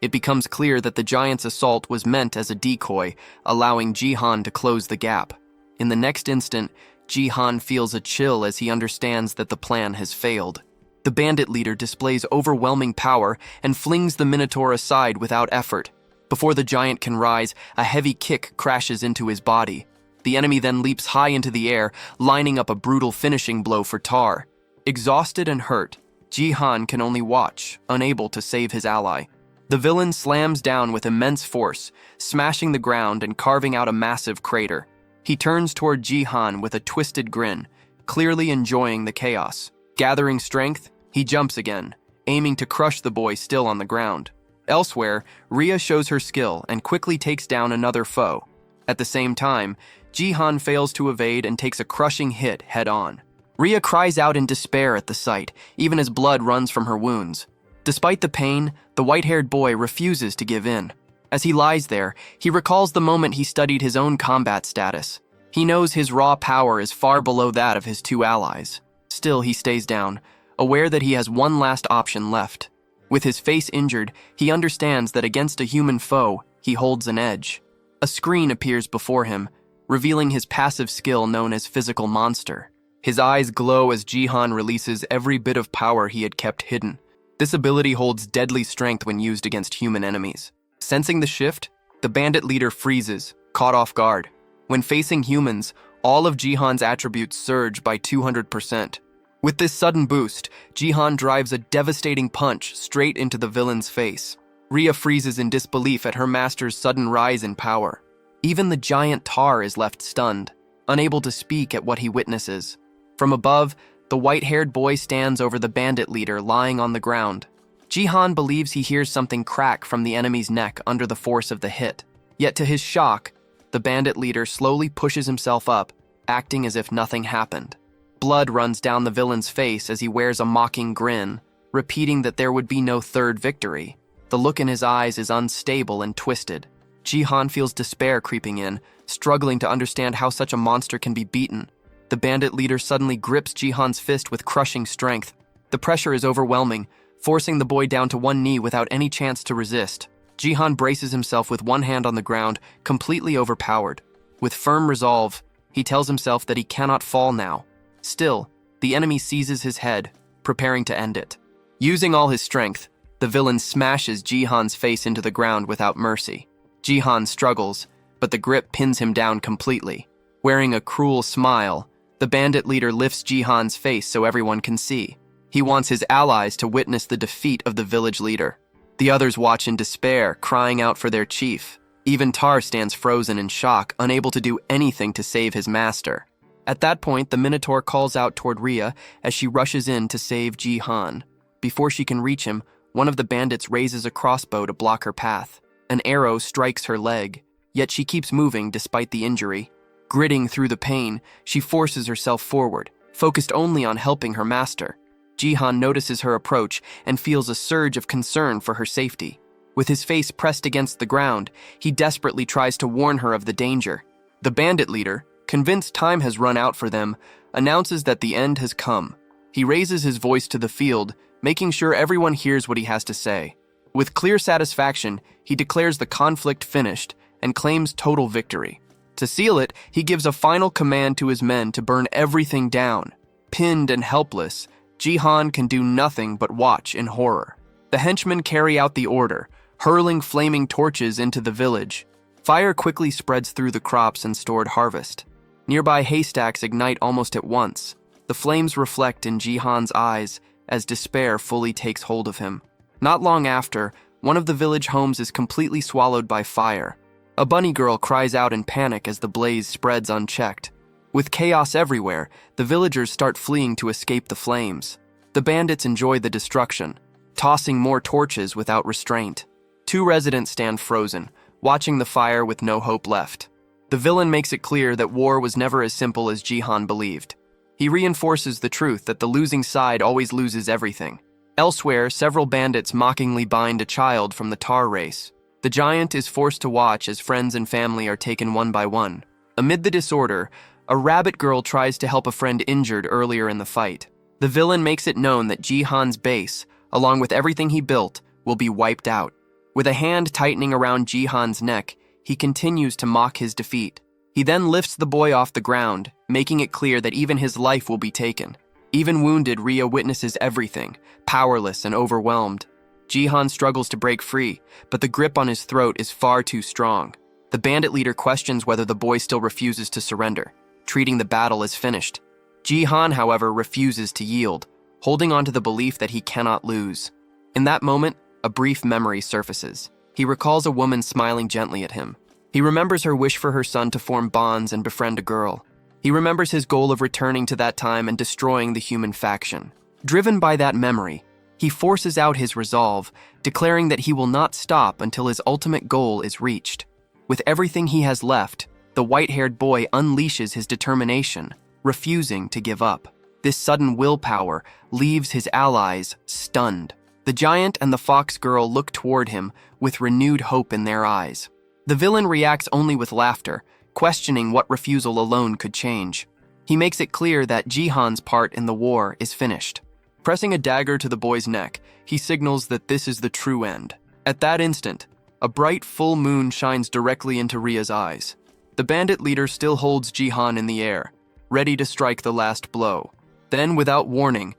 S1: It becomes clear that the giant's assault was meant as a decoy, allowing Jihan to close the gap. In the next instant, Jihan feels a chill as he understands that the plan has failed. The bandit leader displays overwhelming power and flings the Minotaur aside without effort. Before the giant can rise, a heavy kick crashes into his body. The enemy then leaps high into the air, lining up a brutal finishing blow for Tar. Exhausted and hurt, Jihan can only watch, unable to save his ally. The villain slams down with immense force, smashing the ground and carving out a massive crater. He turns toward Jihan with a twisted grin, clearly enjoying the chaos. Gathering strength, he jumps again, aiming to crush the boy still on the ground. Elsewhere, Rhea shows her skill and quickly takes down another foe. At the same time, Jihan fails to evade and takes a crushing hit head-on. Rhea cries out in despair at the sight, even as blood runs from her wounds. Despite the pain, the white-haired boy refuses to give in. As he lies there, he recalls the moment he studied his own combat status. He knows his raw power is far below that of his two allies. Still, he stays down, aware that he has one last option left. With his face injured, he understands that against a human foe, he holds an edge. A screen appears before him, revealing his passive skill known as Physical Monster. His eyes glow as Jihan releases every bit of power he had kept hidden. This ability holds deadly strength when used against human enemies. Sensing the shift, the bandit leader freezes, caught off guard. When facing humans, all of Jihan's attributes surge by 200%. With this sudden boost, Jihan drives a devastating punch straight into the villain's face. Rhea freezes in disbelief at her master's sudden rise in power. Even the giant Tar is left stunned, unable to speak at what he witnesses. From above, the white-haired boy stands over the bandit leader lying on the ground. Jihan believes he hears something crack from the enemy's neck under the force of the hit. Yet to his shock, the bandit leader slowly pushes himself up, acting as if nothing happened. Blood runs down the villain's face as he wears a mocking grin, repeating that there would be no third victory. The look in his eyes is unstable and twisted. Jihan feels despair creeping in, struggling to understand how such a monster can be beaten. The bandit leader suddenly grips Jihan's fist with crushing strength. The pressure is overwhelming, forcing the boy down to one knee without any chance to resist. Jihan braces himself with one hand on the ground, completely overpowered. With firm resolve, he tells himself that he cannot fall now. Still, the enemy seizes his head, preparing to end it. Using all his strength, the villain smashes Jihan's face into the ground without mercy. Jihan struggles, but the grip pins him down completely. Wearing a cruel smile, the bandit leader lifts Jihan's face so everyone can see. He wants his allies to witness the defeat of the village leader. The others watch in despair, crying out for their chief. Even Tar stands frozen in shock, unable to do anything to save his master. At that point, the Minotaur calls out toward Rhea as she rushes in to save Jihan. Before she can reach him, one of the bandits raises a crossbow to block her path. An arrow strikes her leg, yet she keeps moving despite the injury. Gritting through the pain, she forces herself forward, focused only on helping her master. Jihan notices her approach and feels a surge of concern for her safety. With his face pressed against the ground, he desperately tries to warn her of the danger. The bandit leader, convinced time has run out for them, announces that the end has come. He raises his voice to the field, making sure everyone hears what he has to say. With clear satisfaction, he declares the conflict finished and claims total victory. To seal it, he gives a final command to his men to burn everything down. Pinned and helpless, Jihan can do nothing but watch in horror. The henchmen carry out the order, hurling flaming torches into the village. Fire quickly spreads through the crops and stored harvest. Nearby haystacks ignite almost at once. The flames reflect in Jihan's eyes as despair fully takes hold of him. Not long after, one of the village homes is completely swallowed by fire. A bunny girl cries out in panic as the blaze spreads unchecked. With chaos everywhere, the villagers start fleeing to escape the flames. The bandits enjoy the destruction, tossing more torches without restraint. Two residents stand frozen, watching the fire with no hope left. The villain makes it clear that war was never as simple as Jihan believed. He reinforces the truth that the losing side always loses everything. Elsewhere, several bandits mockingly bind a child from the Tar race. The giant is forced to watch as friends and family are taken one by one. Amid the disorder, a rabbit girl tries to help a friend injured earlier in the fight. The villain makes it known that Jihan's base, along with everything he built, will be wiped out. With a hand tightening around Jihan's neck, he continues to mock his defeat. He then lifts the boy off the ground, making it clear that even his life will be taken. Even wounded, Rhea witnesses everything, powerless and overwhelmed. Jihan struggles to break free, but the grip on his throat is far too strong. The bandit leader questions whether the boy still refuses to surrender, treating the battle as finished. Jihan, however, refuses to yield, holding on to the belief that he cannot lose. In that moment, a brief memory surfaces. He recalls a woman smiling gently at him. He remembers her wish for her son to form bonds and befriend a girl. He remembers his goal of returning to that time and destroying the human faction. Driven by that memory, He forces out his resolve, declaring that he will not stop until his ultimate goal is reached. With everything he has left, the white-haired boy unleashes his determination, refusing to give up. This sudden willpower leaves his allies stunned. The giant and the fox girl look toward him with renewed hope in their eyes. The villain reacts only with laughter, questioning what refusal alone could change. He makes it clear that Jihan's part in the war is finished. Pressing a dagger to the boy's neck, he signals that this is the true end. At that instant, a bright full moon shines directly into Ria's eyes. The bandit leader still holds Jihan in the air, ready to strike the last blow. Then, without warning,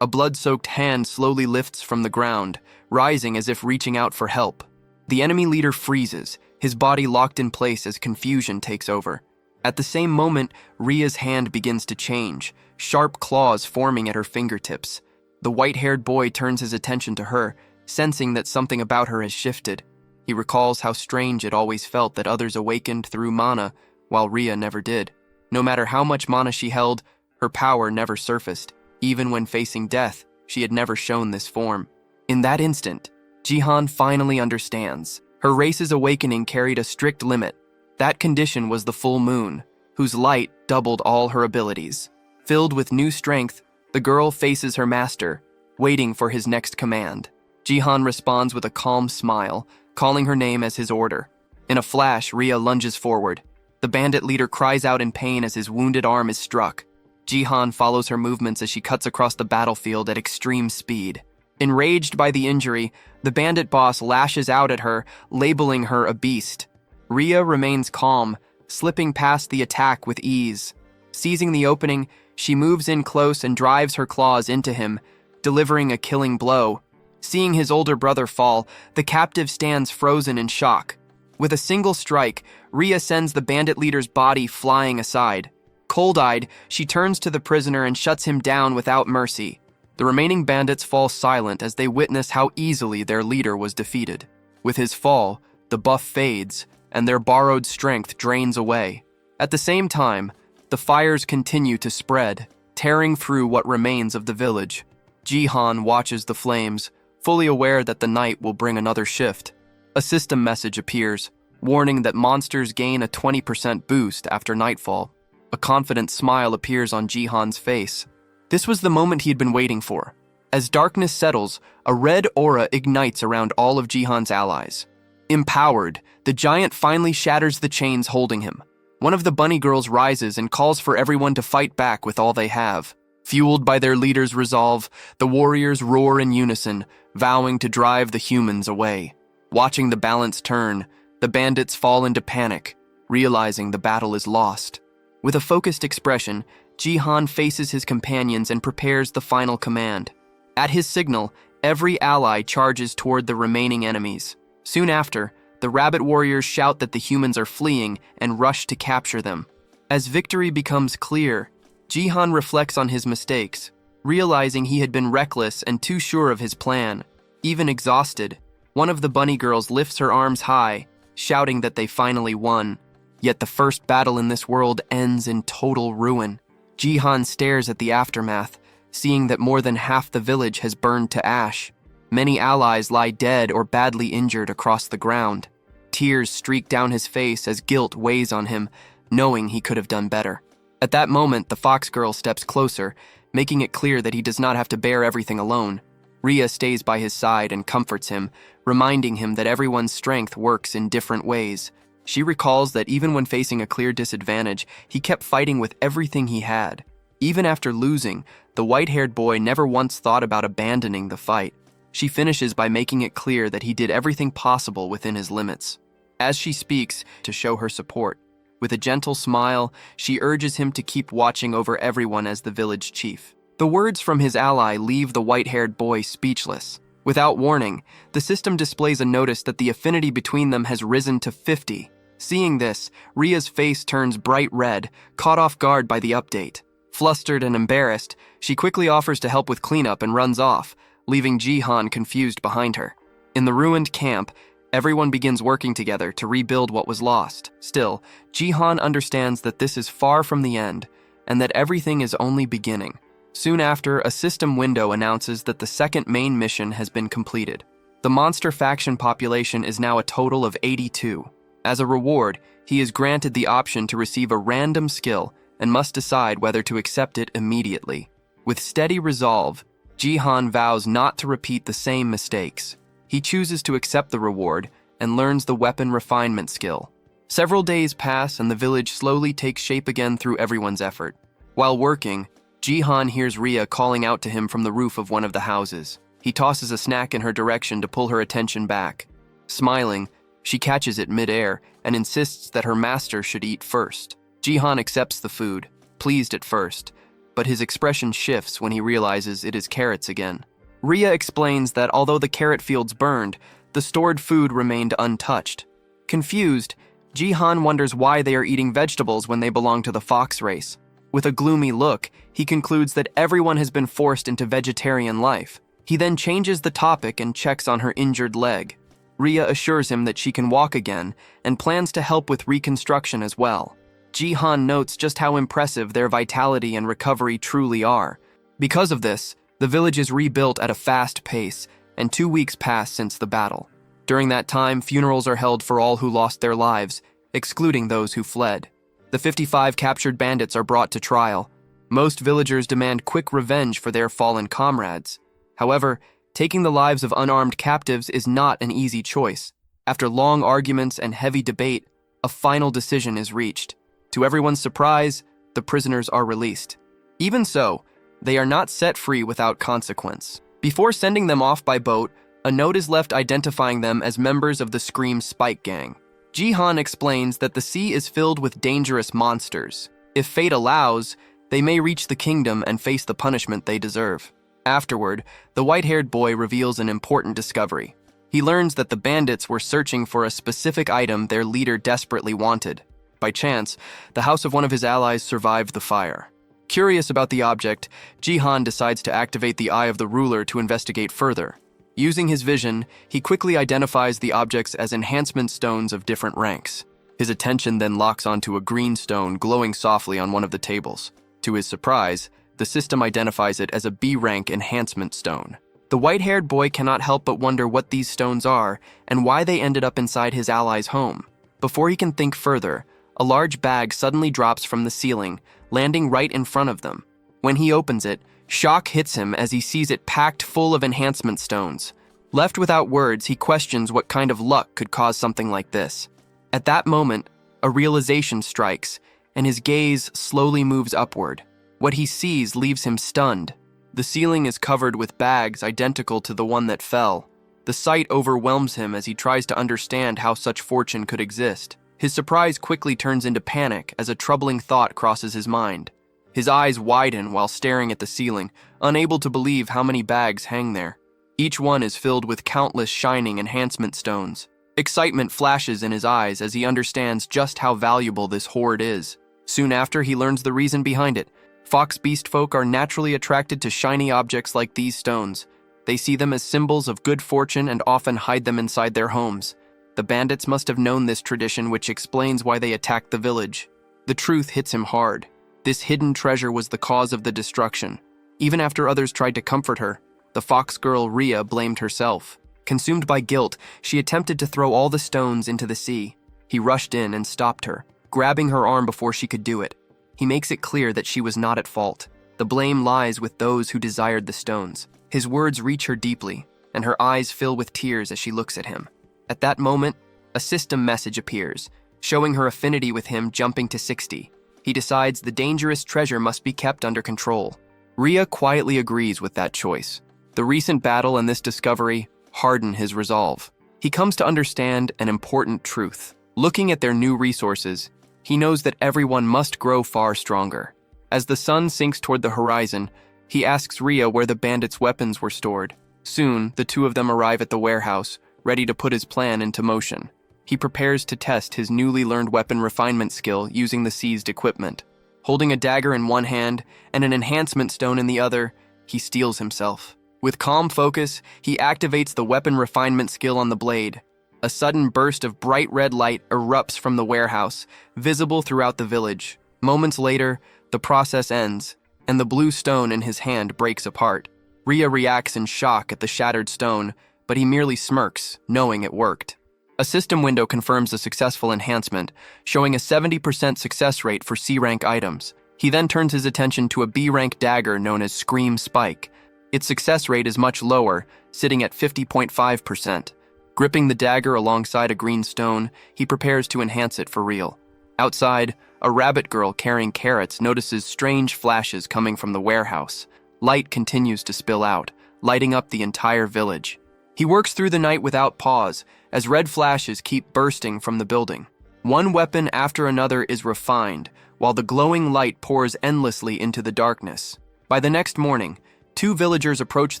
S1: a blood-soaked hand slowly lifts from the ground, rising as if reaching out for help. The enemy leader freezes, his body locked in place as confusion takes over. At the same moment, Ria's hand begins to change, sharp claws forming at her fingertips. The white-haired boy turns his attention to her, sensing that something about her has shifted. He recalls how strange it always felt that others awakened through mana, while Ria never did. No matter how much mana she held, her power never surfaced. Even when facing death, she had never shown this form. In that instant, Jihan finally understands. Her race's awakening carried a strict limit. That condition was the full moon, whose light doubled all her abilities. Filled with new strength, the girl faces her master, waiting for his next command. Jihan responds with a calm smile, calling her name as his order. In a flash, Ria lunges forward. The bandit leader cries out in pain as his wounded arm is struck. Jihan follows her movements as she cuts across the battlefield at extreme speed. Enraged by the injury, the bandit boss lashes out at her, labeling her a beast. Ria remains calm, slipping past the attack with ease. Seizing the opening, she moves in close and drives her claws into him, delivering a killing blow. Seeing his older brother fall, the captive stands frozen in shock. With a single strike, Ria sends the bandit leader's body flying aside. Cold-eyed, she turns to the prisoner and shuts him down without mercy. The remaining bandits fall silent as they witness how easily their leader was defeated. With his fall, the buff fades, and their borrowed strength drains away. At the same time, the fires continue to spread, tearing through what remains of the village. Jihan watches the flames, fully aware that the night will bring another shift. A system message appears, warning that monsters gain a 20% boost after nightfall. A confident smile appears on Jihan's face. This was the moment he had been waiting for. As darkness settles, a red aura ignites around all of Jihan's allies. Empowered, the giant finally shatters the chains holding him. One of the bunny girls rises and calls for everyone to fight back with all they have. Fueled by their leader's resolve, the warriors roar in unison, vowing to drive the humans away. Watching the balance turn, the bandits fall into panic, realizing the battle is lost. With a focused expression, Jihan faces his companions and prepares the final command. At his signal, every ally charges toward the remaining enemies. Soon after, the rabbit warriors shout that the humans are fleeing and rush to capture them. As victory becomes clear, Jihan reflects on his mistakes, realizing he had been reckless and too sure of his plan. Even exhausted, one of the bunny girls lifts her arms high, shouting that they finally won. Yet the first battle in this world ends in total ruin. Jihan stares at the aftermath, seeing that more than half the village has burned to ash. Many allies lie dead or badly injured across the ground. Tears streak down his face as guilt weighs on him, knowing he could have done better. At that moment, the fox girl steps closer, making it clear that he does not have to bear everything alone. Ria stays by his side and comforts him, reminding him that everyone's strength works in different ways. She recalls that even when facing a clear disadvantage, he kept fighting with everything he had. Even after losing, the white-haired boy never once thought about abandoning the fight. She finishes by making it clear that he did everything possible within his limits. As she speaks, to show her support, with a gentle smile, she urges him to keep watching over everyone as the village chief. The words from his ally leave the white-haired boy speechless. Without warning, the system displays a notice that the affinity between them has risen to 50. Seeing this, Ria's face turns bright red, caught off guard by the update. Flustered and embarrassed, she quickly offers to help with cleanup and runs off, leaving Jihan confused behind her. In the ruined camp, everyone begins working together to rebuild what was lost. Still, Jihan understands that this is far from the end, and that everything is only beginning. Soon after, a system window announces that the second main mission has been completed. The monster faction population is now a total of 82. As a reward, he is granted the option to receive a random skill and must decide whether to accept it immediately. With steady resolve, Jihan vows not to repeat the same mistakes. He chooses to accept the reward and learns the weapon refinement skill. Several days pass and the village slowly takes shape again through everyone's effort. While working, Jihan hears Rhea calling out to him from the roof of one of the houses. He tosses a snack in her direction to pull her attention back. Smiling, she catches it mid-air and insists that her master should eat first. Jihan accepts the food, pleased at first, but his expression shifts when he realizes it is carrots again. Rhea explains that although the carrot fields burned, the stored food remained untouched. Confused, Jihan wonders why they are eating vegetables when they belong to the fox race. With a gloomy look, he concludes that everyone has been forced into vegetarian life. He then changes the topic and checks on her injured leg. Rhea assures him that she can walk again and plans to help with reconstruction as well. Jihan notes just how impressive their vitality and recovery truly are. Because of this, the village is rebuilt at a fast pace, and 2 weeks pass since the battle. During that time, funerals are held for all who lost their lives, excluding those who fled. The 55 captured bandits are brought to trial. Most villagers demand quick revenge for their fallen comrades. However, taking the lives of unarmed captives is not an easy choice. After long arguments and heavy debate, a final decision is reached. To everyone's surprise, the prisoners are released. Even so, they are not set free without consequence. Before sending them off by boat, a note is left identifying them as members of the Scream Spike Gang. Jihan explains that the sea is filled with dangerous monsters. If fate allows, they may reach the kingdom and face the punishment they deserve. Afterward, the white-haired boy reveals an important discovery. He learns that the bandits were searching for a specific item their leader desperately wanted. By chance, the house of one of his allies survived the fire. Curious about the object, Jihan decides to activate the Eye of the Ruler to investigate further. Using his vision, he quickly identifies the objects as enhancement stones of different ranks. His attention then locks onto a green stone glowing softly on one of the tables. To his surprise, the system identifies it as a B-rank enhancement stone. The white-haired boy cannot help but wonder what these stones are and why they ended up inside his ally's home. Before he can think further, a large bag suddenly drops from the ceiling, landing right in front of them. When he opens it, shock hits him as he sees it packed full of enhancement stones. Left without words, he questions what kind of luck could cause something like this. At that moment, a realization strikes, and his gaze slowly moves upward. What he sees leaves him stunned. The ceiling is covered with bags identical to the one that fell. The sight overwhelms him as he tries to understand how such fortune could exist. His surprise quickly turns into panic as a troubling thought crosses his mind. His eyes widen while staring at the ceiling, unable to believe how many bags hang there. Each one is filled with countless shining enhancement stones. Excitement flashes in his eyes as he understands just how valuable this hoard is. Soon after, he learns the reason behind it. Fox beast folk are naturally attracted to shiny objects like these stones. They see them as symbols of good fortune and often hide them inside their homes. The bandits must have known this tradition, which explains why they attacked the village. The truth hits him hard. This hidden treasure was the cause of the destruction. Even after others tried to comfort her, the fox girl Rhea blamed herself. Consumed by guilt, she attempted to throw all the stones into the sea. He rushed in and stopped her, grabbing her arm before she could do it. He makes it clear that she was not at fault. The blame lies with those who desired the stones. His words reach her deeply, and her eyes fill with tears as she looks at him. At that moment, a system message appears, showing her affinity with him jumping to 60. He decides the dangerous treasure must be kept under control. Rhea quietly agrees with that choice. The recent battle and this discovery harden his resolve. He comes to understand an important truth. Looking at their new resources, he knows that everyone must grow far stronger. As the sun sinks toward the horizon, he asks Rhea where the bandits' weapons were stored. Soon, the two of them arrive at the warehouse, ready to put his plan into motion. He prepares to test his newly learned weapon refinement skill using the seized equipment. Holding a dagger in one hand and an enhancement stone in the other, he steels himself. With calm focus, he activates the weapon refinement skill on the blade. A sudden burst of bright red light erupts from the warehouse, visible throughout the village. Moments later, the process ends, and the blue stone in his hand breaks apart. Ria reacts in shock at the shattered stone, but he merely smirks, knowing it worked. A system window confirms a successful enhancement, showing a 70% success rate for C-rank items. He then turns his attention to a B-rank dagger known as Scream Spike. Its success rate is much lower, sitting at 50.5%. Gripping the dagger alongside a green stone, he prepares to enhance it for real. Outside, a rabbit girl carrying carrots notices strange flashes coming from the warehouse. Light continues to spill out, lighting up the entire village. He works through the night without pause, as red flashes keep bursting from the building. One weapon after another is refined, while the glowing light pours endlessly into the darkness. By the next morning, 2 villagers approach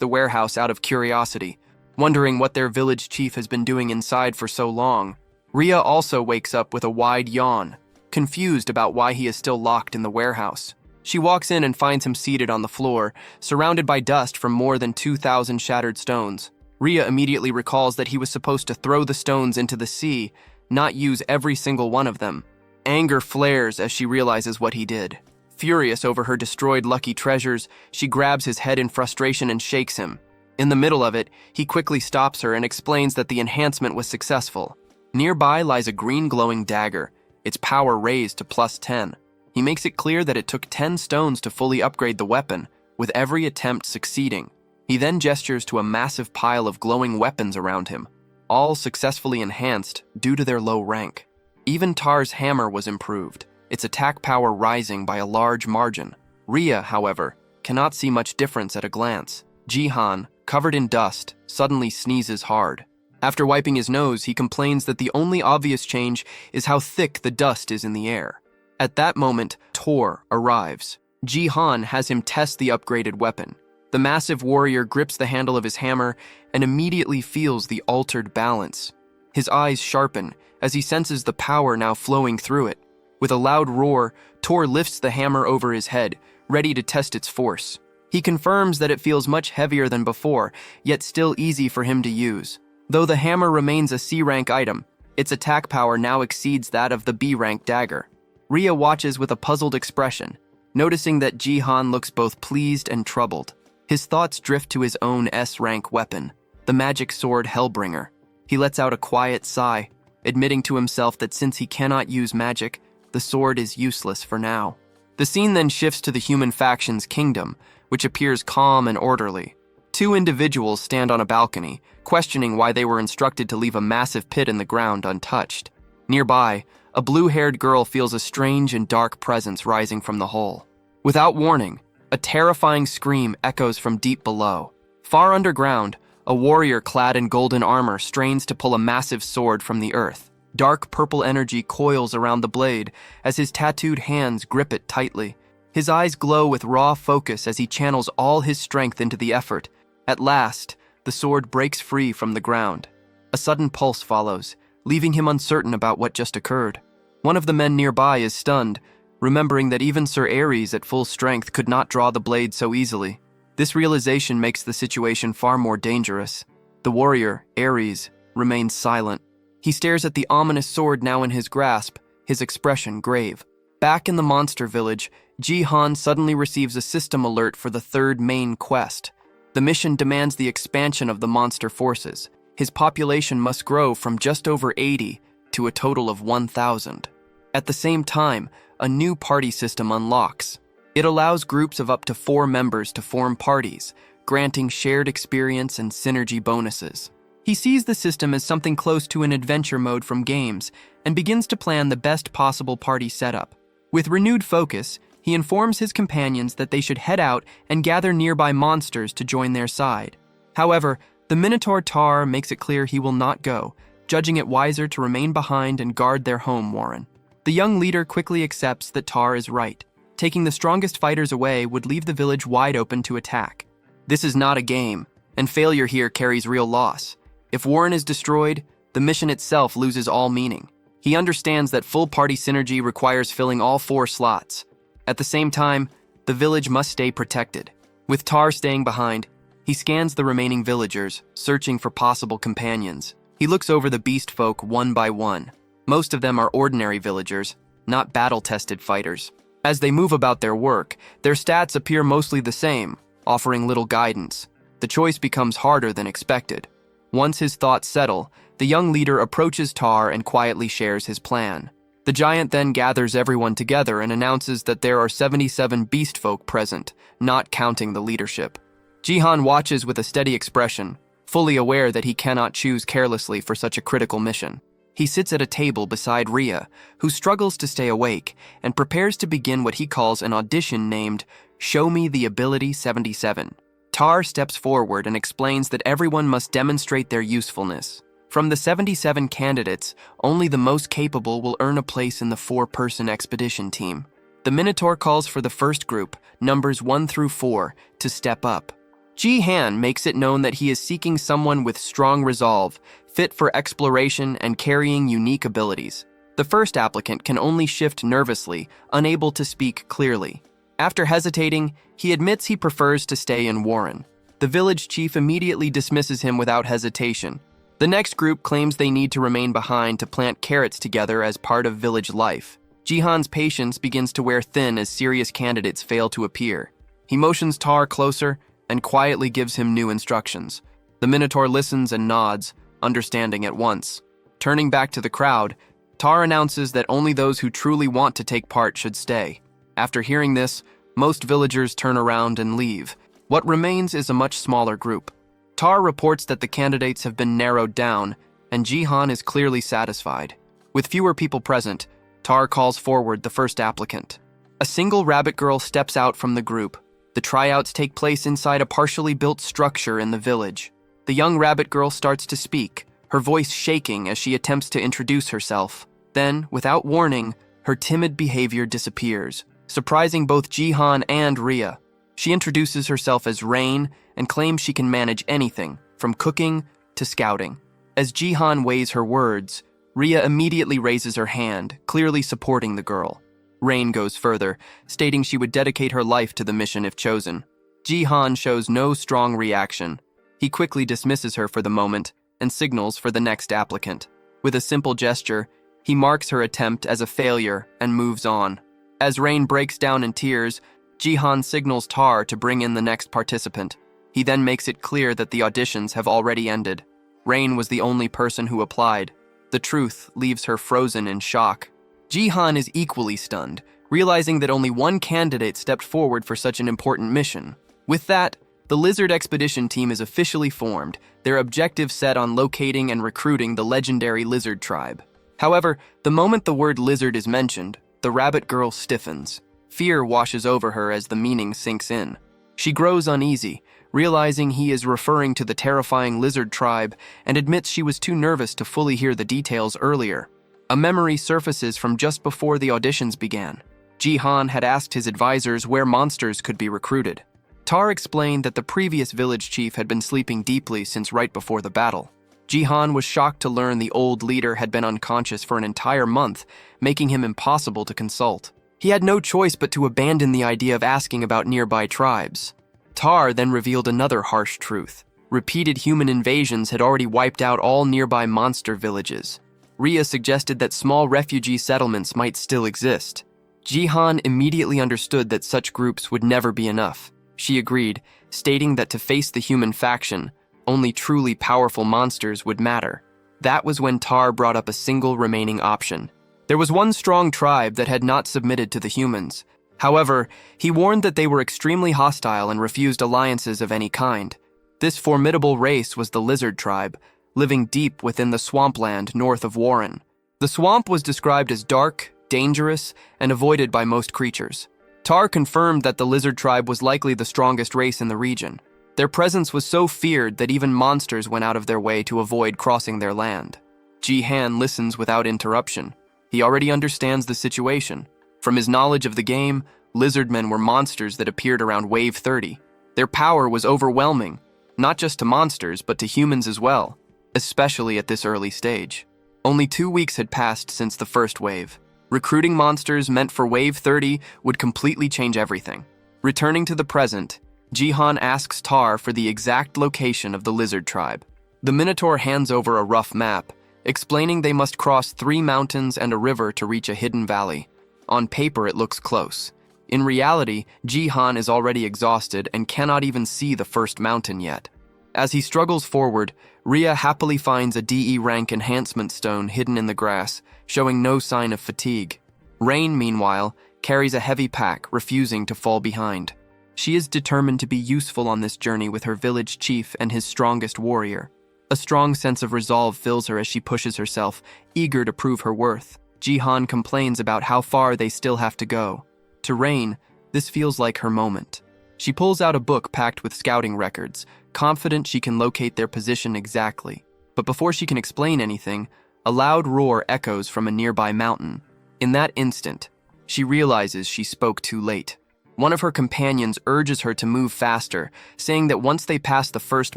S1: the warehouse out of curiosity, wondering what their village chief has been doing inside for so long. Ria also wakes up with a wide yawn, confused about why he is still locked in the warehouse. She walks in and finds him seated on the floor, surrounded by dust from more than 2,000 shattered stones. Ria immediately recalls that he was supposed to throw the stones into the sea, not use every single one of them. Anger flares as she realizes what he did. Furious over her destroyed lucky treasures, she grabs his head in frustration and shakes him. In the middle of it, he quickly stops her and explains that the enhancement was successful. Nearby lies a green glowing dagger, its power raised to +10. He makes it clear that it took 10 stones to fully upgrade the weapon, with every attempt succeeding. He then gestures to a massive pile of glowing weapons around him, all successfully enhanced due to their low rank. Even Tar's hammer was improved, its attack power rising by a large margin. Ria, however, cannot see much difference at a glance. Jihan, covered in dust, suddenly sneezes hard. After wiping his nose, he complains that the only obvious change is how thick the dust is in the air. At that moment, Tor arrives. Jihan has him test the upgraded weapon. The massive warrior grips the handle of his hammer and immediately feels the altered balance. His eyes sharpen as he senses the power now flowing through it. With a loud roar, Tor lifts the hammer over his head, ready to test its force. He confirms that it feels much heavier than before, yet still easy for him to use. Though the hammer remains a C-rank item, its attack power now exceeds that of the B-rank dagger. Ria watches with a puzzled expression, noticing that Jihan looks both pleased and troubled. His thoughts drift to his own S-rank weapon, the magic sword Hellbringer. He lets out a quiet sigh, admitting to himself that since he cannot use magic, the sword is useless for now. The scene then shifts to the human faction's kingdom, which appears calm and orderly. 2 individuals stand on a balcony, questioning why they were instructed to leave a massive pit in the ground untouched. Nearby, a blue-haired girl feels a strange and dark presence rising from the hole. Without warning, a terrifying scream echoes from deep below. Far underground, a warrior clad in golden armor strains to pull a massive sword from the earth. Dark purple energy coils around the blade as his tattooed hands grip it tightly. His eyes glow with raw focus as he channels all his strength into the effort. At last, the sword breaks free from the ground. A sudden pulse follows, leaving him uncertain about what just occurred. One of the men nearby is stunned, remembering that even Sir Ares at full strength could not draw the blade so easily. This realization makes the situation far more dangerous. The warrior, Ares, remains silent. He stares at the ominous sword now in his grasp, his expression grave. Back in the monster village, Jihan suddenly receives a system alert for the 3rd main quest. The mission demands the expansion of the monster forces. His population must grow from just over 80 to a total of 1,000. At the same time, a new party system unlocks. It allows groups of up to 4 members to form parties, granting shared experience and synergy bonuses. He sees the system as something close to an adventure mode from games and begins to plan the best possible party setup. With renewed focus, he informs his companions that they should head out and gather nearby monsters to join their side. However, the Minotaur Tar makes it clear he will not go, judging it wiser to remain behind and guard their home warren. The young leader quickly accepts that Tar is right. Taking the strongest fighters away would leave the village wide open to attack. This is not a game, and failure here carries real loss. If Warren is destroyed, the mission itself loses all meaning. He understands that full party synergy requires filling all 4 slots. At the same time, the village must stay protected. With Tar staying behind, he scans the remaining villagers, searching for possible companions. He looks over the beast folk one by one. Most of them are ordinary villagers, not battle-tested fighters. As they move about their work, their stats appear mostly the same, offering little guidance. The choice becomes harder than expected. Once his thoughts settle, the young leader approaches Tar and quietly shares his plan. The giant then gathers everyone together and announces that there are 77 beast folk present, not counting the leadership. Jihan watches with a steady expression, fully aware that he cannot choose carelessly for such a critical mission. He sits at a table beside Rhea, who struggles to stay awake, and prepares to begin what he calls an audition named Show Me the Ability 77. Tar steps forward and explains that everyone must demonstrate their usefulness. From the 77 candidates, only the most capable will earn a place in the 4-person expedition team. The Minotaur calls for the first group, numbers 1 through 4, to step up. Ji-Han makes it known that he is seeking someone with strong resolve, fit for exploration and carrying unique abilities. The first applicant can only shift nervously, unable to speak clearly. After hesitating, he admits he prefers to stay in Warren. The village chief immediately dismisses him without hesitation. The next group claims they need to remain behind to plant carrots together as part of village life. Jihan's patience begins to wear thin as serious candidates fail to appear. He motions Tar closer and quietly gives him new instructions. The Minotaur listens and nods, understanding at once. Turning back to the crowd, Tar announces that only those who truly want to take part should stay. After hearing this, most villagers turn around and leave. What remains is a much smaller group. Tar reports that the candidates have been narrowed down, and Jihan is clearly satisfied. With fewer people present, Tar calls forward the first applicant. A single rabbit girl steps out from the group. The tryouts take place inside a partially built structure in the village. The young rabbit girl starts to speak, her voice shaking as she attempts to introduce herself. Then, without warning, her timid behavior disappears, surprising both Jihan and Rhea. She introduces herself as Rain and claims she can manage anything, from cooking to scouting. As Jihan weighs her words, Rhea immediately raises her hand, clearly supporting the girl. Rain goes further, stating she would dedicate her life to the mission if chosen. Jihan shows no strong reaction. He quickly dismisses her for the moment and signals for the next applicant. With a simple gesture, he marks her attempt as a failure and moves on. As Rain breaks down in tears, Jihan signals Tar to bring in the next participant. He then makes it clear that the auditions have already ended. Rain was the only person who applied. The truth leaves her frozen in shock. Jihan is equally stunned, realizing that only one candidate stepped forward for such an important mission. With that, the Lizard Expedition team is officially formed, their objective set on locating and recruiting the legendary lizard tribe. However, the moment the word lizard is mentioned, the rabbit girl stiffens. Fear washes over her as the meaning sinks in. She grows uneasy, realizing he is referring to the terrifying lizard tribe, and admits she was too nervous to fully hear the details earlier. A memory surfaces from just before the auditions began. Jihan had asked his advisors where monsters could be recruited. Tar explained that the previous village chief had been sleeping deeply since right before the battle. Jihan was shocked to learn the old leader had been unconscious for an entire month, making him impossible to consult. He had no choice but to abandon the idea of asking about nearby tribes. Tar then revealed another harsh truth. Repeated human invasions had already wiped out all nearby monster villages. Rhea suggested that small refugee settlements might still exist. Jihan immediately understood that such groups would never be enough. She agreed, stating that to face the human faction, only truly powerful monsters would matter. That was when Tar brought up a single remaining option. There was one strong tribe that had not submitted to the humans. However, he warned that they were extremely hostile and refused alliances of any kind. This formidable race was the lizard tribe, living deep within the swampland north of Warren. The swamp was described as dark, dangerous, and avoided by most creatures. Tar confirmed that the lizard tribe was likely the strongest race in the region. Their presence was so feared that even monsters went out of their way to avoid crossing their land. Ji-Han listens without interruption. He already understands the situation. From his knowledge of the game, lizardmen were monsters that appeared around Wave 30. Their power was overwhelming, not just to monsters, but to humans as well, especially at this early stage. Only 2 weeks had passed since the first wave. Recruiting monsters meant for Wave 30 would completely change everything. Returning to the present, Jihan asks Tar for the exact location of the lizard tribe. The Minotaur hands over a rough map, explaining they must cross 3 mountains and a river to reach a hidden valley. On paper, it looks close. In reality, Jihan is already exhausted and cannot even see the first mountain yet. As he struggles forward, Ria happily finds a DE rank enhancement stone hidden in the grass, showing no sign of fatigue. Rain, meanwhile, carries a heavy pack, refusing to fall behind. She is determined to be useful on this journey with her village chief and his strongest warrior. A strong sense of resolve fills her as she pushes herself, eager to prove her worth. Jihan complains about how far they still have to go. To Rain, this feels like her moment. She pulls out a book packed with scouting records, confident she can locate their position exactly. But before she can explain anything, a loud roar echoes from a nearby mountain. In that instant, she realizes she spoke too late. One of her companions urges her to move faster, saying that once they pass the first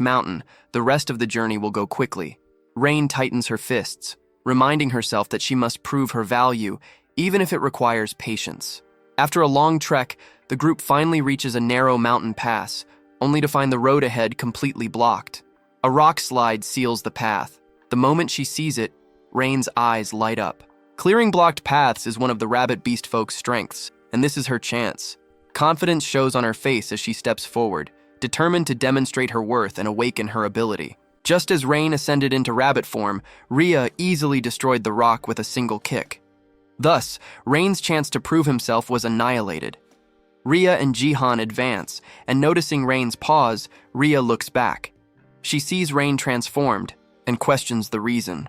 S1: mountain, the rest of the journey will go quickly. Rain tightens her fists, reminding herself that she must prove her value, even if it requires patience. After a long trek, the group finally reaches a narrow mountain pass, only to find the road ahead completely blocked. A rock slide seals the path. The moment she sees it, Rain's eyes light up. Clearing blocked paths is one of the rabbit beast folk's strengths, and this is her chance. Confidence shows on her face as she steps forward, determined to demonstrate her worth and awaken her ability. Just as Rain ascended into rabbit form, Ria easily destroyed the rock with a single kick. Thus, Rain's chance to prove himself was annihilated. Ria and Jihan advance, and noticing Rain's pause, Ria looks back. She sees Rain transformed and questions the reason.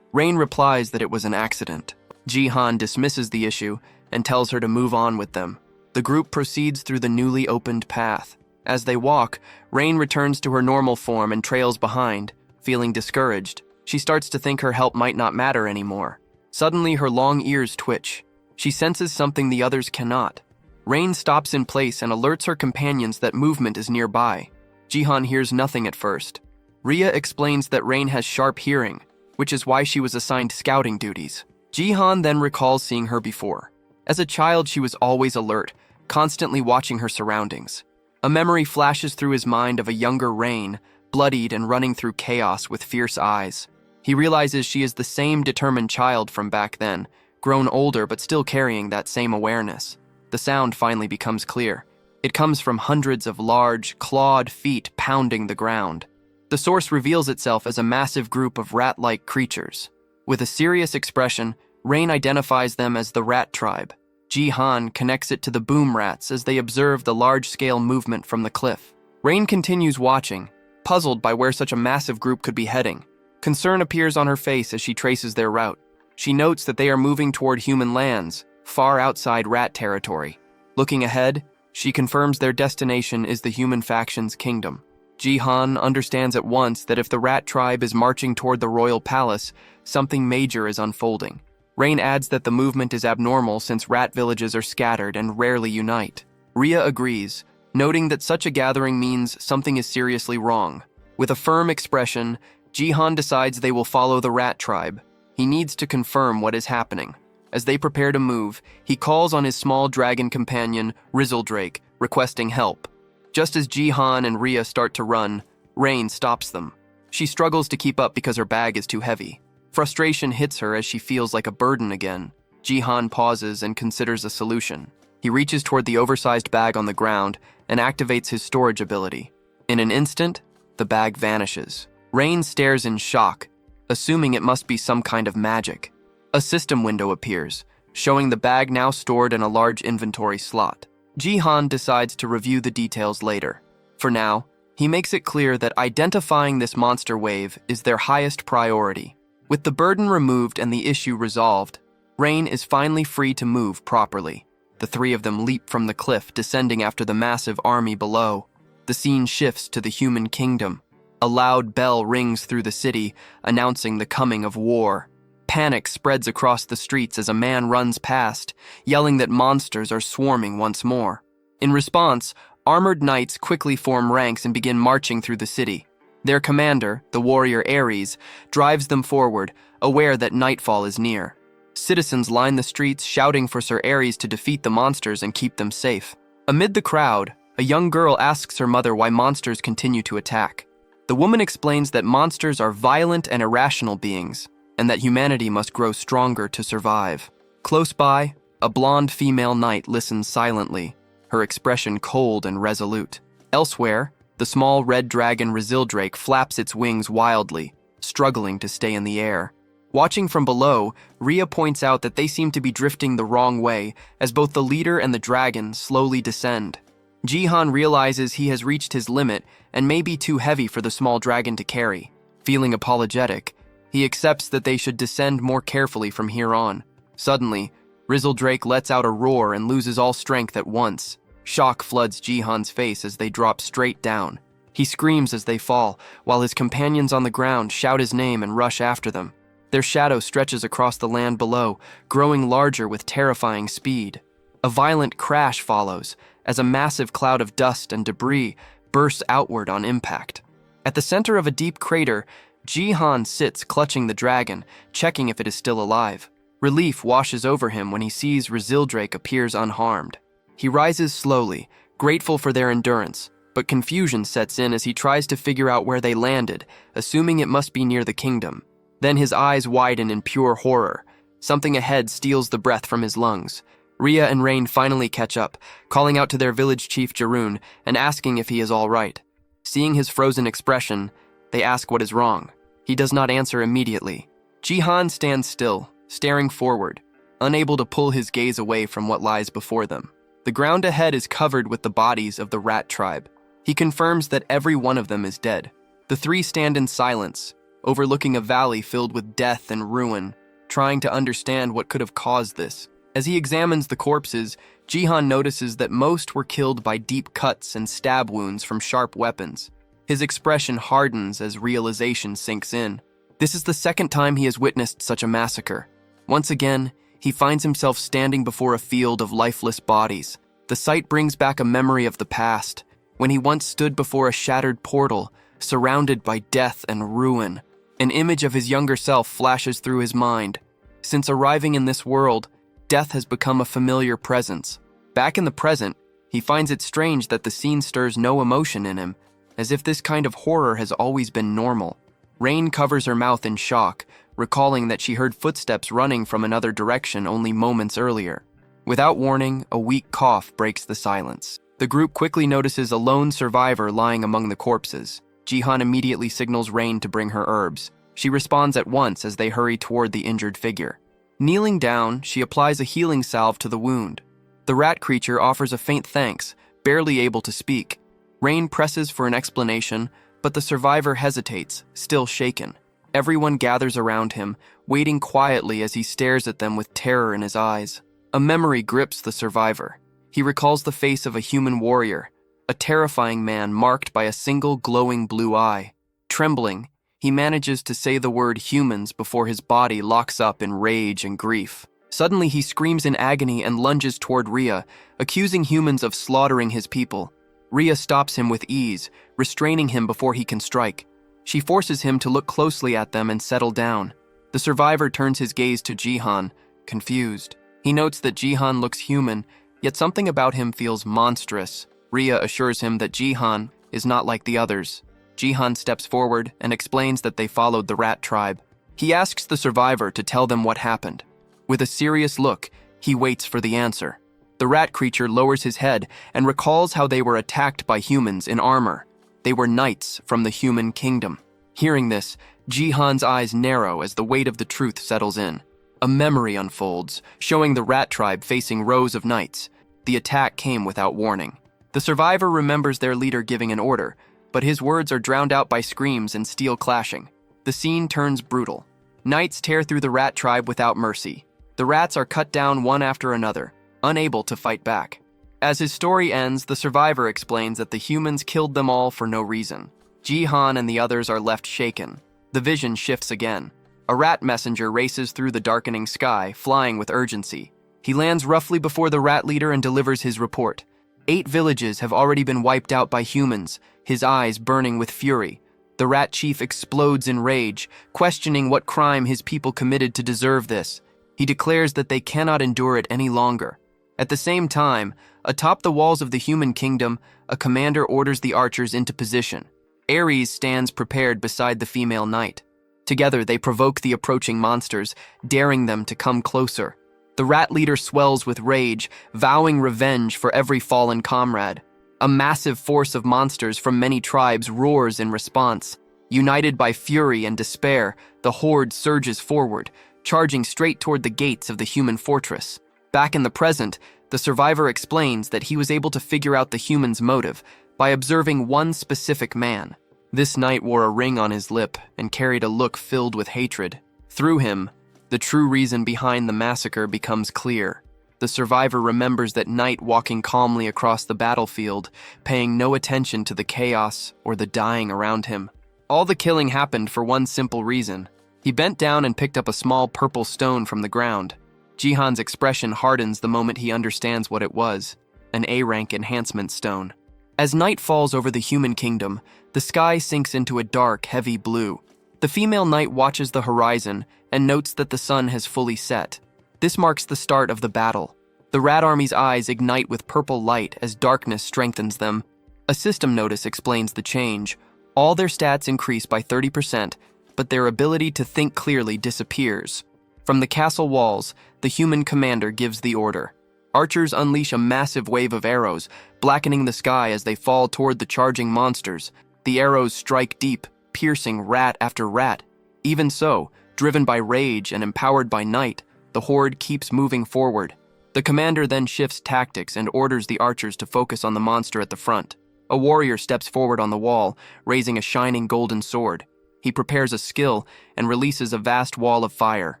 S1: Rain replies that it was an accident. Jihan dismisses the issue and tells her to move on with them. The group proceeds through the newly opened path. As they walk, Rain returns to her normal form and trails behind, feeling discouraged. She starts to think her help might not matter anymore. Suddenly, her long ears twitch. She senses something the others cannot. Rain stops in place and alerts her companions that movement is nearby. Jihan hears nothing at first. Ria explains that Rain has sharp hearing, which is why she was assigned scouting duties. Jihan then recalls seeing her before. As a child, she was always alert, constantly watching her surroundings. A memory flashes through his mind of a younger Rain, bloodied and running through chaos with fierce eyes. He realizes she is the same determined child from back then, grown older but still carrying that same awareness. The sound finally becomes clear. It comes from hundreds of large, clawed feet pounding the ground. The source reveals itself as a massive group of rat-like creatures. With a serious expression, Rain identifies them as the rat tribe. Jihan connects it to the boom rats as they observe the large-scale movement from the cliff. Rain continues watching, puzzled by where such a massive group could be heading. Concern appears on her face as she traces their route. She notes that they are moving toward human lands, far outside rat territory. Looking ahead, she confirms their destination is the human faction's kingdom. Jihan understands at once that if the rat tribe is marching toward the royal palace, something major is unfolding. Rain adds that the movement is abnormal since rat villages are scattered and rarely unite. Ria agrees, noting that such a gathering means something is seriously wrong. With a firm expression, Jihan decides they will follow the rat tribe. He needs to confirm what is happening. As they prepare to move, he calls on his small dragon companion, Rizzledrake, requesting help. Just as Jihan and Ria start to run, Rain stops them. She struggles to keep up because her bag is too heavy. Frustration hits her as she feels like a burden again. Jihan pauses and considers a solution. He reaches toward the oversized bag on the ground and activates his storage ability. In an instant, the bag vanishes. Rain stares in shock, assuming it must be some kind of magic. A system window appears, showing the bag now stored in a large inventory slot. Jihan decides to review the details later. For now, he makes it clear that identifying this monster wave is their highest priority. With the burden removed and the issue resolved, Rain is finally free to move properly. The three of them leap from the cliff, descending after the massive army below. The scene shifts to the human kingdom. A loud bell rings through the city, announcing the coming of war. Panic spreads across the streets as a man runs past, yelling that monsters are swarming once more. In response, armored knights quickly form ranks and begin marching through the city. Their commander, the warrior Ares, drives them forward, aware that nightfall is near. Citizens line the streets, shouting for Sir Ares to defeat the monsters and keep them safe. Amid the crowd, a young girl asks her mother why monsters continue to attack. The woman explains that monsters are violent and irrational beings, and that humanity must grow stronger to survive. Close by, A blonde female knight listens silently, her expression cold and resolute. Elsewhere, the small red dragon Resildrake flaps its wings wildly, struggling to stay in the air. Watching from below, Rhea points out that they seem to be drifting the wrong way as both the leader and the dragon slowly descend. Jihan realizes he has reached his limit and may be too heavy for the small dragon to carry. Feeling apologetic, he accepts that they should descend more carefully from here on. Suddenly, Resildrake lets out a roar and loses all strength at once. Shock floods Jihan's face as they drop straight down. He screams as they fall, while his companions on the ground shout his name and rush after them. Their shadow stretches across the land below, growing larger with terrifying speed. A violent crash follows, as a massive cloud of dust and debris bursts outward on impact. At the center of a deep crater, Jihan sits clutching the dragon, checking if it is still alive. Relief washes over him when he sees Resildrake appears unharmed. He rises slowly, grateful for their endurance, but confusion sets in as he tries to figure out where they landed, assuming it must be near the kingdom. Then his eyes widen in pure horror. Something ahead steals the breath from his lungs. Rhea and Rain finally catch up, calling out to their village chief Jarun and asking if he is all right. Seeing his frozen expression, they ask what is wrong. He does not answer immediately. Jihan stands still, staring forward, unable to pull his gaze away from what lies before them. The ground ahead is covered with the bodies of the rat tribe. He confirms that every one of them is dead. The three stand in silence, overlooking a valley filled with death and ruin, trying to understand what could have caused this. As he examines the corpses, Jihan notices that most were killed by deep cuts and stab wounds from sharp weapons. His expression hardens as realization sinks in. This is the second time he has witnessed such a massacre. Once again, he finds himself standing before a field of lifeless bodies. The sight brings back a memory of the past, when he once stood before a shattered portal, surrounded by death and ruin. An image of his younger self flashes through his mind. Since arriving in this world, death has become a familiar presence. Back in the present, he finds it strange that the scene stirs no emotion in him, as if this kind of horror has always been normal. Rain covers her mouth in shock, recalling that she heard footsteps running from another direction only moments earlier. Without warning, a weak cough breaks the silence. The group quickly notices a lone survivor lying among the corpses. Jihan immediately signals Rain to bring her herbs. She responds at once as they hurry toward the injured figure. Kneeling down, she applies a healing salve to the wound. The rat creature offers a faint thanks, barely able to speak. Rain presses for an explanation, but the survivor hesitates, still shaken. Everyone gathers around him, waiting quietly as he stares at them with terror in his eyes. A memory grips the survivor. He recalls the face of a human warrior, a terrifying man marked by a single glowing blue eye. Trembling, he manages to say the word humans before his body locks up in rage and grief. Suddenly he screams in agony and lunges toward Rhea, accusing humans of slaughtering his people. Rhea stops him with ease, restraining him before he can strike. She forces him to look closely at them and settle down. The survivor turns his gaze to Jihan, confused. He notes that Jihan looks human, yet something about him feels monstrous. Rhea assures him that Jihan is not like the others. Jihan steps forward and explains that they followed the rat tribe. He asks the survivor to tell them what happened. With a serious look, he waits for the answer. The rat creature lowers his head and recalls how they were attacked by humans in armor. They were knights from the human kingdom. Hearing this, Jihan's eyes narrow as the weight of the truth settles in. A memory unfolds, showing the rat tribe facing rows of knights. The attack came without warning. The survivor remembers their leader giving an order, but his words are drowned out by screams and steel clashing. The scene turns brutal. Knights tear through the rat tribe without mercy. The rats are cut down one after another, unable to fight back. As his story ends, the survivor explains that the humans killed them all for no reason. Jihan and the others are left shaken. The vision shifts again. A rat messenger races through the darkening sky, flying with urgency. He lands roughly before the rat leader and delivers his report. 8 villages have already been wiped out by humans, his eyes burning with fury. The rat chief explodes in rage, questioning what crime his people committed to deserve this. He declares that they cannot endure it any longer. At the same time, atop the walls of the human kingdom, a commander orders the archers into position. Ares stands prepared beside the female knight. Together, they provoke the approaching monsters, daring them to come closer. The rat leader swells with rage, vowing revenge for every fallen comrade. A massive force of monsters from many tribes roars in response. United by fury and despair, the horde surges forward, charging straight toward the gates of the human fortress. Back in the present, the survivor explains that he was able to figure out the humans' motive by observing one specific man. This knight wore a ring on his lip and carried a look filled with hatred. Through him, the true reason behind the massacre becomes clear. The survivor remembers that knight walking calmly across the battlefield, paying no attention to the chaos or the dying around him. All the killing happened for one simple reason. He bent down and picked up a small purple stone from the ground. Jihan's expression hardens the moment he understands what it was, an A-rank enhancement stone. As night falls over the human kingdom, the sky sinks into a dark, heavy blue. The female knight watches the horizon and notes that the sun has fully set. This marks the start of the battle. The rat army's eyes ignite with purple light as darkness strengthens them. A system notice explains the change. All their stats increase by 30%, but their ability to think clearly disappears. From the castle walls, the human commander gives the order. Archers unleash a massive wave of arrows, blackening the sky as they fall toward the charging monsters. The arrows strike deep, piercing rat after rat. Even so, driven by rage and empowered by night, the horde keeps moving forward. The commander then shifts tactics and orders the archers to focus on the monster at the front. A warrior steps forward on the wall, raising a shining golden sword. He prepares a skill and releases a vast wall of fire.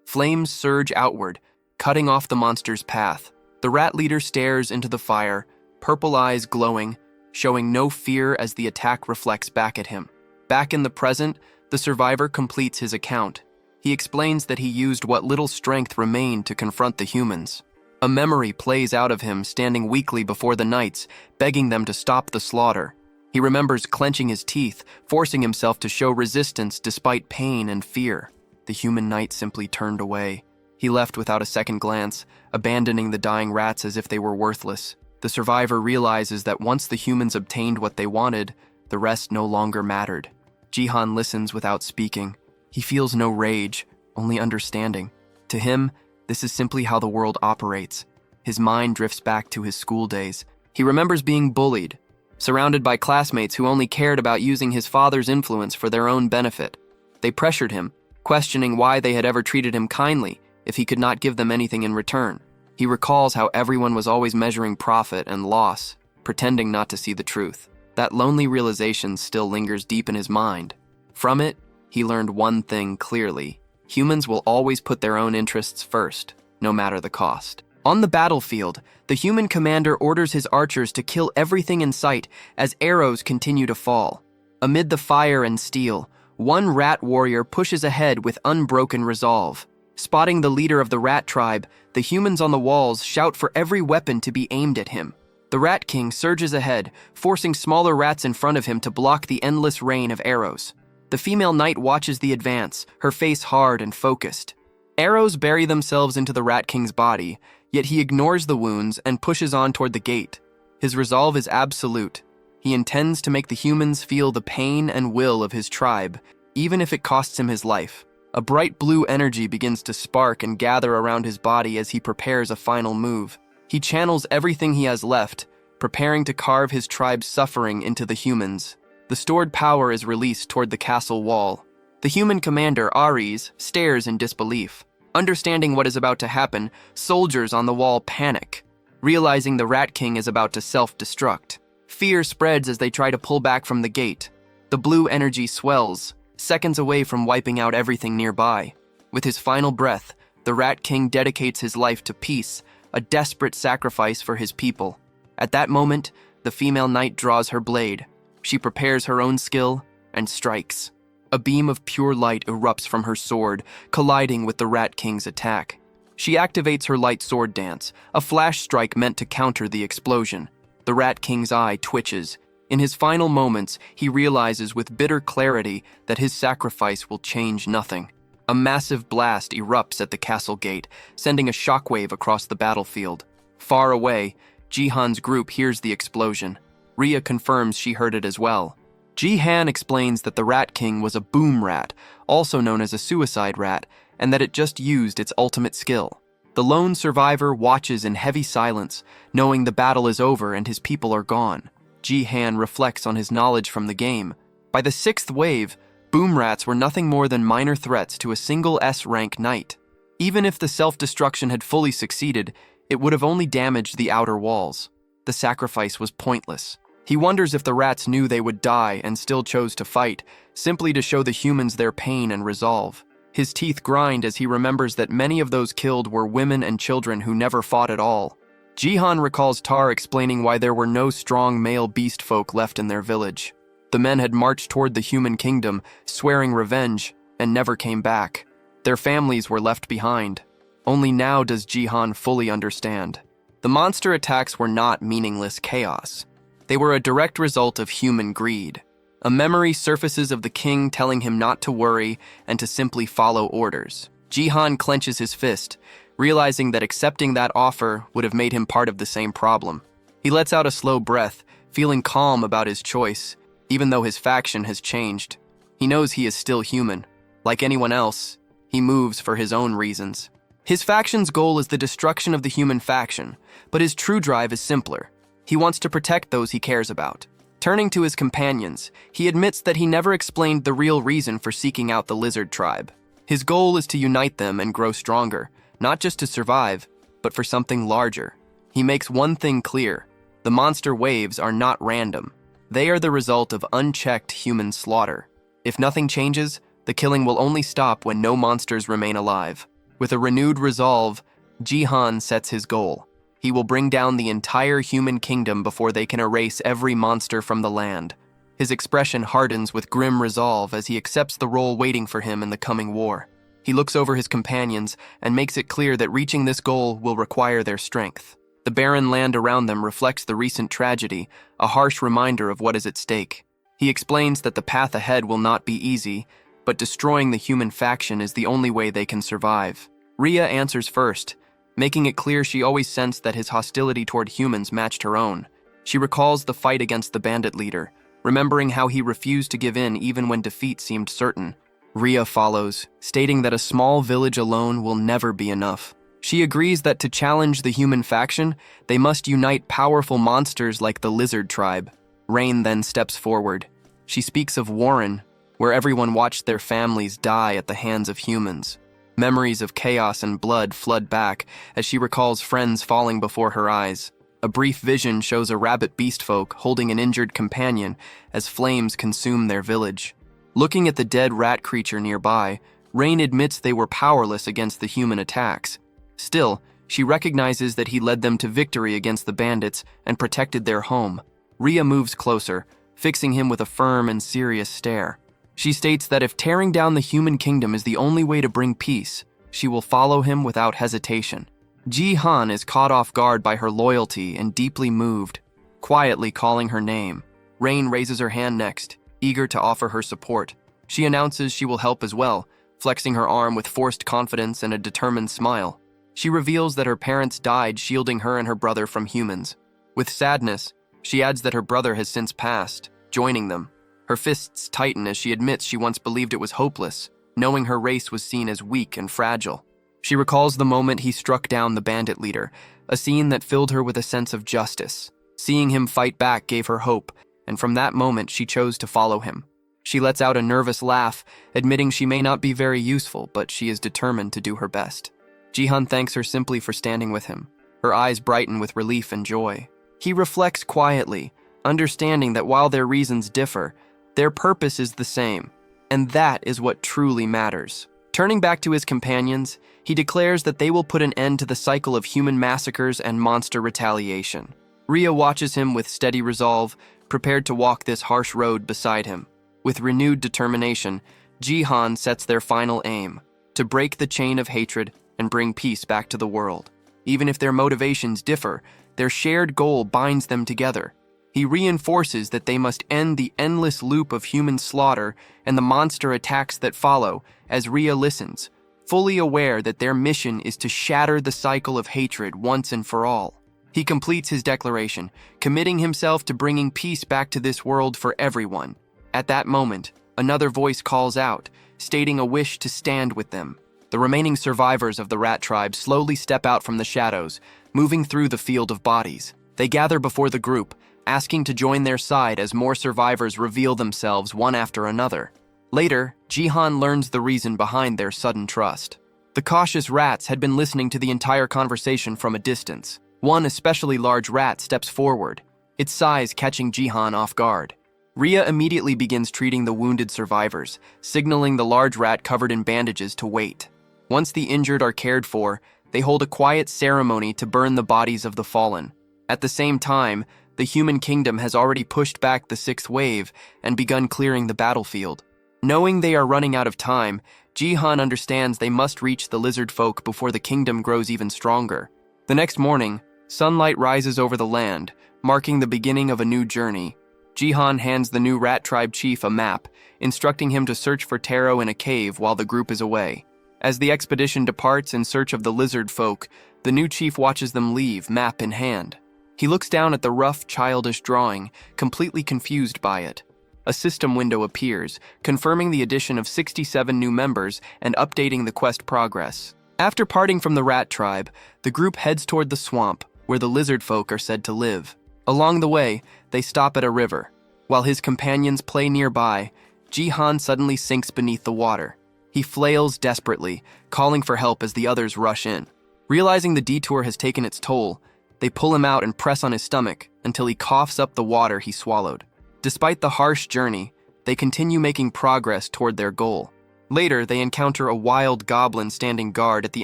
S1: Flames surge outward, cutting off the monster's path. The rat leader stares into the fire, purple eyes glowing, showing no fear as the attack reflects back at him. Back in the present, the survivor completes his account. He explains that he used what little strength remained to confront the humans. A memory plays out of him standing weakly before the knights, begging them to stop the slaughter. He remembers clenching his teeth, forcing himself to show resistance despite pain and fear. The human knight simply turned away. He left without a second glance, abandoning the dying rats as if they were worthless. The survivor realizes that once the humans obtained what they wanted, the rest no longer mattered. Jihan listens without speaking. He feels no rage, only understanding. To him, this is simply how the world operates. His mind drifts back to his school days. He remembers being bullied, surrounded by classmates who only cared about using his father's influence for their own benefit. They pressured him, questioning why they had ever treated him kindly if he could not give them anything in return. He recalls how everyone was always measuring profit and loss, pretending not to see the truth. That lonely realization still lingers deep in his mind. From it, he learned one thing clearly. Humans will always put their own interests first, no matter the cost. On the battlefield, the human commander orders his archers to kill everything in sight as arrows continue to fall. Amid the fire and steel, one rat warrior pushes ahead with unbroken resolve. Spotting the leader of the rat tribe, the humans on the walls shout for every weapon to be aimed at him. The Rat King surges ahead, forcing smaller rats in front of him to block the endless rain of arrows. The female knight watches the advance, her face hard and focused. Arrows bury themselves into the Rat King's body, yet he ignores the wounds and pushes on toward the gate. His resolve is absolute. He intends to make the humans feel the pain and will of his tribe, even if it costs him his life. A bright blue energy begins to spark and gather around his body as he prepares a final move. He channels everything he has left, preparing to carve his tribe's suffering into the humans. The stored power is released toward the castle wall. The human commander, Ares, stares in disbelief. Understanding what is about to happen, soldiers on the wall panic, realizing the Rat King is about to self-destruct. Fear spreads as they try to pull back from the gate. The blue energy swells, seconds away from wiping out everything nearby. With his final breath, the Rat King dedicates his life to peace, a desperate sacrifice for his people. At that moment, the female knight draws her blade. She prepares her own skill and strikes. A beam of pure light erupts from her sword, colliding with the Rat King's attack. She activates her light sword dance, a flash strike meant to counter the explosion. The Rat King's eye twitches. In his final moments, he realizes with bitter clarity that his sacrifice will change nothing. A massive blast erupts at the castle gate, sending a shockwave across the battlefield. Far away, Jihan's group hears the explosion. Rhea confirms she heard it as well. Jihan explains that the Rat King was a boom rat, also known as a suicide rat, and that it just used its ultimate skill. The lone survivor watches in heavy silence, knowing the battle is over and his people are gone. Ji-han reflects on his knowledge from the game. By the 6th wave, boom rats were nothing more than minor threats to a single S-rank knight. Even if the self-destruction had fully succeeded, it would have only damaged the outer walls. The sacrifice was pointless. He wonders if the rats knew they would die and still chose to fight, simply to show the humans their pain and resolve. His teeth grind as he remembers that many of those killed were women and children who never fought at all. Ji-han recalls Tar explaining why there were no strong male beast folk left in their village. The men had marched toward the human kingdom, swearing revenge, and never came back. Their families were left behind. Only now does Ji-han fully understand. The monster attacks were not meaningless chaos. They were a direct result of human greed. A memory surfaces of the king telling him not to worry and to simply follow orders. Ji-han clenches his fist, realizing that accepting that offer would have made him part of the same problem. He lets out a slow breath, feeling calm about his choice, even though his faction has changed. He knows he is still human. Like anyone else, he moves for his own reasons. His faction's goal is the destruction of the human faction, but his true drive is simpler. He wants to protect those he cares about. Turning to his companions, he admits that he never explained the real reason for seeking out the lizard tribe. His goal is to unite them and grow stronger, not just to survive, but for something larger. He makes one thing clear: the monster waves are not random. They are the result of unchecked human slaughter. If nothing changes, the killing will only stop when no monsters remain alive. With a renewed resolve, Ji-han sets his goal. He will bring down the entire human kingdom before they can erase every monster from the land. His expression hardens with grim resolve as he accepts the role waiting for him in the coming war. He looks over his companions and makes it clear that reaching this goal will require their strength. The barren land around them reflects the recent tragedy, a harsh reminder of what is at stake. He explains that the path ahead will not be easy, but destroying the human faction is the only way they can survive. Rhea answers first, making it clear she always sensed that his hostility toward humans matched her own. She recalls the fight against the bandit leader, remembering how he refused to give in even when defeat seemed certain. Rhea follows, stating that a small village alone will never be enough. She agrees that to challenge the human faction, they must unite powerful monsters like the lizard tribe. Rain then steps forward. She speaks of Warren, where everyone watched their families die at the hands of humans. Memories of chaos and blood flood back as she recalls friends falling before her eyes. A brief vision shows a rabbit beast folk holding an injured companion as flames consume their village. Looking at the dead rat creature nearby, Rain admits they were powerless against the human attacks. Still, she recognizes that he led them to victory against the bandits and protected their home. Rhea moves closer, fixing him with a firm and serious stare. She states that if tearing down the human kingdom is the only way to bring peace, she will follow him without hesitation. Ji-han is caught off guard by her loyalty and deeply moved, quietly calling her name. Rain raises her hand next, eager to offer her support. She announces she will help as well, flexing her arm with forced confidence and a determined smile. She reveals that her parents died shielding her and her brother from humans. With sadness, she adds that her brother has since passed, joining them. Her fists tighten as she admits she once believed it was hopeless, knowing her race was seen as weak and fragile. She recalls the moment he struck down the bandit leader, a scene that filled her with a sense of justice. Seeing him fight back gave her hope, and from that moment she chose to follow him. She lets out a nervous laugh, admitting she may not be very useful, but she is determined to do her best. Ji-han thanks her simply for standing with him. Her eyes brighten with relief and joy. He reflects quietly, understanding that while their reasons differ, their purpose is the same, and that is what truly matters. Turning back to his companions, he declares that they will put an end to the cycle of human massacres and monster retaliation. Rhea watches him with steady resolve, prepared to walk this harsh road beside him. With renewed determination, Ji-han sets their final aim, to break the chain of hatred and bring peace back to the world. Even if their motivations differ, their shared goal binds them together. He reinforces that they must end the endless loop of human slaughter and the monster attacks that follow as Rhea listens, fully aware that their mission is to shatter the cycle of hatred once and for all. He completes his declaration, committing himself to bringing peace back to this world for everyone. At that moment, another voice calls out, stating a wish to stand with them. The remaining survivors of the rat tribe slowly step out from the shadows, moving through the field of bodies. They gather before the group, asking to join their side as more survivors reveal themselves one after another. Later, Jihan learns the reason behind their sudden trust. The cautious rats had been listening to the entire conversation from a distance. One especially large rat steps forward, its size catching Jihan off guard. Ria immediately begins treating the wounded survivors, signaling the large rat covered in bandages to wait. Once the injured are cared for, they hold a quiet ceremony to burn the bodies of the fallen. At the same time, the human kingdom has already pushed back the sixth wave and begun clearing the battlefield. Knowing they are running out of time, Jihan understands they must reach the lizard folk before the kingdom grows even stronger. The next morning, sunlight rises over the land, marking the beginning of a new journey. Jihan hands the new rat tribe chief a map, instructing him to search for Taro in a cave while the group is away. As the expedition departs in search of the lizard folk, the new chief watches them leave, map in hand. He looks down at the rough, childish drawing, completely confused by it. A system window appears, confirming the addition of 67 new members and updating the quest progress. After parting from the rat tribe, the group heads toward the swamp, where the lizard folk are said to live. Along the way, they stop at a river. While his companions play nearby, Jihan suddenly sinks beneath the water. He flails desperately, calling for help as the others rush in. Realizing the detour has taken its toll, they pull him out and press on his stomach until he coughs up the water he swallowed. Despite the harsh journey, they continue making progress toward their goal. Later, they encounter a wild goblin standing guard at the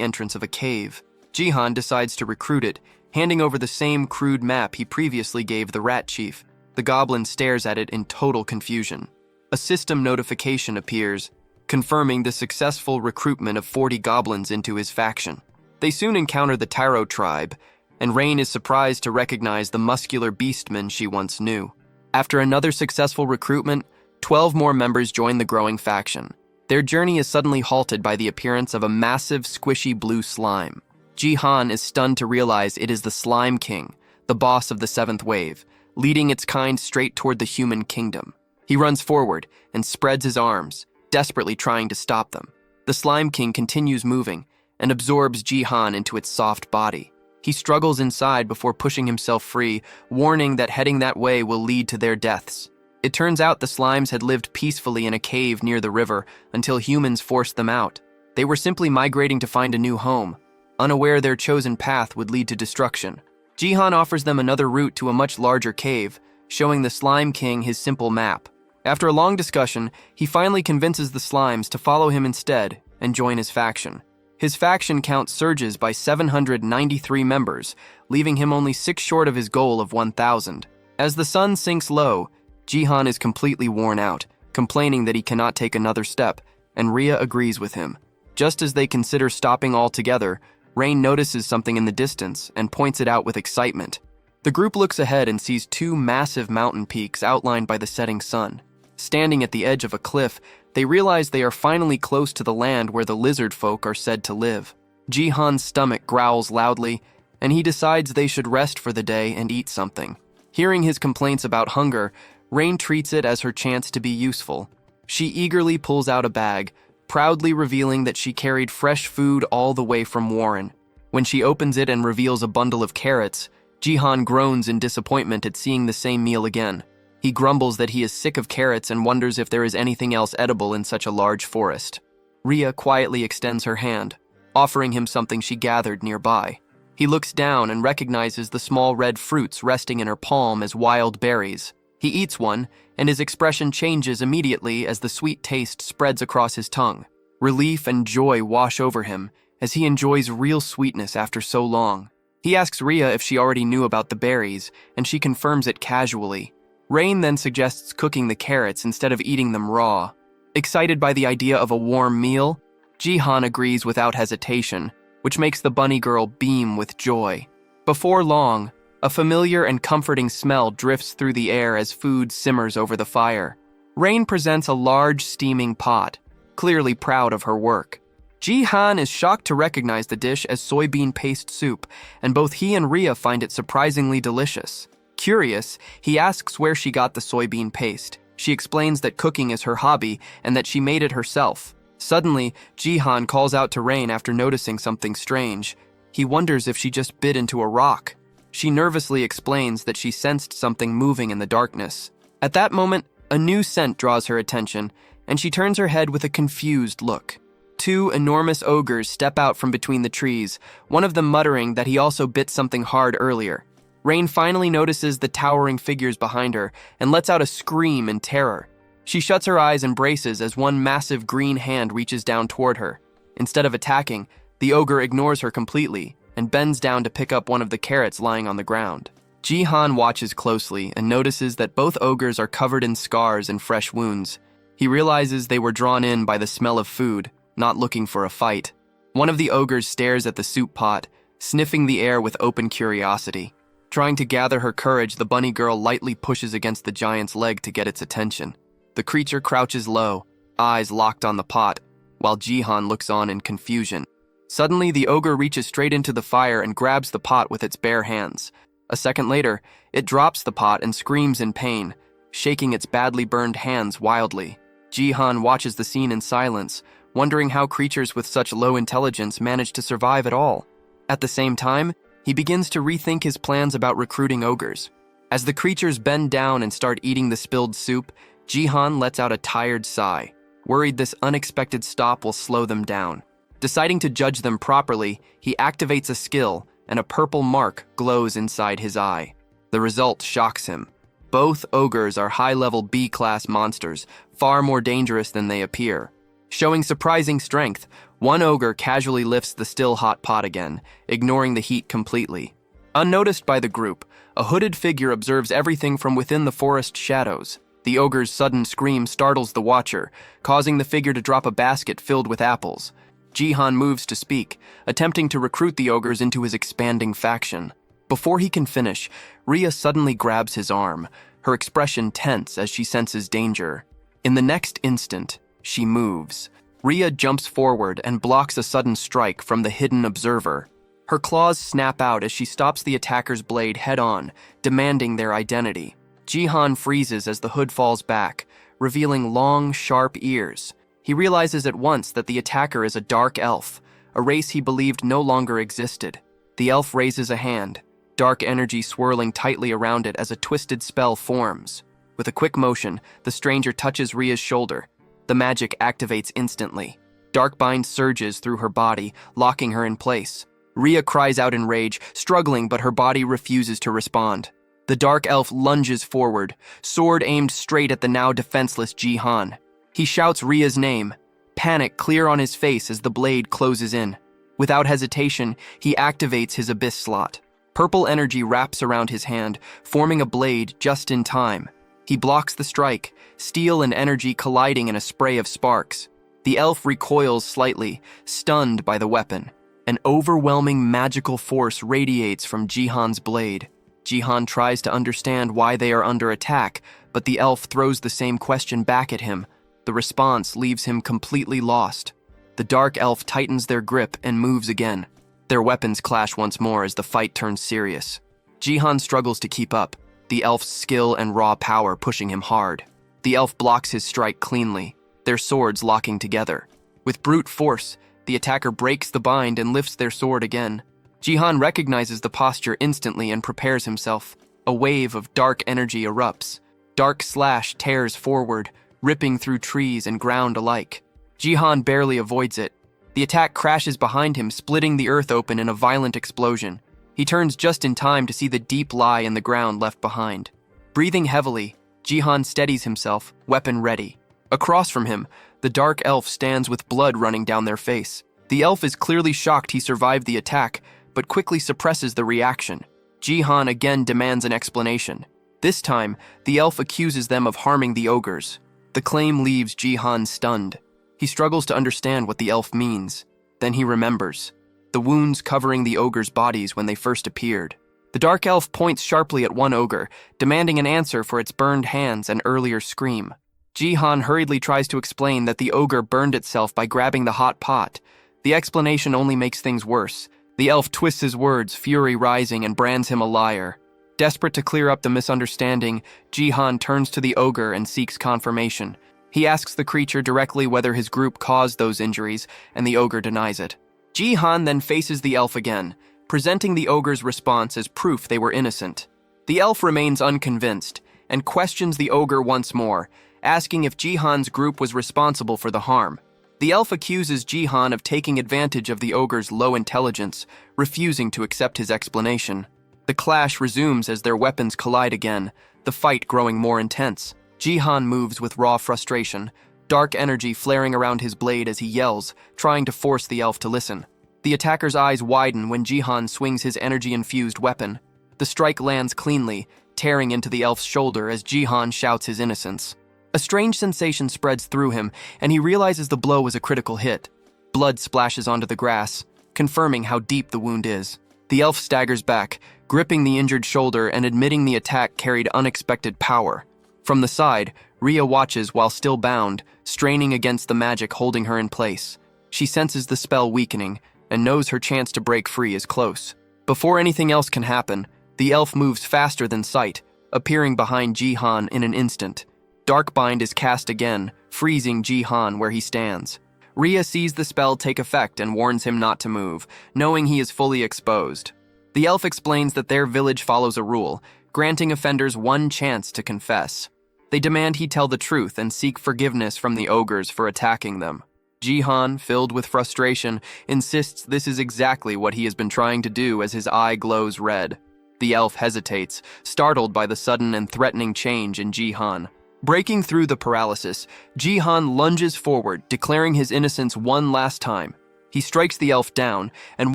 S1: entrance of a cave. Jihan decides to recruit it, handing over the same crude map he previously gave the rat chief. The goblin stares at it in total confusion. A system notification appears, confirming the successful recruitment of 40 goblins into his faction. They soon encounter the Taro tribe, and Rain is surprised to recognize the muscular beastmen she once knew. After another successful recruitment, 12 more members join the growing faction. Their journey is suddenly halted by the appearance of a massive, squishy blue slime. Jihan is stunned to realize it is the Slime King, the boss of the seventh wave, leading its kind straight toward the human kingdom. He runs forward and spreads his arms, desperately trying to stop them. The Slime King continues moving and absorbs Jihan into its soft body. He struggles inside before pushing himself free, warning that heading that way will lead to their deaths. It turns out the slimes had lived peacefully in a cave near the river until humans forced them out. They were simply migrating to find a new home, unaware their chosen path would lead to destruction. Jihan offers them another route to a much larger cave, showing the Slime King his simple map. After a long discussion, he finally convinces the slimes to follow him instead and join his faction. His faction count surges by 793 members, leaving him only 6 short of his goal of 1,000. As the sun sinks low, Jihan is completely worn out, complaining that he cannot take another step, and Ria agrees with him. Just as they consider stopping altogether, Rain notices something in the distance and points it out with excitement. The group looks ahead and sees 2 massive mountain peaks outlined by the setting sun. Standing at the edge of a cliff, they realize they are finally close to the land where the lizard folk are said to live. Jihan's stomach growls loudly, and he decides they should rest for the day and eat something. Hearing his complaints about hunger, Rain treats it as her chance to be useful. She eagerly pulls out a bag, proudly revealing that she carried fresh food all the way from Warren. When she opens it and reveals a bundle of carrots, Jihan groans in disappointment at seeing the same meal again. He grumbles that he is sick of carrots and wonders if there is anything else edible in such a large forest. Ria quietly extends her hand, offering him something she gathered nearby. He looks down and recognizes the small red fruits resting in her palm as wild berries. He eats one, and his expression changes immediately as the sweet taste spreads across his tongue. Relief and joy wash over him as he enjoys real sweetness after so long. He asks Ria if she already knew about the berries, and she confirms it casually. Rain then suggests cooking the carrots instead of eating them raw. Excited by the idea of a warm meal, Jihan agrees without hesitation, which makes the bunny girl beam with joy. Before long, a familiar and comforting smell drifts through the air as food simmers over the fire. Rain presents a large steaming pot, clearly proud of her work. Jihan is shocked to recognize the dish as soybean paste soup, and both he and Ria find it surprisingly delicious. Curious, he asks where she got the soybean paste. She explains that cooking is her hobby and that she made it herself. Suddenly, Jihan calls out to Rain after noticing something strange. He wonders if she just bit into a rock. She nervously explains that she sensed something moving in the darkness. At that moment, a new scent draws her attention, and she turns her head with a confused look. Two enormous ogres step out from between the trees, one of them muttering that he also bit something hard earlier. Rain finally notices the towering figures behind her and lets out a scream in terror. She shuts her eyes and braces as one massive green hand reaches down toward her. Instead of attacking, the ogre ignores her completely and bends down to pick up one of the carrots lying on the ground. Jihan watches closely and notices that both ogres are covered in scars and fresh wounds. He realizes they were drawn in by the smell of food, not looking for a fight. One of the ogres stares at the soup pot, sniffing the air with open curiosity. Trying to gather her courage, the bunny girl lightly pushes against the giant's leg to get its attention. The creature crouches low, eyes locked on the pot, while Jihan looks on in confusion. Suddenly, the ogre reaches straight into the fire and grabs the pot with its bare hands. A second later, it drops the pot and screams in pain, shaking its badly burned hands wildly. Jihan watches the scene in silence, wondering how creatures with such low intelligence manage to survive at all. At the same time, he begins to rethink his plans about recruiting ogres. As the creatures bend down and start eating the spilled soup, Jihan lets out a tired sigh, worried this unexpected stop will slow them down. Deciding to judge them properly, he activates a skill, and a purple mark glows inside his eye. The result shocks him. Both ogres are high-level B-class monsters, far more dangerous than they appear. Showing surprising strength, one ogre casually lifts the still hot pot again, ignoring the heat completely. Unnoticed by the group, a hooded figure observes everything from within the forest shadows. The ogre's sudden scream startles the watcher, causing the figure to drop a basket filled with apples. Jihan moves to speak, attempting to recruit the ogres into his expanding faction. Before he can finish, Rhea suddenly grabs his arm, her expression tense as she senses danger. In the next instant, she moves. Rhea jumps forward and blocks a sudden strike from the hidden observer. Her claws snap out as she stops the attacker's blade head-on, demanding their identity. Jihan freezes as the hood falls back, revealing long, sharp ears. He realizes at once that the attacker is a dark elf, a race he believed no longer existed. The elf raises a hand, dark energy swirling tightly around it as a twisted spell forms. With a quick motion, the stranger touches Rhea's shoulder. The magic activates instantly. Darkbind surges through her body, locking her in place. Rhea cries out in rage, struggling, but her body refuses to respond. The dark elf lunges forward, sword aimed straight at the now defenseless Jihan. He shouts Rhea's name, panic clear on his face as the blade closes in. Without hesitation, he activates his abyss slot. Purple energy wraps around his hand, forming a blade just in time. He blocks the strike, steel and energy colliding in a spray of sparks. The elf recoils slightly, stunned by the weapon. An overwhelming magical force radiates from Jihan's blade. Jihan tries to understand why they are under attack, but the elf throws the same question back at him. The response leaves him completely lost. The dark elf tightens their grip and moves again. Their weapons clash once more as the fight turns serious. Jihan struggles to keep up, the elf's skill and raw power pushing him hard. The elf blocks his strike cleanly, their swords locking together. With brute force, the attacker breaks the bind and lifts their sword again. Jihan recognizes the posture instantly and prepares himself. A wave of dark energy erupts. Dark slash tears forward, ripping through trees and ground alike. Jihan barely avoids it. The attack crashes behind him, splitting the earth open in a violent explosion. He turns just in time to see the deep lie in the ground left behind. Breathing heavily, Jihan steadies himself, weapon ready. Across from him, the dark elf stands with blood running down their face. The elf is clearly shocked he survived the attack, but quickly suppresses the reaction. Jihan again demands an explanation. This time, the elf accuses them of harming the ogres. The claim leaves Jihan stunned. He struggles to understand what the elf means. Then he remembers. The wounds covering the ogres' bodies when they first appeared. The dark elf points sharply at one ogre, demanding an answer for its burned hands and earlier scream. Jihan hurriedly tries to explain that the ogre burned itself by grabbing the hot pot. The explanation only makes things worse. The elf twists his words, fury rising, and brands him a liar. Desperate to clear up the misunderstanding, Jihan turns to the ogre and seeks confirmation. He asks the creature directly whether his group caused those injuries, and the ogre denies it. Ji-han then faces the elf again, presenting the ogre's response as proof they were innocent. The elf remains unconvinced and questions the ogre once more, asking if Ji-han's group was responsible for the harm. The elf accuses Ji-han of taking advantage of the ogre's low intelligence, refusing to accept his explanation. The clash resumes as their weapons collide again, the fight growing more intense. Ji-han moves with raw frustration, dark energy flaring around his blade as he yells, trying to force the elf to listen. The attacker's eyes widen when Ji-han swings his energy-infused weapon. The strike lands cleanly, tearing into the elf's shoulder as Ji-han shouts his innocence. A strange sensation spreads through him, and he realizes the blow was a critical hit. Blood splashes onto the grass, confirming how deep the wound is. The elf staggers back, gripping the injured shoulder and admitting the attack carried unexpected power. From the side, Rhea watches while still bound, straining against the magic holding her in place. She senses the spell weakening and knows her chance to break free is close. Before anything else can happen, the elf moves faster than sight, appearing behind Ji-han in an instant. Darkbind is cast again, freezing Ji-han where he stands. Rhea sees the spell take effect and warns him not to move, knowing he is fully exposed. The elf explains that their village follows a rule, granting offenders one chance to confess. They demand he tell the truth and seek forgiveness from the ogres for attacking them. Ji-han, filled with frustration, insists this is exactly what he has been trying to do as his eye glows red. The elf hesitates, startled by the sudden and threatening change in Ji-han. Breaking through the paralysis, Ji-han lunges forward, declaring his innocence one last time. He strikes the elf down, and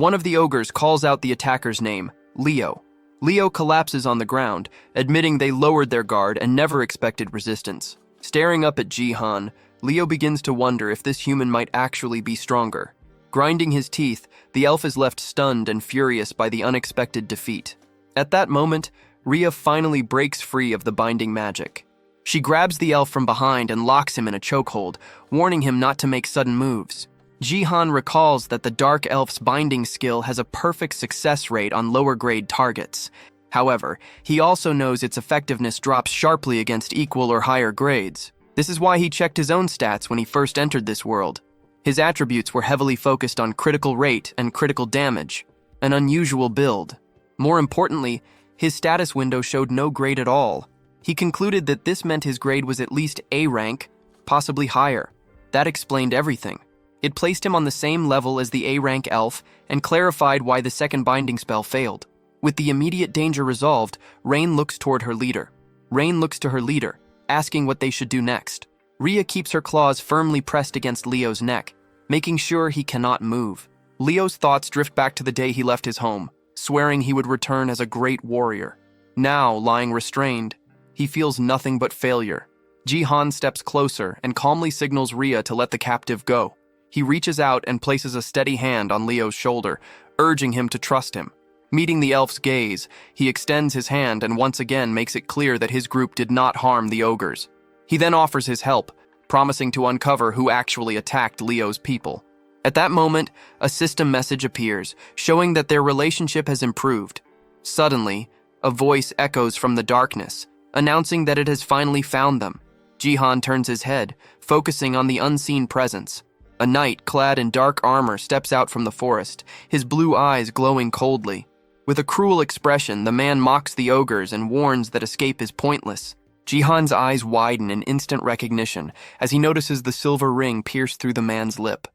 S1: one of the ogres calls out the attacker's name, Leo. Leo collapses on the ground, admitting they lowered their guard and never expected resistance. Staring up at Ji-han, Leo begins to wonder if this human might actually be stronger. Grinding his teeth, the elf is left stunned and furious by the unexpected defeat. At that moment, Rhea finally breaks free of the binding magic. She grabs the elf from behind and locks him in a chokehold, warning him not to make sudden moves. Ji-han recalls that the dark elf's binding skill has a perfect success rate on lower-grade targets. However, he also knows its effectiveness drops sharply against equal or higher grades. This is why he checked his own stats when he first entered this world. His attributes were heavily focused on critical rate and critical damage, an unusual build. More importantly, his status window showed no grade at all. He concluded that this meant his grade was at least A rank, possibly higher. That explained everything. It placed him on the same level as the A-rank elf and clarified why the second binding spell failed. With the immediate danger resolved, Rain looks toward her leader. Rain looks to her leader, asking what they should do next. Rhea keeps her claws firmly pressed against Leo's neck, making sure he cannot move. Leo's thoughts drift back to the day he left his home, swearing he would return as a great warrior. Now, lying restrained, he feels nothing but failure. Ji-han steps closer and calmly signals Rhea to let the captive go. He reaches out and places a steady hand on Leo's shoulder, urging him to trust him. Meeting the elf's gaze, he extends his hand and once again makes it clear that his group did not harm the ogres. He then offers his help, promising to uncover who actually attacked Leo's people. At that moment, a system message appears, showing that their relationship has improved. Suddenly, a voice echoes from the darkness, announcing that it has finally found them. Ji-han turns his head, focusing on the unseen presence. A knight clad in dark armor steps out from the forest, his blue eyes glowing coldly. With a cruel expression, the man mocks the ogres and warns that escape is pointless. Ji-han's eyes widen in instant recognition as he notices the silver ring pierce through the man's lip.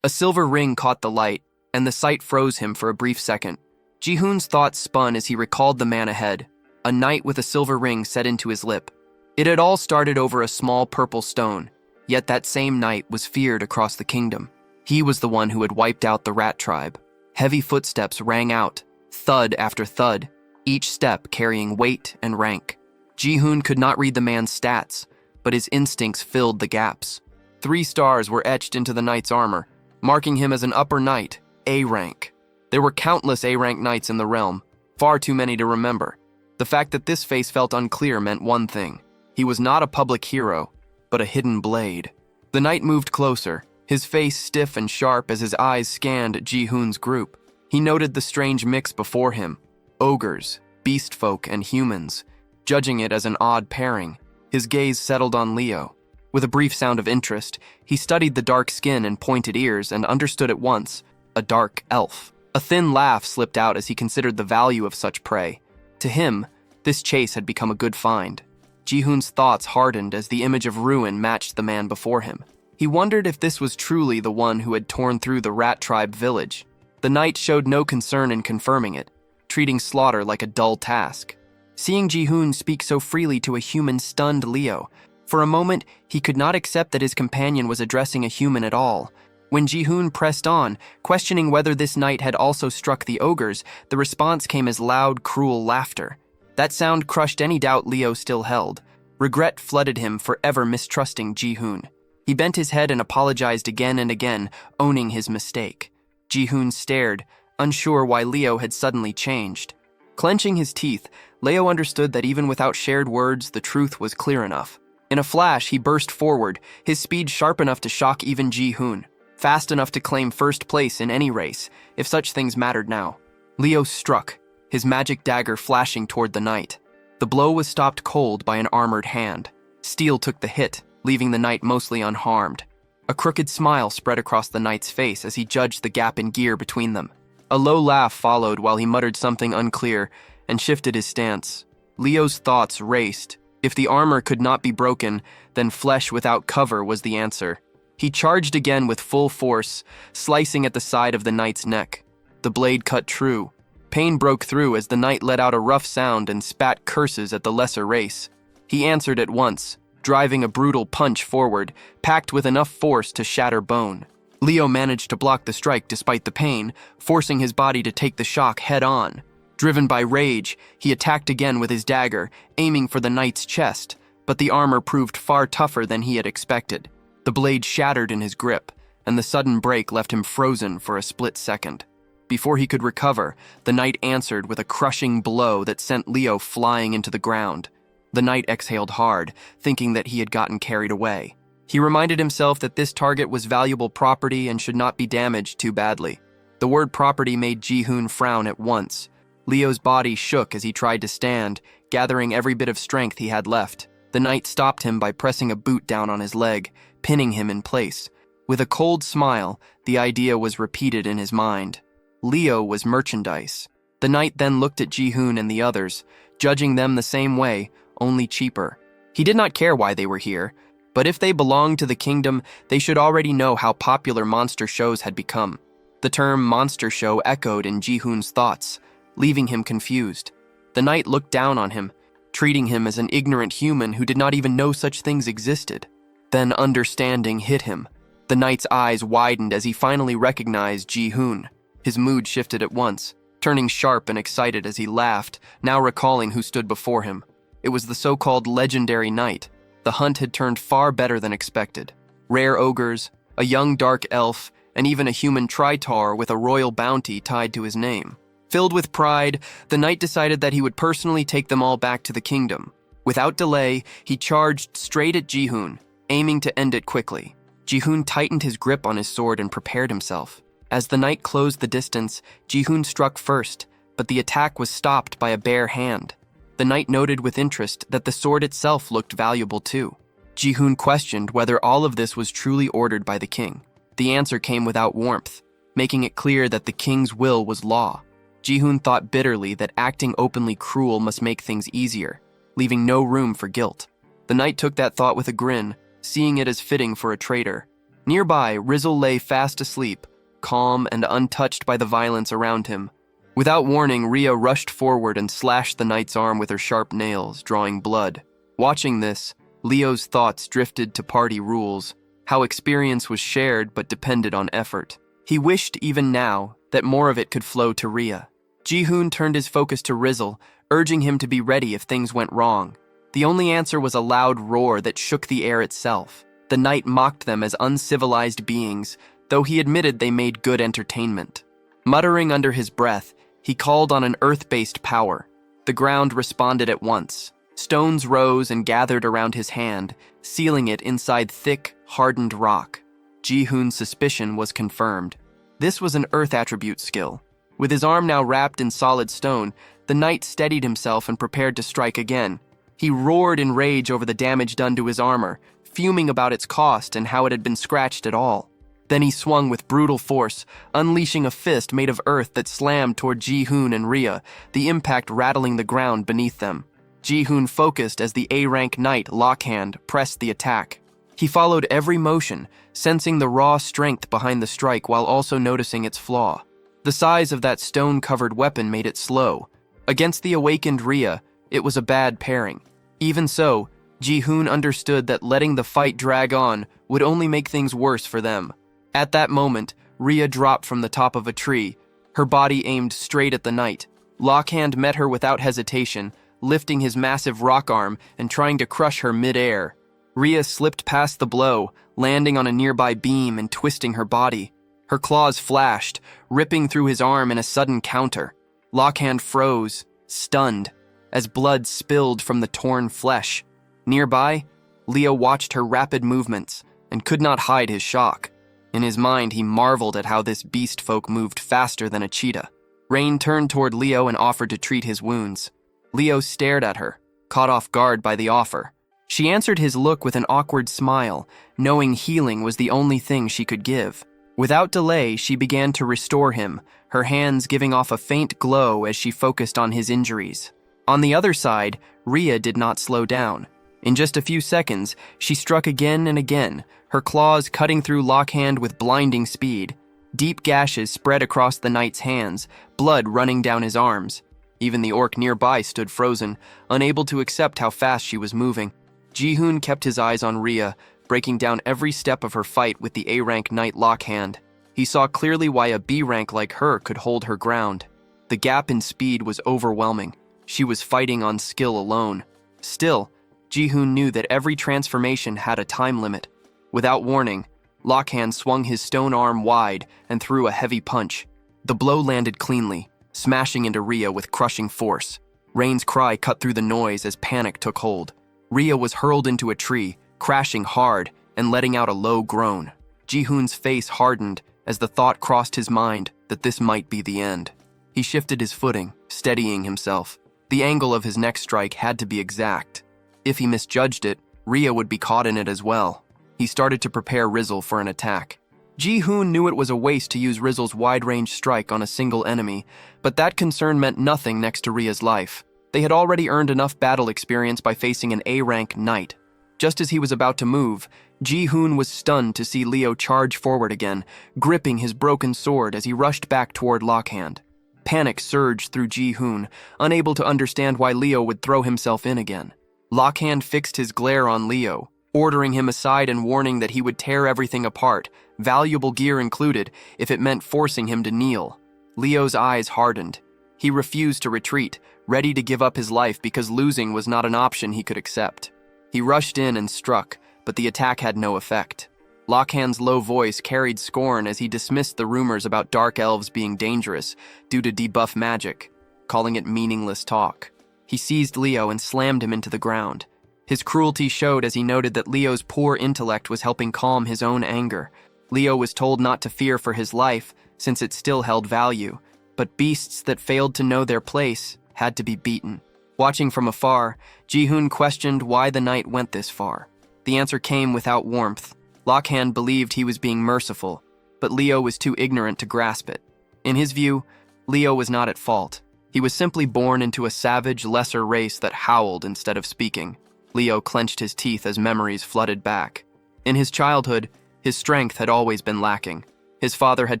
S1: A silver ring caught the light, and the sight froze him for a brief second. Ji-hoon's thoughts spun as he recalled the man ahead, a knight with a silver ring set into his lip. It had all started over a small purple stone, yet that same knight was feared across the kingdom. He was the one who had wiped out the rat tribe. Heavy footsteps rang out, thud after thud, each step carrying weight and rank. Ji-hoon could not read the man's stats, but his instincts filled the gaps. 3 stars were etched into the knight's armor, marking him as an upper knight, A rank. There were countless A-rank knights in the realm, far too many to remember. The fact that this face felt unclear meant one thing. He was not a public hero, but a hidden blade. The knight moved closer, his face stiff and sharp as his eyes scanned Ji-hoon's group. He noted the strange mix before him, ogres, beast folk, and humans. Judging it as an odd pairing, his gaze settled on Leo. With a brief sound of interest, he studied the dark skin and pointed ears and understood at once, a dark elf. A thin laugh slipped out as he considered the value of such prey. To him, this chase had become a good find. Ji-hoon's thoughts hardened as the image of ruin matched the man before him. He wondered if this was truly the one who had torn through the rat tribe village. The knight showed no concern in confirming it, treating slaughter like a dull task. Seeing Ji-hoon speak so freely to a human stunned Leo. For a moment, he could not accept that his companion was addressing a human at all. When Ji-hoon pressed on, questioning whether this knight had also struck the ogres, the response came as loud, cruel laughter. That sound crushed any doubt Leo still held. Regret flooded him, forever mistrusting Ji-hoon. He bent his head and apologized again and again, owning his mistake. Ji-hoon stared, unsure why Leo had suddenly changed. Clenching his teeth, Leo understood that even without shared words, the truth was clear enough. In a flash, he burst forward, his speed sharp enough to shock even Ji-hoon, fast enough to claim first place in any race, if such things mattered now. Leo struck, his magic dagger flashing toward the knight. The blow was stopped cold by an armored hand. Steel took the hit, leaving the knight mostly unharmed. A crooked smile spread across the knight's face as he judged the gap in gear between them. A low laugh followed while he muttered something unclear and shifted his stance. Leo's thoughts raced. If the armor could not be broken, then flesh without cover was the answer. He charged again with full force, slicing at the side of the knight's neck. The blade cut true. Pain broke through as the knight let out a rough sound and spat curses at the lesser race. He answered at once, driving a brutal punch forward, packed with enough force to shatter bone. Leo managed to block the strike despite the pain, forcing his body to take the shock head-on. Driven by rage, he attacked again with his dagger, aiming for the knight's chest, but the armor proved far tougher than he had expected. The blade shattered in his grip, and the sudden break left him frozen for a split second. Before he could recover, the knight answered with a crushing blow that sent Leo flying into the ground. The knight exhaled hard, thinking that he had gotten carried away. He reminded himself that this target was valuable property and should not be damaged too badly. The word property made Ji-hoon frown at once. Leo's body shook as he tried to stand, gathering every bit of strength he had left. The knight stopped him by pressing a boot down on his leg, pinning him in place. With a cold smile, the idea was repeated in his mind. Leo was merchandise. The knight then looked at Ji-hoon and the others, judging them the same way, only cheaper. He did not care why they were here, but if they belonged to the kingdom, they should already know how popular monster shows had become. The term monster show echoed in Ji-hoon's thoughts, leaving him confused. The knight looked down on him, treating him as an ignorant human who did not even know such things existed. Then understanding hit him. The knight's eyes widened as he finally recognized Ji-hoon. His mood shifted at once, turning sharp and excited as he laughed, now recalling who stood before him. It was the so-called legendary knight. The hunt had turned far better than expected. Rare ogres, a young dark elf, and even a human tritar with a royal bounty tied to his name. Filled with pride, the knight decided that he would personally take them all back to the kingdom. Without delay, he charged straight at Ji-hoon, aiming to end it quickly. Ji-hoon tightened his grip on his sword and prepared himself. As the knight closed the distance, Ji-hoon struck first, but the attack was stopped by a bare hand. The knight noted with interest that the sword itself looked valuable too. Ji-hoon questioned whether all of this was truly ordered by the king. The answer came without warmth, making it clear that the king's will was law. Ji-hoon thought bitterly that acting openly cruel must make things easier, leaving no room for guilt. The knight took that thought with a grin, seeing it as fitting for a traitor. Nearby, Rizzle lay fast asleep, calm and untouched by the violence around him. Without warning, Rhea rushed forward and slashed the knight's arm with her sharp nails, drawing blood. Watching this, Leo's thoughts drifted to party rules, how experience was shared but depended on effort. He wished even now that more of it could flow to Rhea. Ji-hoon turned his focus to Rizzle, urging him to be ready if things went wrong. The only answer was a loud roar that shook the air itself. The knight mocked them as uncivilized beings, though he admitted they made good entertainment. Muttering under his breath, he called on an earth-based power. The ground responded at once. Stones rose and gathered around his hand, sealing it inside thick, hardened rock. Ji-hoon's suspicion was confirmed. This was an earth attribute skill. With his arm now wrapped in solid stone, the knight steadied himself and prepared to strike again. He roared in rage over the damage done to his armor, fuming about its cost and how it had been scratched at all. Then he swung with brutal force, unleashing a fist made of earth that slammed toward Ji-hoon and Rhea, the impact rattling the ground beneath them. Ji-hoon focused as the A-rank knight, Lockhand, pressed the attack. He followed every motion, sensing the raw strength behind the strike while also noticing its flaw. The size of that stone-covered weapon made it slow. Against the awakened Rhea, it was a bad pairing. Even so, Ji-hoon understood that letting the fight drag on would only make things worse for them. At that moment, Rhea dropped from the top of a tree, her body aimed straight at the knight. Lockhand met her without hesitation, lifting his massive rock arm and trying to crush her mid-air. Rhea slipped past the blow, landing on a nearby beam and twisting her body. Her claws flashed, ripping through his arm in a sudden counter. Lockhand froze, stunned, as blood spilled from the torn flesh. Nearby, Leo watched her rapid movements and could not hide his shock. In his mind, he marveled at how this beast folk moved faster than a cheetah. Rain turned toward Leo and offered to treat his wounds. Leo stared at her, caught off guard by the offer. She answered his look with an awkward smile, knowing healing was the only thing she could give. Without delay, she began to restore him, her hands giving off a faint glow as she focused on his injuries. On the other side, Rhea did not slow down. In just a few seconds, she struck again and again, her claws cutting through Lockhand with blinding speed. Deep gashes spread across the knight's hands, blood running down his arms. Even the orc nearby stood frozen, unable to accept how fast she was moving. Ji-hoon kept his eyes on Rhea, breaking down every step of her fight with the A-rank knight Lockhand. He saw clearly why a B-rank like her could hold her ground. The gap in speed was overwhelming. She was fighting on skill alone. Still, Ji-hoon knew that every transformation had a time limit. Without warning, Lockhand swung his stone arm wide and threw a heavy punch. The blow landed cleanly, smashing into Rhea with crushing force. Rain's cry cut through the noise as panic took hold. Rhea was hurled into a tree, crashing hard and letting out a low groan. Ji-hoon's face hardened as the thought crossed his mind that this might be the end. He shifted his footing, steadying himself. The angle of his next strike had to be exact. If he misjudged it, Rhea would be caught in it as well. He started to prepare Rizzle for an attack. Ji-hoon knew it was a waste to use Rizzle's wide-range strike on a single enemy, but that concern meant nothing next to Rhea's life. They had already earned enough battle experience by facing an A-rank knight. Just as he was about to move, Ji-hoon was stunned to see Leo charge forward again, gripping his broken sword as he rushed back toward Lockhand. Panic surged through Ji-hoon, unable to understand why Leo would throw himself in again. Lockhand fixed his glare on Leo, ordering him aside and warning that he would tear everything apart, valuable gear included, if it meant forcing him to kneel. Leo's eyes hardened. He refused to retreat, ready to give up his life because losing was not an option he could accept. He rushed in and struck, but the attack had no effect. Lockhand's low voice carried scorn as he dismissed the rumors about dark elves being dangerous due to debuff magic, calling it meaningless talk. He seized Leo and slammed him into the ground. His cruelty showed as he noted that Leo's poor intellect was helping calm his own anger. Leo was told not to fear for his life, since it still held value, but beasts that failed to know their place had to be beaten. Watching from afar, Ji-hoon questioned why the knight went this far. The answer came without warmth. Lockhand believed he was being merciful, but Leo was too ignorant to grasp it. In his view, Leo was not at fault. He was simply born into a savage, lesser race that howled instead of speaking. Leo clenched his teeth as memories flooded back. In his childhood, his strength had always been lacking. His father had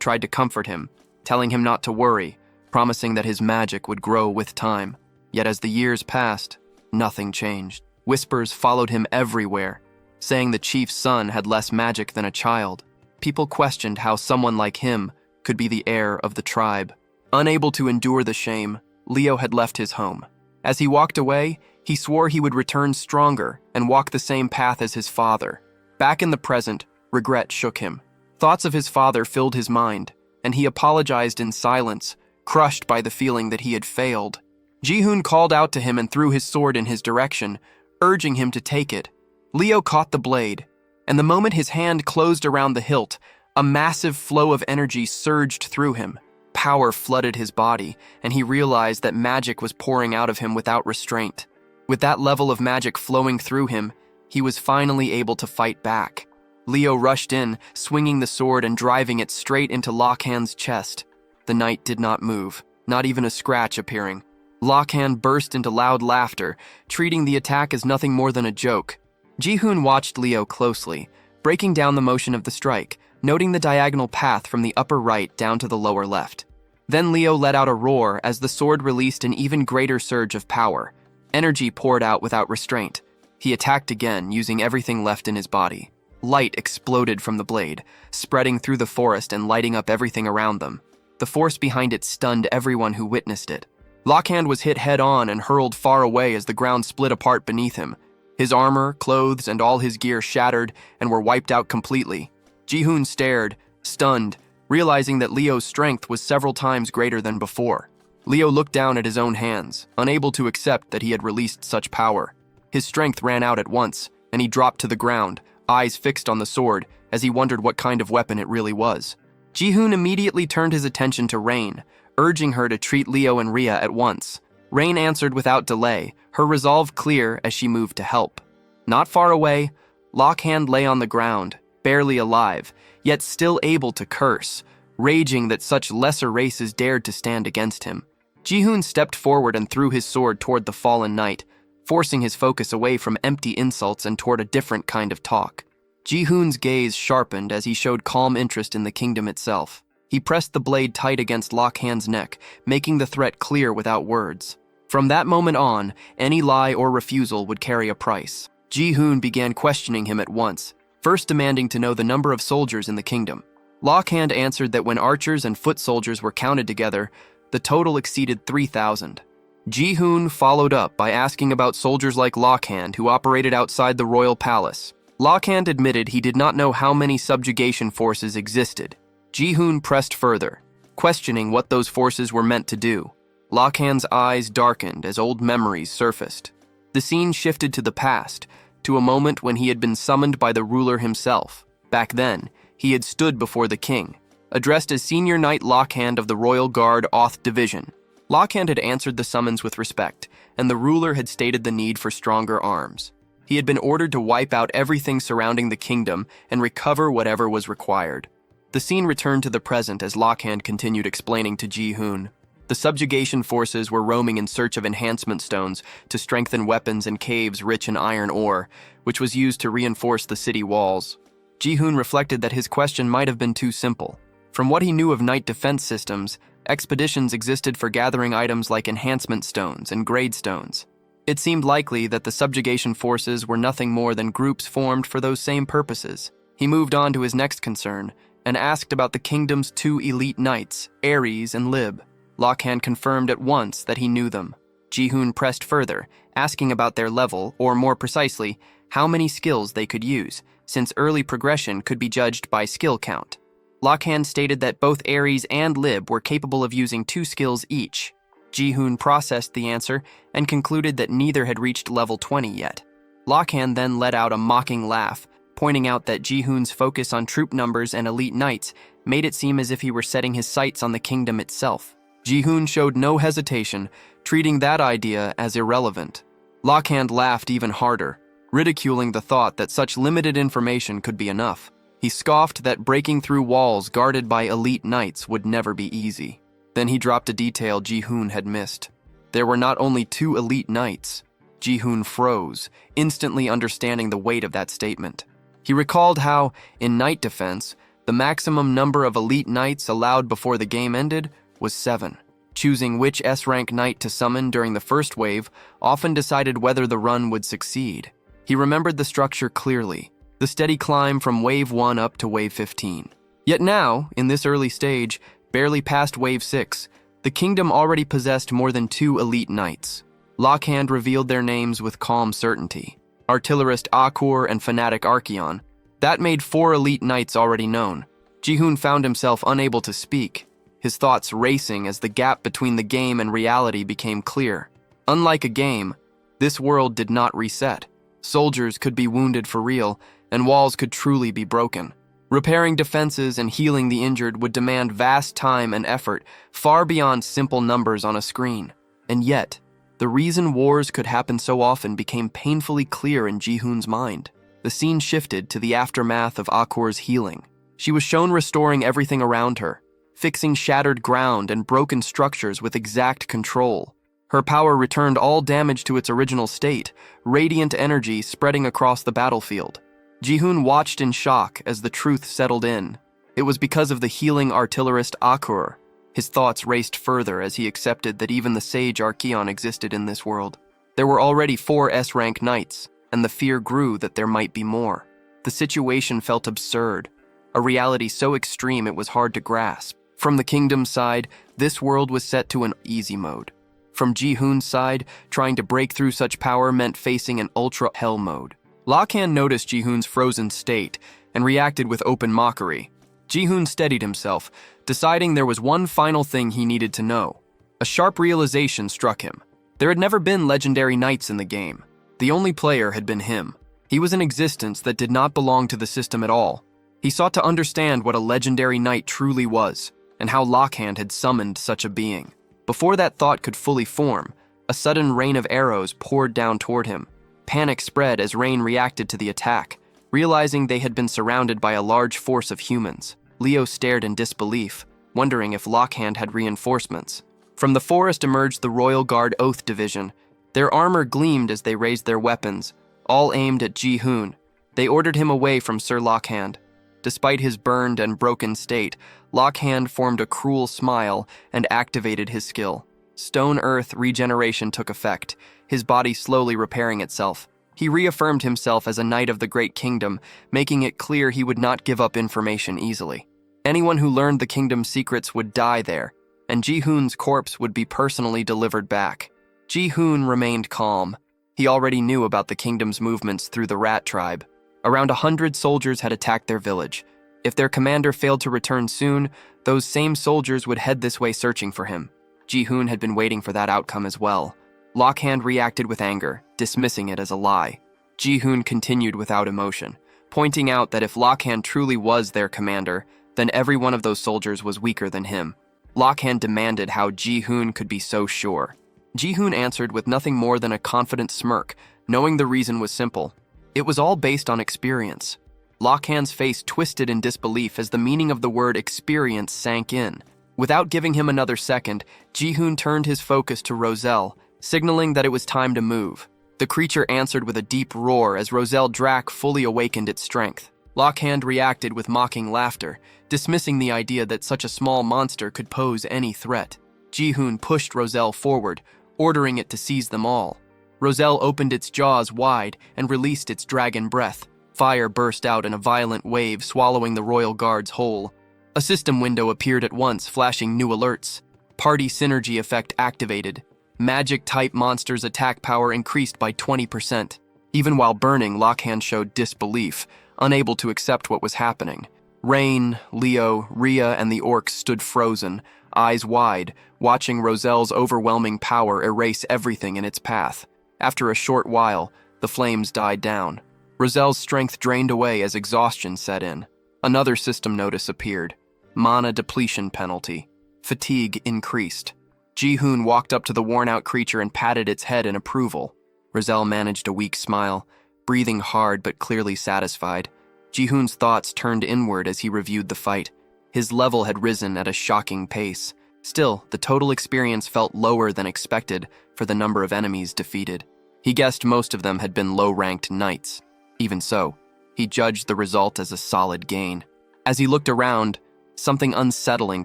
S1: tried to comfort him, telling him not to worry, promising that his magic would grow with time. Yet as the years passed, nothing changed. Whispers followed him everywhere, saying the chief's son had less magic than a child. People questioned how someone like him could be the heir of the tribe. Unable to endure the shame, Leo had left his home. As he walked away, he swore he would return stronger and walk the same path as his father. Back in the present, regret shook him. Thoughts of his father filled his mind, and he apologized in silence, crushed by the feeling that he had failed. Ji-hoon called out to him and threw his sword in his direction, urging him to take it. Leo caught the blade, and the moment his hand closed around the hilt, a massive flow of energy surged through him. Power flooded his body, and he realized that magic was pouring out of him without restraint. With that level of magic flowing through him, he was finally able to fight back. Leo rushed in, swinging the sword and driving it straight into Lockhand's chest. The knight did not move, not even a scratch appearing. Lockhand burst into loud laughter, treating the attack as nothing more than a joke. Ji-hoon watched Leo closely, breaking down the motion of the strike, noting the diagonal path from the upper right down to the lower left. Then Leo let out a roar as the sword released an even greater surge of power. Energy poured out without restraint. He attacked again, using everything left in his body. Light exploded from the blade, spreading through the forest and lighting up everything around them. The force behind it stunned everyone who witnessed it. Lockhand was hit head-on and hurled far away as the ground split apart beneath him. His armor, clothes, and all his gear shattered and were wiped out completely. Ji-hoon stared, stunned, realizing that Leo's strength was several times greater than before. Leo looked down at his own hands, unable to accept that he had released such power. His strength ran out at once, and he dropped to the ground, eyes fixed on the sword, as he wondered what kind of weapon it really was. Ji-hoon immediately turned his attention to Rain, urging her to treat Leo and Rhea at once. Rain answered without delay, her resolve clear as she moved to help. Not far away, Lockhand lay on the ground, barely alive, yet still able to curse, raging that such lesser races dared to stand against him. Ji-hoon stepped forward and threw his sword toward the fallen knight, forcing his focus away from empty insults and toward a different kind of talk. Ji-hoon's gaze sharpened as he showed calm interest in the kingdom itself. He pressed the blade tight against Lockhand's neck, making the threat clear without words. From that moment on, any lie or refusal would carry a price. Ji-hoon began questioning him at once, first demanding to know the number of soldiers in the kingdom. Lockhand answered that when archers and foot soldiers were counted together, the total exceeded 3,000. Ji-hoon followed up by asking about soldiers like Lockhand who operated outside the royal palace. Lockhand admitted he did not know how many subjugation forces existed. Ji-hoon pressed further, questioning what those forces were meant to do. Lockhand's eyes darkened as old memories surfaced. The scene shifted to the past, to a moment when he had been summoned by the ruler himself. Back then, he had stood before the king, addressed as Senior Knight Lockhand of the Royal Guard Oth Division. Lockhand had answered the summons with respect, and the ruler had stated the need for stronger arms. He had been ordered to wipe out everything surrounding the kingdom and recover whatever was required. The scene returned to the present as Lockhand continued explaining to Ji-hoon. The subjugation forces were roaming in search of enhancement stones to strengthen weapons in caves rich in iron ore, which was used to reinforce the city walls. Ji-hoon reflected that his question might have been too simple. From what he knew of knight defense systems, expeditions existed for gathering items like enhancement stones and grade stones. It seemed likely that the subjugation forces were nothing more than groups formed for those same purposes. He moved on to his next concern and asked about the kingdom's two elite knights, Ares and Lib. Lockhand confirmed at once that he knew them. Ji-hoon pressed further, asking about their level, or more precisely, how many skills they could use, since early progression could be judged by skill count. Lockhand stated that both Ares and Lib were capable of using 2 skills each. Ji-hoon processed the answer and concluded that neither had reached level 20 yet. Lockhand then let out a mocking laugh, pointing out that Ji-hoon's focus on troop numbers and elite knights made it seem as if he were setting his sights on the kingdom itself. Ji-hoon showed no hesitation, treating that idea as irrelevant. Lockhand laughed even harder, ridiculing the thought that such limited information could be enough. He scoffed that breaking through walls guarded by elite knights would never be easy. Then he dropped a detail Ji-hoon had missed. There were not only 2 elite knights. Ji-hoon froze, instantly understanding the weight of that statement. He recalled how, in knight defense, the maximum number of elite knights allowed before the game ended was 7. Choosing which S-rank knight to summon during the first wave often decided whether the run would succeed. He remembered the structure clearly, the steady climb from wave 1 up to wave 15. Yet now, in this early stage, barely past wave 6, the kingdom already possessed more than 2 elite knights. Lockhand revealed their names with calm certainty. Artillerist Akur and Fanatic Archeon. That made 4 elite knights already known. Ji-hoon found himself unable to speak, his thoughts racing as the gap between the game and reality became clear. Unlike a game, this world did not reset. Soldiers could be wounded for real, and walls could truly be broken. Repairing defenses and healing the injured would demand vast time and effort, far beyond simple numbers on a screen. And yet, The reason wars could happen so often became painfully clear in Ji-hoon's mind. The scene shifted to the aftermath of Akor's healing. She was shown restoring everything around her, fixing shattered ground and broken structures with exact control. Her power returned all damage to its original state, radiant energy spreading across the battlefield. Ji-hoon watched in shock as the truth settled in. It was because of the healing artillerist Akor. His thoughts raced further as he accepted that even the sage Archeon existed in this world. There were already 4 S-rank knights, and the fear grew that there might be more. The situation felt absurd, a reality so extreme it was hard to grasp. From the kingdom's side, this world was set to an easy mode. From Ji-hoon's side, trying to break through such power meant facing an ultra-hell mode. Lakhan noticed Ji-hoon's frozen state and reacted with open mockery. Ji-hoon steadied himself, deciding there was one final thing he needed to know. A sharp realization struck him. There had never been legendary knights in the game. The only player had been him. He was an existence that did not belong to the system at all. He sought to understand what a legendary knight truly was, and how Lakhan had summoned such a being. Before that thought could fully form, a sudden rain of arrows poured down toward him. Panic spread as Rain reacted to the attack. Realizing they had been surrounded by a large force of humans, Leo stared in disbelief, wondering if Lakhan had reinforcements. From the forest emerged the Royal Guard Oath Division. Their armor gleamed as they raised their weapons, all aimed at Ji-hoon. They ordered him away from Sir Lakhan. Despite his burned and broken state, Lakhan formed a cruel smile and activated his skill. Stone Earth regeneration took effect, his body slowly repairing itself. He reaffirmed himself as a knight of the Great Kingdom, making it clear he would not give up information easily. Anyone who learned the kingdom's secrets would die there, and Ji-hoon's corpse would be personally delivered back. Ji-hoon remained calm. He already knew about the kingdom's movements through the Rat Tribe. Around 100 soldiers had attacked their village. If their commander failed to return soon, those same soldiers would head this way searching for him. Ji-hoon had been waiting for that outcome as well. Lakhan reacted with anger, dismissing it as a lie. Ji-hoon continued without emotion, pointing out that if Lakhan truly was their commander, then every one of those soldiers was weaker than him. Lakhan demanded how Ji-hoon could be so sure. Ji-hoon answered with nothing more than a confident smirk, knowing the reason was simple. It was all based on experience. Lakhan's face twisted in disbelief as the meaning of the word experience sank in. Without giving him another second, Ji-hoon turned his focus to Roselle, signaling that it was time to move. The creature answered with a deep roar as Roselle Drac fully awakened its strength. Lakhan reacted with mocking laughter, dismissing the idea that such a small monster could pose any threat. Ji-hoon pushed Roselle forward, ordering it to seize them all. Roselle opened its jaws wide and released its dragon breath. Fire burst out in a violent wave, swallowing the Royal Guards whole. A system window appeared at once, flashing new alerts. Party synergy effect activated. Magic-type monsters' attack power increased by 20%. Even while burning, Lakhan showed disbelief, unable to accept what was happening. Rain, Leo, Rhea, and the orcs stood frozen, eyes wide, watching Roselle's overwhelming power erase everything in its path. After a short while, the flames died down. Roselle's strength drained away as exhaustion set in. Another system notice appeared. Mana depletion penalty. Fatigue increased. Ji-hoon walked up to the worn-out creature and patted its head in approval. Roselle managed a weak smile, breathing hard but clearly satisfied. Ji-hoon's thoughts turned inward as he reviewed the fight. His level had risen at a shocking pace. Still, the total experience felt lower than expected for the number of enemies defeated. He guessed most of them had been low-ranked knights. Even so, he judged the result as a solid gain. As he looked around, something unsettling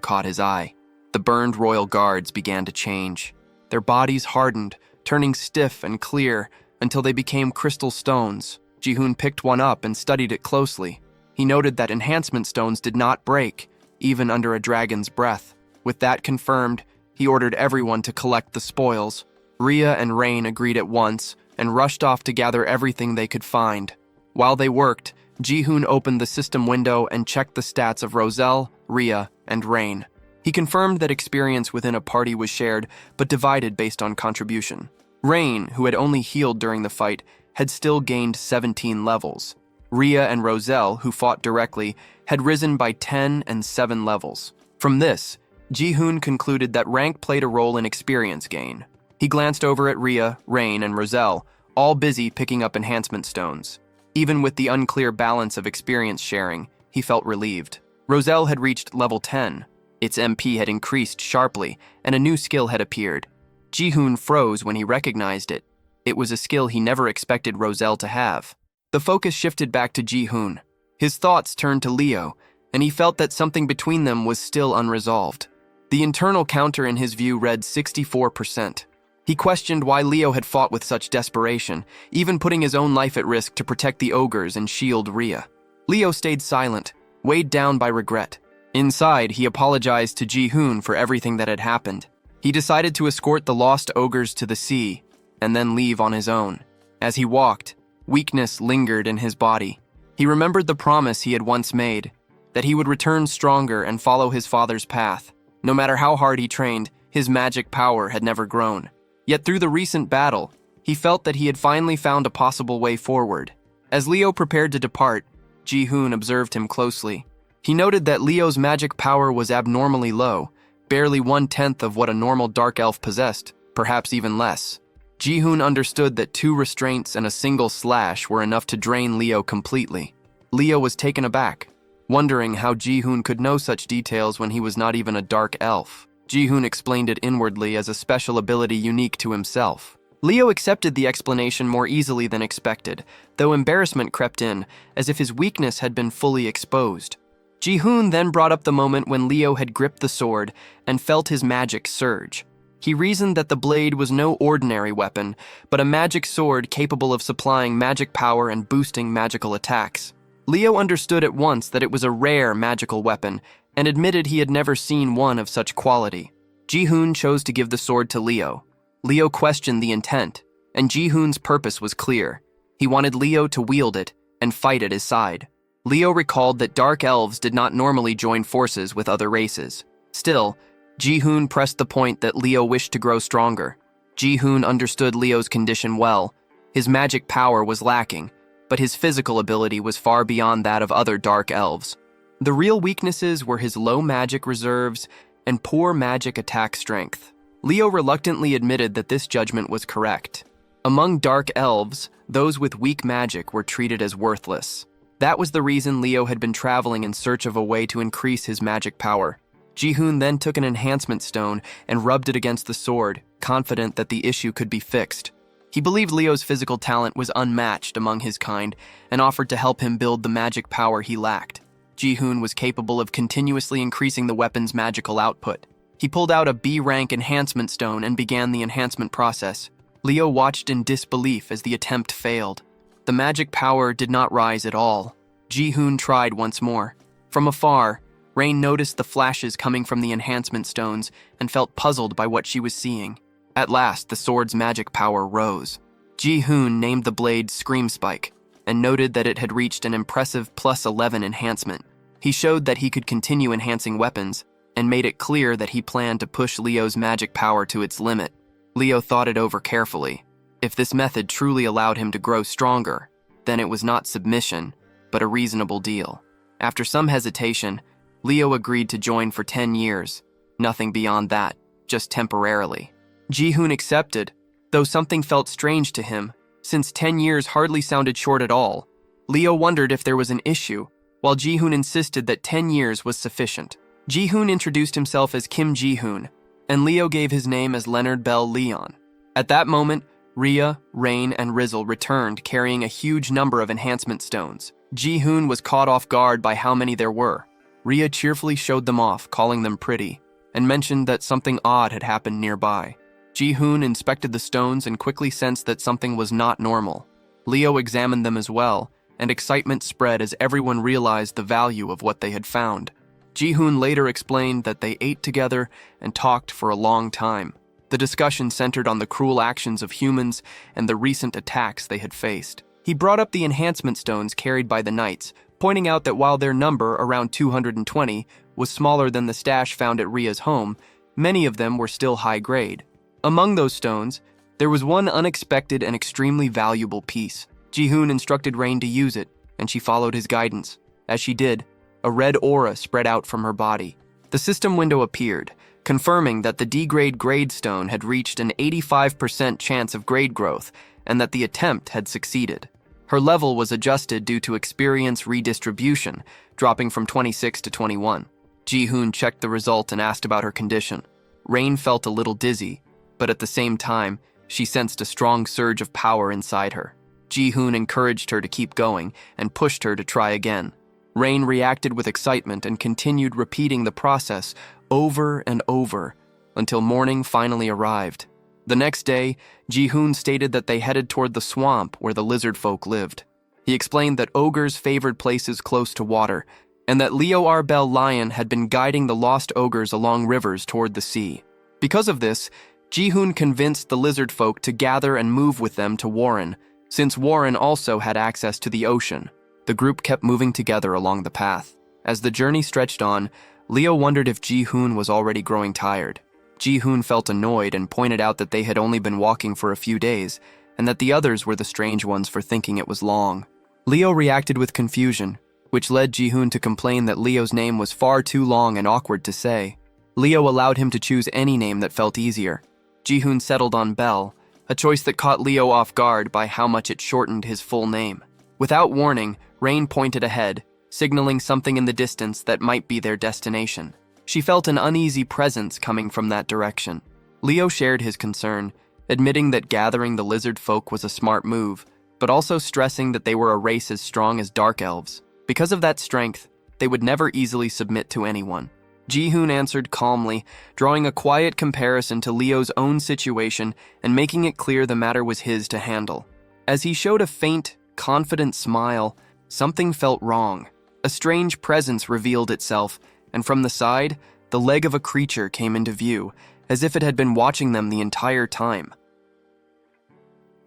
S1: caught his eye. The burned royal guards began to change. Their bodies hardened, turning stiff and clear until they became crystal stones. Ji-hoon picked one up and studied it closely. He noted that enhancement stones did not break, even under a dragon's breath. With that confirmed, he ordered everyone to collect the spoils. Rhea and Rain agreed at once and rushed off to gather everything they could find. While they worked, Ji-hoon opened the system window and checked the stats of Roselle, Rhea, and Rain. He confirmed that experience within a party was shared, but divided based on contribution. Rain, who had only healed during the fight, had still gained 17 levels. Rhea and Roselle, who fought directly, had risen by 10 and 7 levels. From this, Ji-hoon concluded that rank played a role in experience gain. He glanced over at Rhea, Rain, and Roselle, all busy picking up enhancement stones. Even with the unclear balance of experience sharing, he felt relieved. Roselle had reached level 10. Its MP had increased sharply, and a new skill had appeared. Ji-hoon froze when he recognized it. It was a skill he never expected Roselle to have. The focus shifted back to Ji-hoon. His thoughts turned to Leo, and he felt that something between them was still unresolved. The internal counter in his view read 64%. He questioned why Leo had fought with such desperation, even putting his own life at risk to protect the ogres and shield Rhea. Leo stayed silent, weighed down by regret. Inside, he apologized to Ji-hoon for everything that had happened. He decided to escort the lost ogres to the sea, and then leave on his own. As he walked, weakness lingered in his body. He remembered the promise he had once made, that he would return stronger and follow his father's path. No matter how hard he trained, his magic power had never grown. Yet through the recent battle, he felt that he had finally found a possible way forward. As Leo prepared to depart, Ji-hoon observed him closely. He noted that Leo's magic power was abnormally low, barely 1/10 of what a normal dark elf possessed, perhaps even less. Ji-hoon understood that 2 restraints and a single slash were enough to drain Leo completely. Leo was taken aback, wondering how Ji-hoon could know such details when he was not even a dark elf. Ji-hoon explained it inwardly as a special ability unique to himself. Leo accepted the explanation more easily than expected, though embarrassment crept in, as if his weakness had been fully exposed. Ji-hoon then brought up the moment when Leo had gripped the sword and felt his magic surge. He reasoned that the blade was no ordinary weapon, but a magic sword capable of supplying magic power and boosting magical attacks. Leo understood at once that it was a rare magical weapon, and admitted he had never seen one of such quality. Ji-hoon chose to give the sword to Leo. Leo questioned the intent, and Ji-hoon's purpose was clear. He wanted Leo to wield it and fight at his side. Leo recalled that dark elves did not normally join forces with other races. Still, Ji-hoon pressed the point that Leo wished to grow stronger. Ji-hoon understood Leo's condition well. His magic power was lacking, but his physical ability was far beyond that of other dark elves. The real weaknesses were his low magic reserves and poor magic attack strength. Leo reluctantly admitted that this judgment was correct. Among dark elves, those with weak magic were treated as worthless. That was the reason Leo had been traveling in search of a way to increase his magic power. Ji-hoon then took an enhancement stone and rubbed it against the sword, confident that the issue could be fixed. He believed Leo's physical talent was unmatched among his kind and offered to help him build the magic power he lacked. Ji-hoon was capable of continuously increasing the weapon's magical output. He pulled out a B-rank enhancement stone and began the enhancement process. Leo watched in disbelief as the attempt failed. The magic power did not rise at all. Ji-hoon tried once more. From afar, Rain noticed the flashes coming from the enhancement stones and felt puzzled by what she was seeing. At last, the sword's magic power rose. Ji-hoon named the blade Scream Spike and noted that it had reached an impressive +11 enhancement. He showed that he could continue enhancing weapons and made it clear that he planned to push Leo's magic power to its limit. Leo thought it over carefully. If this method truly allowed him to grow stronger, then it was not submission, but a reasonable deal. After some hesitation, Leo agreed to join for 10 years. Nothing beyond that, just temporarily. Ji-hoon accepted, though something felt strange to him, since 10 years hardly sounded short at all. Leo wondered if there was an issue, while Ji-hoon insisted that 10 years was sufficient. Ji-hoon introduced himself as Kim Ji-hoon, and Leo gave his name as Leonard Bell Leon. At that moment, Rhea, Rain, and Rizzle returned carrying a huge number of enhancement stones. Ji-hoon was caught off guard by how many there were. Rhea cheerfully showed them off, calling them pretty, and mentioned that something odd had happened nearby. Ji-hoon inspected the stones and quickly sensed that something was not normal. Leo examined them as well, and excitement spread as everyone realized the value of what they had found. Ji-hoon later explained that they ate together and talked for a long time. The discussion centered on the cruel actions of humans and the recent attacks they had faced. He brought up the enhancement stones carried by the knights, pointing out that while their number, around 220, was smaller than the stash found at Rhea's home, many of them were still high grade. Among those stones, there was one unexpected and extremely valuable piece. Ji-hoon instructed Rain to use it, and she followed his guidance. As she did, a red aura spread out from her body. The system window appeared, confirming that the D-grade grade stone had reached an 85% chance of grade growth and that the attempt had succeeded. Her level was adjusted due to experience redistribution, dropping from 26 to 21. Ji-hoon checked the result and asked about her condition. Rain felt a little dizzy, but at the same time, she sensed a strong surge of power inside her. Ji-hoon encouraged her to keep going and pushed her to try again. Rain reacted with excitement and continued repeating the process over and over until morning finally arrived. The next day, Ji-hoon stated that they headed toward the swamp where the lizard folk lived. He explained that ogres favored places close to water, and that Leo Arbel Lion had been guiding the lost ogres along rivers toward the sea. Because of this, Ji-hoon convinced the lizard folk to gather and move with them to Warren, since Warren also had access to the ocean. The group kept moving together along the path. As the journey stretched on, Leo wondered if Ji-hoon was already growing tired. Ji-hoon felt annoyed and pointed out that they had only been walking for a few days, and that the others were the strange ones for thinking it was long. Leo reacted with confusion, which led Ji-hoon to complain that Leo's name was far too long and awkward to say. Leo allowed him to choose any name that felt easier. Ji-hoon settled on Bell, a choice that caught Leo off guard by how much it shortened his full name. Without warning, Rain pointed ahead, signaling something in the distance that might be their destination. She felt an uneasy presence coming from that direction. Leo shared his concern, admitting that gathering the lizard folk was a smart move, but also stressing that they were a race as strong as dark elves. Because of that strength, they would never easily submit to anyone. Ji-hoon answered calmly, drawing a quiet comparison to Leo's own situation and making it clear the matter was his to handle. As he showed a faint, confident smile, something felt wrong. A strange presence revealed itself, and from the side, the leg of a creature came into view, as if it had been watching them the entire time.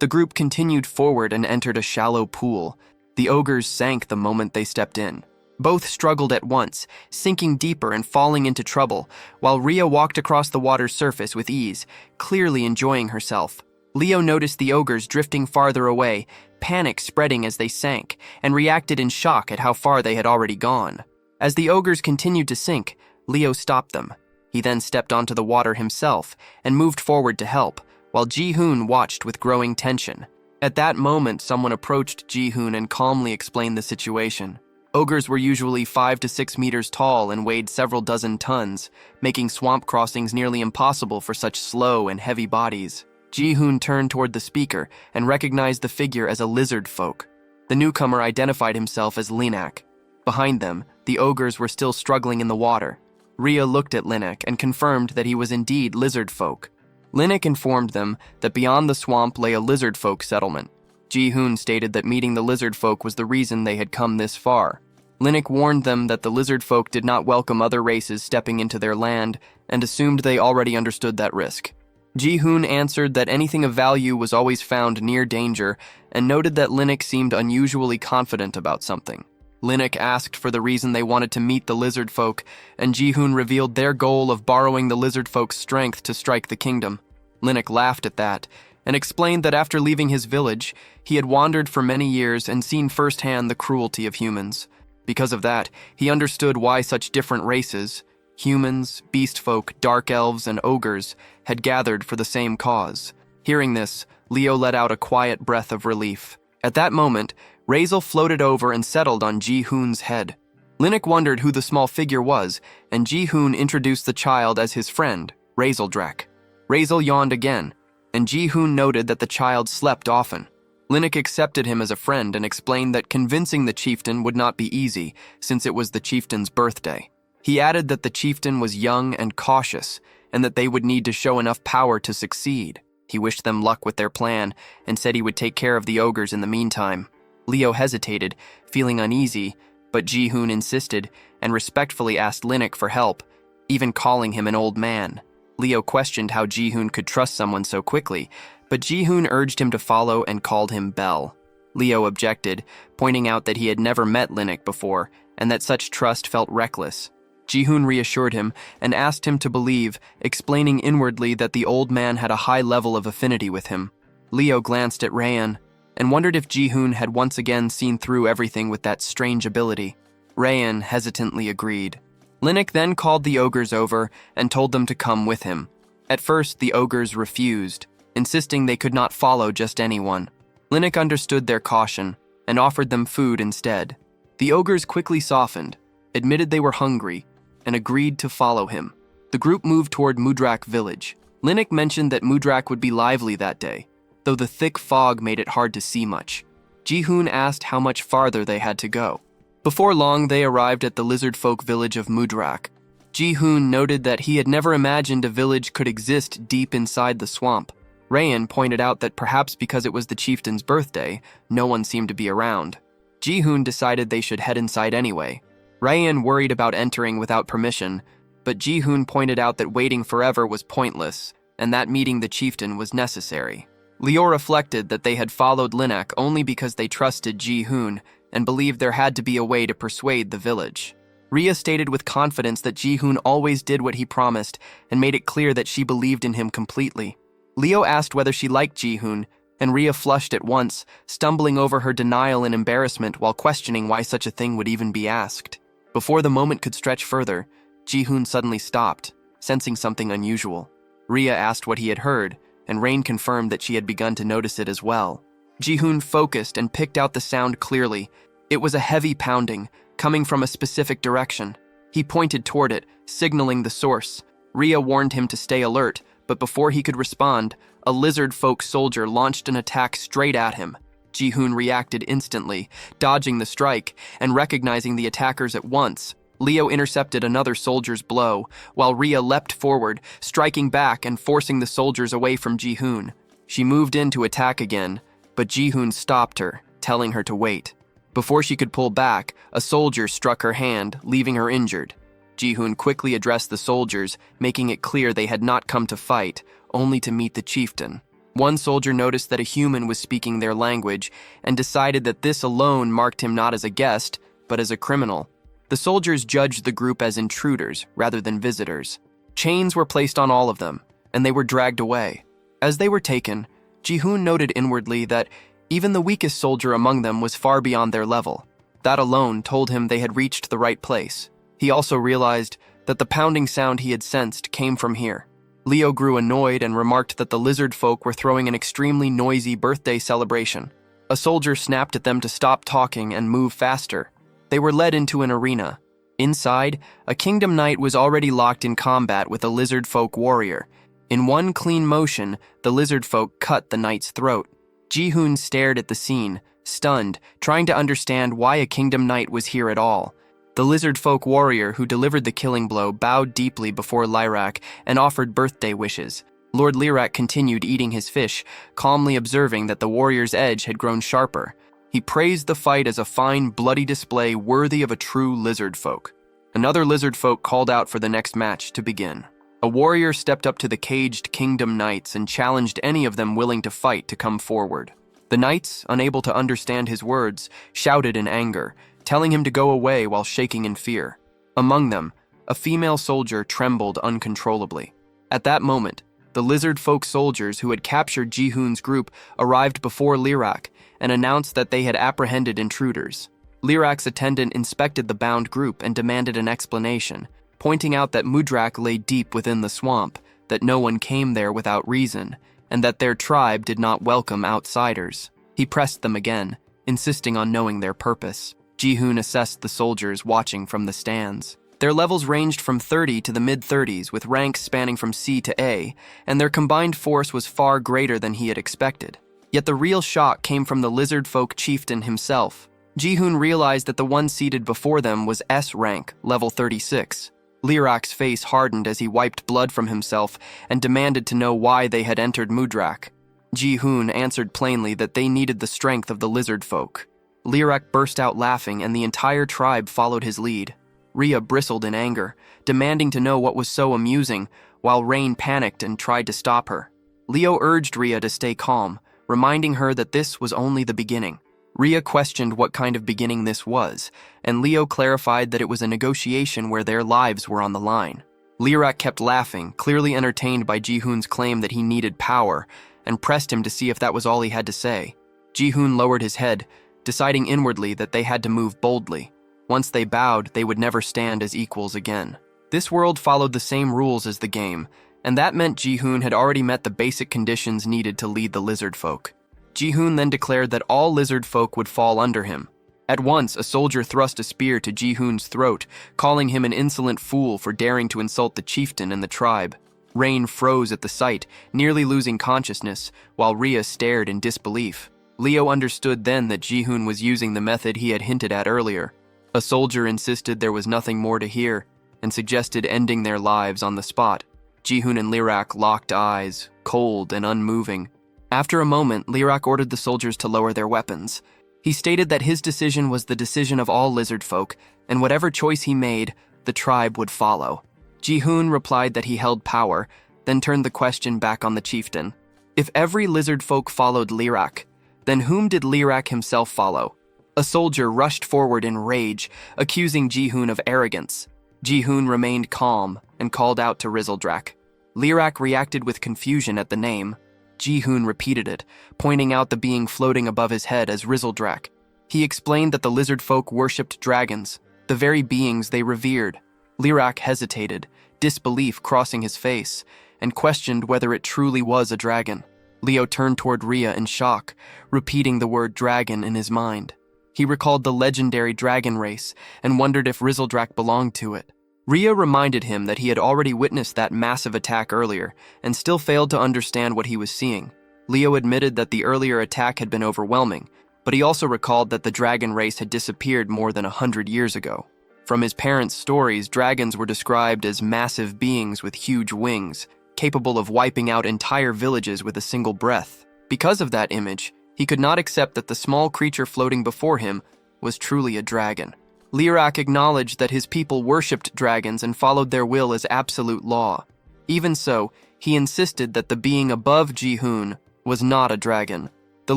S1: The group continued forward and entered a shallow pool. The ogres sank the moment they stepped in. Both struggled at once, sinking deeper and falling into trouble, while Rhea walked across the water's surface with ease, clearly enjoying herself. Leo noticed the ogres drifting farther away, panic spreading as they sank, and reacted in shock at how far they had already gone. As the ogres continued to sink, Leo stopped them. He then stepped onto the water himself and moved forward to help, while Ji-hoon watched with growing tension. At that moment, someone approached Ji-hoon and calmly explained the situation. Ogres were usually 5 to 6 meters tall and weighed several dozen tons, making swamp crossings nearly impossible for such slow and heavy bodies. Ji-hoon turned toward the speaker and recognized the figure as a lizard folk. The newcomer identified himself as Linak. Behind them, the ogres were still struggling in the water. Rhea looked at Linak and confirmed that he was indeed lizard folk. Linak informed them that beyond the swamp lay a lizard folk settlement. Ji-hoon stated that meeting the lizard folk was the reason they had come this far. Linak warned them that the lizard folk did not welcome other races stepping into their land and assumed they already understood that risk. Ji-hoon answered that anything of value was always found near danger and noted that Linak seemed unusually confident about something. Linak asked for the reason they wanted to meet the lizard folk, and Ji-hoon revealed their goal of borrowing the lizard folk's strength to strike the kingdom. Linak laughed at that and explained that after leaving his village, he had wandered for many years and seen firsthand the cruelty of humans. Because of that, he understood why such different races, humans, beast folk, dark elves, and ogres, had gathered for the same cause. Hearing this, Leo let out a quiet breath of relief. At that moment, Razel floated over and settled on Ji-hoon's head. Linak wondered who the small figure was, and Ji-hoon introduced the child as his friend, Razeldrek. Razel yawned again, and Ji-hoon noted that the child slept often. Linak accepted him as a friend and explained that convincing the chieftain would not be easy, since it was the chieftain's birthday. He added that the chieftain was young and cautious, and that they would need to show enough power to succeed. He wished them luck with their plan, and said he would take care of the ogres in the meantime. Leo hesitated, feeling uneasy, but Ji-hoon insisted and respectfully asked Linak for help, even calling him an old man. Leo questioned how Ji-hoon could trust someone so quickly, but Ji-hoon urged him to follow and called him Bell. Leo objected, pointing out that he had never met Linak before and that such trust felt reckless. Ji-hoon reassured him and asked him to believe, explaining inwardly that the old man had a high level of affinity with him. Leo glanced at Rayan and wondered if Ji-hoon had once again seen through everything with that strange ability. Rayan hesitantly agreed. Linek then called the ogres over and told them to come with him. At first, the ogres refused, insisting they could not follow just anyone. Linek understood their caution and offered them food instead. The ogres quickly softened, admitted they were hungry, and agreed to follow him. The group moved toward Mudrak village. Linek mentioned that Mudrak would be lively that day, though the thick fog made it hard to see much. Ji-hoon asked how much farther they had to go. Before long, they arrived at the lizard folk village of Mudrak. Ji-hoon noted that he had never imagined a village could exist deep inside the swamp. Rayan pointed out that perhaps because it was the chieftain's birthday, no one seemed to be around. Ji-hoon decided they should head inside anyway. Rayan worried about entering without permission, but Ji-hoon pointed out that waiting forever was pointless, and that meeting the chieftain was necessary. Leo reflected that they had followed Linek only because they trusted Ji-hoon and believed there had to be a way to persuade the village. Rhea stated with confidence that Ji-hoon always did what he promised and made it clear that she believed in him completely. Leo asked whether she liked Ji-hoon, and Rhea flushed at once, stumbling over her denial and embarrassment while questioning why such a thing would even be asked. Before the moment could stretch further, Ji-hoon suddenly stopped, sensing something unusual. Rhea asked what he had heard, and Rain confirmed that she had begun to notice it as well. Ji-hoon focused and picked out the sound clearly. It was a heavy pounding, coming from a specific direction. He pointed toward it, signaling the source. Rhea warned him to stay alert, but before he could respond, a lizard folk soldier launched an attack straight at him. Ji-hoon reacted instantly, dodging the strike and recognizing the attackers at once. Leo intercepted another soldier's blow, while Rhea leapt forward, striking back and forcing the soldiers away from Ji-hoon. She moved in to attack again, but Ji-hoon stopped her, telling her to wait. Before she could pull back, a soldier struck her hand, leaving her injured. Ji-hoon quickly addressed the soldiers, making it clear they had not come to fight, only to meet the chieftain. One soldier noticed that a human was speaking their language and decided that this alone marked him not as a guest, but as a criminal. The soldiers judged the group as intruders rather than visitors. Chains were placed on all of them, and they were dragged away. As they were taken, Ji-hoon noted inwardly that even the weakest soldier among them was far beyond their level. That alone told him they had reached the right place. He also realized that the pounding sound he had sensed came from here. Leo grew annoyed and remarked that the lizard folk were throwing an extremely noisy birthday celebration. A soldier snapped at them to stop talking and move faster. They were led into an arena. Inside, a kingdom knight was already locked in combat with a lizard folk warrior. In one clean motion, the lizard folk cut the knight's throat. Ji-hoon stared at the scene, stunned, trying to understand why a kingdom knight was here at all. The lizard folk warrior who delivered the killing blow bowed deeply before Lyrak and offered birthday wishes. Lord Lyrak continued eating his fish, calmly observing that the warrior's edge had grown sharper. He praised the fight as a fine, bloody display worthy of a true lizard folk. Another lizard folk called out for the next match to begin. A warrior stepped up to the caged kingdom knights and challenged any of them willing to fight to come forward. The knights, unable to understand his words, shouted in anger, telling him to go away while shaking in fear. Among them, a female soldier trembled uncontrollably. At that moment, the lizard folk soldiers who had captured Ji-hoon's group arrived before Lyrak and announced that they had apprehended intruders. Lyrak's attendant inspected the bound group and demanded an explanation, pointing out that Mudrak lay deep within the swamp, that no one came there without reason, and that their tribe did not welcome outsiders. He pressed them again, insisting on knowing their purpose. Ji-hoon assessed the soldiers watching from the stands. Their levels ranged from 30 to the mid-30s, with ranks spanning from C to A, and their combined force was far greater than he had expected. Yet the real shock came from the lizard folk chieftain himself. Ji-hoon realized that the one seated before them was S rank, level 36. Lyrak's face hardened as he wiped blood from himself and demanded to know why they had entered Mudrak. Ji-hoon answered plainly that they needed the strength of the lizard folk. Lyrak burst out laughing, and the entire tribe followed his lead. Rhea bristled in anger, demanding to know what was so amusing, while Rain panicked and tried to stop her. Leo urged Rhea to stay calm, reminding her that this was only the beginning. Rhea questioned what kind of beginning this was, and Leo clarified that it was a negotiation where their lives were on the line. Lyrak kept laughing, clearly entertained by Ji-hoon's claim that he needed power, and pressed him to see if that was all he had to say. Ji-hoon lowered his head, deciding inwardly that they had to move boldly. Once they bowed, they would never stand as equals again. This world followed the same rules as the game, and that meant Ji-hoon had already met the basic conditions needed to lead the lizard folk. Ji-hoon then declared that all lizard folk would fall under him. At once, a soldier thrust a spear to Ji-hoon's throat, calling him an insolent fool for daring to insult the chieftain and the tribe. Rain froze at the sight, nearly losing consciousness, while Rhea stared in disbelief. Leo understood then that Ji-hoon was using the method he had hinted at earlier. A soldier insisted there was nothing more to hear, and suggested ending their lives on the spot. Ji-hoon and Lirak locked eyes, cold and unmoving. After a moment, Lirak ordered the soldiers to lower their weapons. He stated that his decision was the decision of all lizard folk, and whatever choice he made, the tribe would follow. Ji-hoon replied that he held power, then turned the question back on the chieftain. If every lizard folk followed Lirak, then whom did Lirak himself follow? A soldier rushed forward in rage, accusing Ji-hoon of arrogance. Ji-hoon remained calm and called out to Rizeldrak. Lirak reacted with confusion at the name. Ji-hoon repeated it, pointing out the being floating above his head as Rizeldrak. He explained that the lizard folk worshipped dragons, the very beings they revered. Lirak hesitated, disbelief crossing his face, and questioned whether it truly was a dragon. Leo turned toward Rhea in shock, repeating the word dragon in his mind. He recalled the legendary dragon race and wondered if Rizeldrak belonged to it. Rhea reminded him that he had already witnessed that massive attack earlier and still failed to understand what he was seeing. Leo admitted that the earlier attack had been overwhelming, but he also recalled that the dragon race had disappeared more than 100 years ago. From his parents' stories, dragons were described as massive beings with huge wings, capable of wiping out entire villages with a single breath. Because of that image, he could not accept that the small creature floating before him was truly a dragon. Lirak acknowledged that his people worshipped dragons and followed their will as absolute law. Even so, he insisted that the being above Ji-hoon was not a dragon. The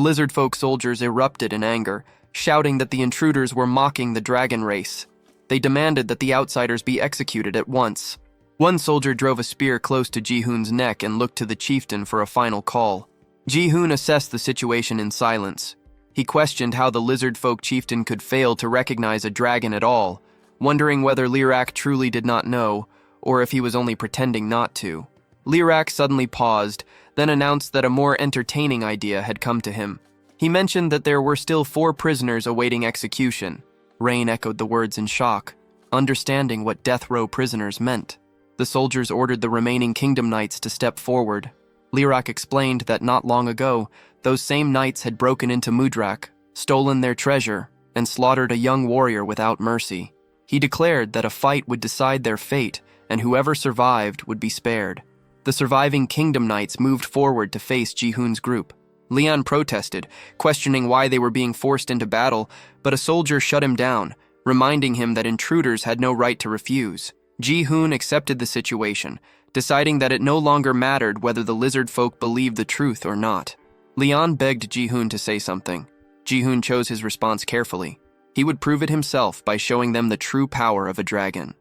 S1: lizard folk soldiers erupted in anger, shouting that the intruders were mocking the dragon race. They demanded that the outsiders be executed at once. One soldier drove a spear close to Ji-hoon's neck and looked to the chieftain for a final call. Ji-hoon assessed the situation in silence. He questioned how the lizard folk chieftain could fail to recognize a dragon at all, wondering whether Lirak truly did not know, or if he was only pretending not to. Lirak suddenly paused, then announced that a more entertaining idea had come to him. He mentioned that there were still 4 prisoners awaiting execution. Rain echoed the words in shock, understanding what death row prisoners meant. The soldiers ordered the remaining kingdom knights to step forward. Lirak explained that not long ago, those same knights had broken into Mudrak, stolen their treasure, and slaughtered a young warrior without mercy. He declared that a fight would decide their fate, and whoever survived would be spared. The surviving kingdom knights moved forward to face Ji-hoon's group. Leon protested, questioning why they were being forced into battle, but a soldier shut him down, reminding him that intruders had no right to refuse. Ji-hoon accepted the situation, deciding that it no longer mattered whether the lizard folk believed the truth or not. Leon begged Ji-hoon to say something. Ji-hoon chose his response carefully. He would prove it himself by showing them the true power of a dragon.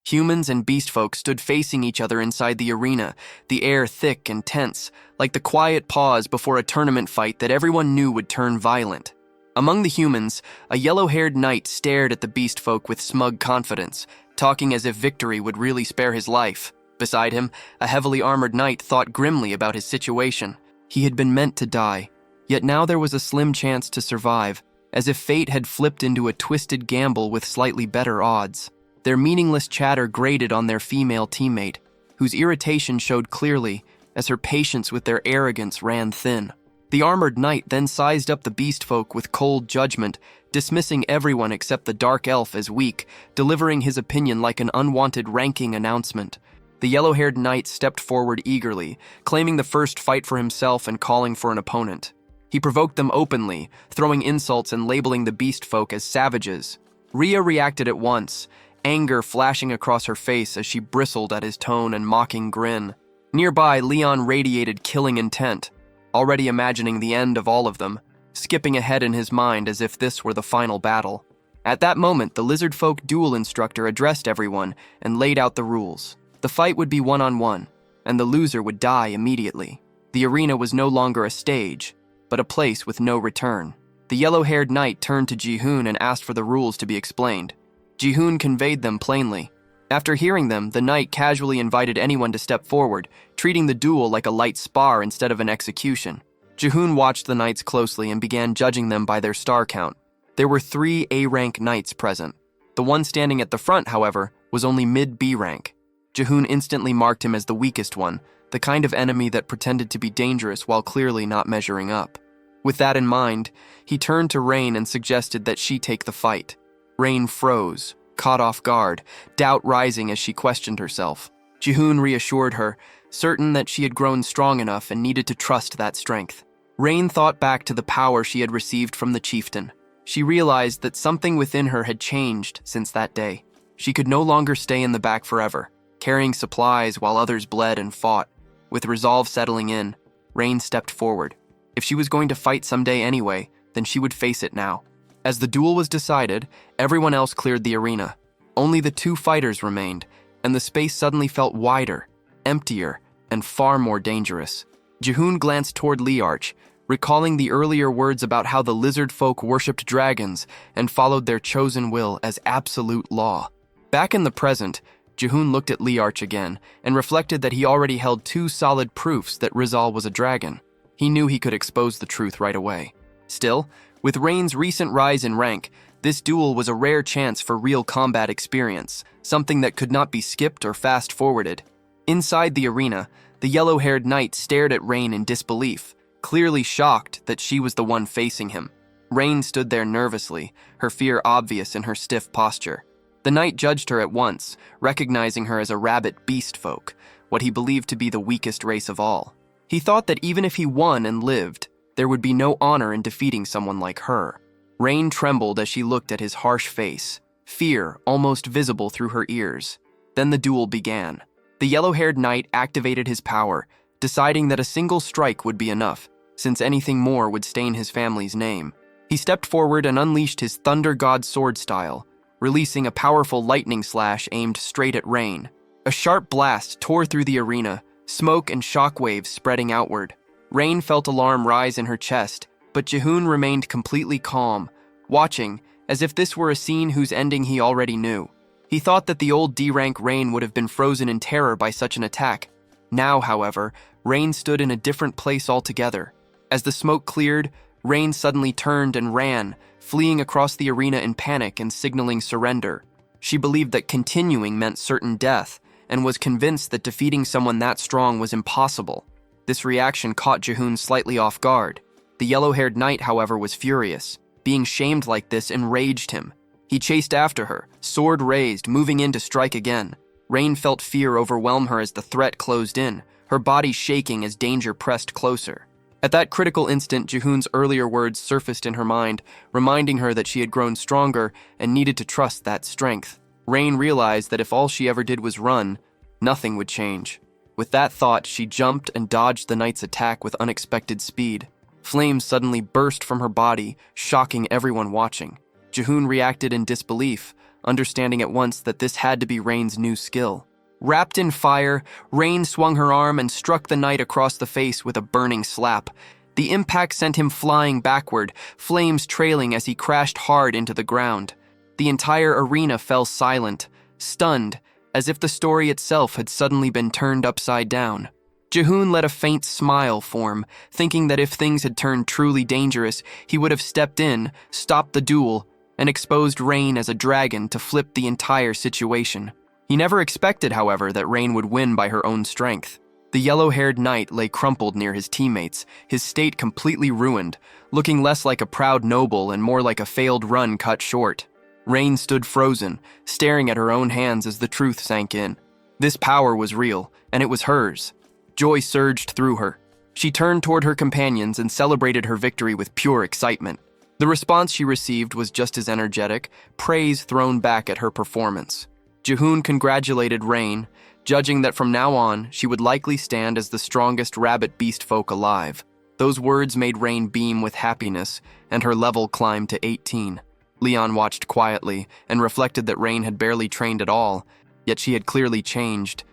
S1: Humans and beast folk stood facing each other inside the arena, the air thick and tense, like the quiet pause before a tournament fight that everyone knew would turn violent. Among the humans, a yellow-haired knight stared at the beast folk with smug confidence, talking as if victory would really spare his life. Beside him, a heavily armored knight thought grimly about his situation. He had been meant to die, yet now there was a slim chance to survive, as if fate had flipped into a twisted gamble with slightly better odds. Their meaningless chatter grated on their female teammate, whose irritation showed clearly as her patience with their arrogance ran thin. The armored knight then sized up the beast folk with cold judgment, dismissing everyone except the dark elf as weak, delivering his opinion like an unwanted ranking announcement. The yellow-haired knight stepped forward eagerly, claiming the first fight for himself and calling for an opponent. He provoked them openly, throwing insults and labeling the beast folk as savages. Rhea reacted at once, anger flashing across her face as she bristled at his tone and mocking grin. Nearby, Leon radiated killing intent, already imagining the end of all of them, skipping ahead in his mind as if this were the final battle. At that moment, the lizard folk duel instructor addressed everyone and laid out the rules. The fight would be one-on-one, and the loser would die immediately. The arena was no longer a stage, but a place with no return. The yellow-haired knight turned to Ji-hoon and asked for the rules to be explained. Ji-hoon conveyed them plainly. After hearing them, the knight casually invited anyone to step forward, treating the duel like a light spar instead of an execution. Ji-hoon watched the knights closely and began judging them by their star count. There were 3 A-rank knights present. The one standing at the front, however, was only mid-B rank. Ji-hoon instantly marked him as the weakest one, the kind of enemy that pretended to be dangerous while clearly not measuring up. With that in mind, he turned to Rain and suggested that she take the fight. Rain froze, caught off guard, doubt rising as she questioned herself. Ji-hoon reassured her, certain that she had grown strong enough and needed to trust that strength. Rain thought back to the power she had received from the chieftain. She realized that something within her had changed since that day. She could no longer stay in the back forever, carrying supplies while others bled and fought. With resolve settling in, Rain stepped forward. If she was going to fight someday anyway, then she would face it now. As the duel was decided, everyone else cleared the arena. Only the 2 fighters remained, and the space suddenly felt wider, emptier, and far more dangerous. Ji-hoon glanced toward Liarch, recalling the earlier words about how the lizard folk worshipped dragons and followed their chosen will as absolute law. Back in the present, Ji-hoon looked at Liarch again and reflected that he already held 2 solid proofs that Rizal was a dragon. He knew he could expose the truth right away. Still, with Rain's recent rise in rank, this duel was a rare chance for real combat experience, something that could not be skipped or fast-forwarded. Inside the arena, the yellow-haired knight stared at Rain in disbelief, clearly shocked that she was the one facing him. Rain stood there nervously, her fear obvious in her stiff posture. The knight judged her at once, recognizing her as a rabbit beast folk, what he believed to be the weakest race of all. He thought that even if he won and lived, there would be no honor in defeating someone like her. Rain trembled as she looked at his harsh face, fear almost visible through her ears. Then the duel began. The yellow-haired knight activated his power, deciding that a single strike would be enough, since anything more would stain his family's name. He stepped forward and unleashed his Thunder God sword style, releasing a powerful lightning slash aimed straight at Rain. A sharp blast tore through the arena, smoke and shockwaves spreading outward. Rain felt alarm rise in her chest, but Ji-hoon remained completely calm, watching as if this were a scene whose ending he already knew. He thought that the old D-rank Rain would have been frozen in terror by such an attack. Now, however, Rain stood in a different place altogether. As the smoke cleared, Rain suddenly turned and ran, fleeing across the arena in panic and signaling surrender. She believed that continuing meant certain death, and was convinced that defeating someone that strong was impossible. This reaction caught Ji-hoon slightly off guard. The yellow-haired knight, however, was furious. Being shamed like this enraged him. He chased after her, sword raised, moving in to strike again. Rain felt fear overwhelm her as the threat closed in, her body shaking as danger pressed closer. At that critical instant, Ji-hoon's earlier words surfaced in her mind, reminding her that she had grown stronger and needed to trust that strength. Rain realized that if all she ever did was run, nothing would change. With that thought, she jumped and dodged the knight's attack with unexpected speed. Flames suddenly burst from her body, shocking everyone watching. Ji-hoon reacted in disbelief, understanding at once that this had to be Rain's new skill. Wrapped in fire, Rain swung her arm and struck the knight across the face with a burning slap. The impact sent him flying backward, flames trailing as he crashed hard into the ground. The entire arena fell silent, stunned, as if the story itself had suddenly been turned upside down. Ji-hoon let a faint smile form, thinking that if things had turned truly dangerous, he would have stepped in, stopped the duel, and exposed Rain as a dragon to flip the entire situation. He never expected, however, that Rain would win by her own strength. The yellow-haired knight lay crumpled near his teammates, his state completely ruined, looking less like a proud noble and more like a failed run cut short. Rain stood frozen, staring at her own hands as the truth sank in. This power was real, and it was hers. Joy surged through her. She turned toward her companions and celebrated her victory with pure excitement. The response she received was just as energetic, praise thrown back at her performance. Ji-hoon congratulated Rain, judging that from now on she would likely stand as the strongest rabbit beast folk alive. Those words made Rain beam with happiness, and her level climbed to 18. Leon watched quietly and reflected that Rain had barely trained at all, yet she had clearly changed,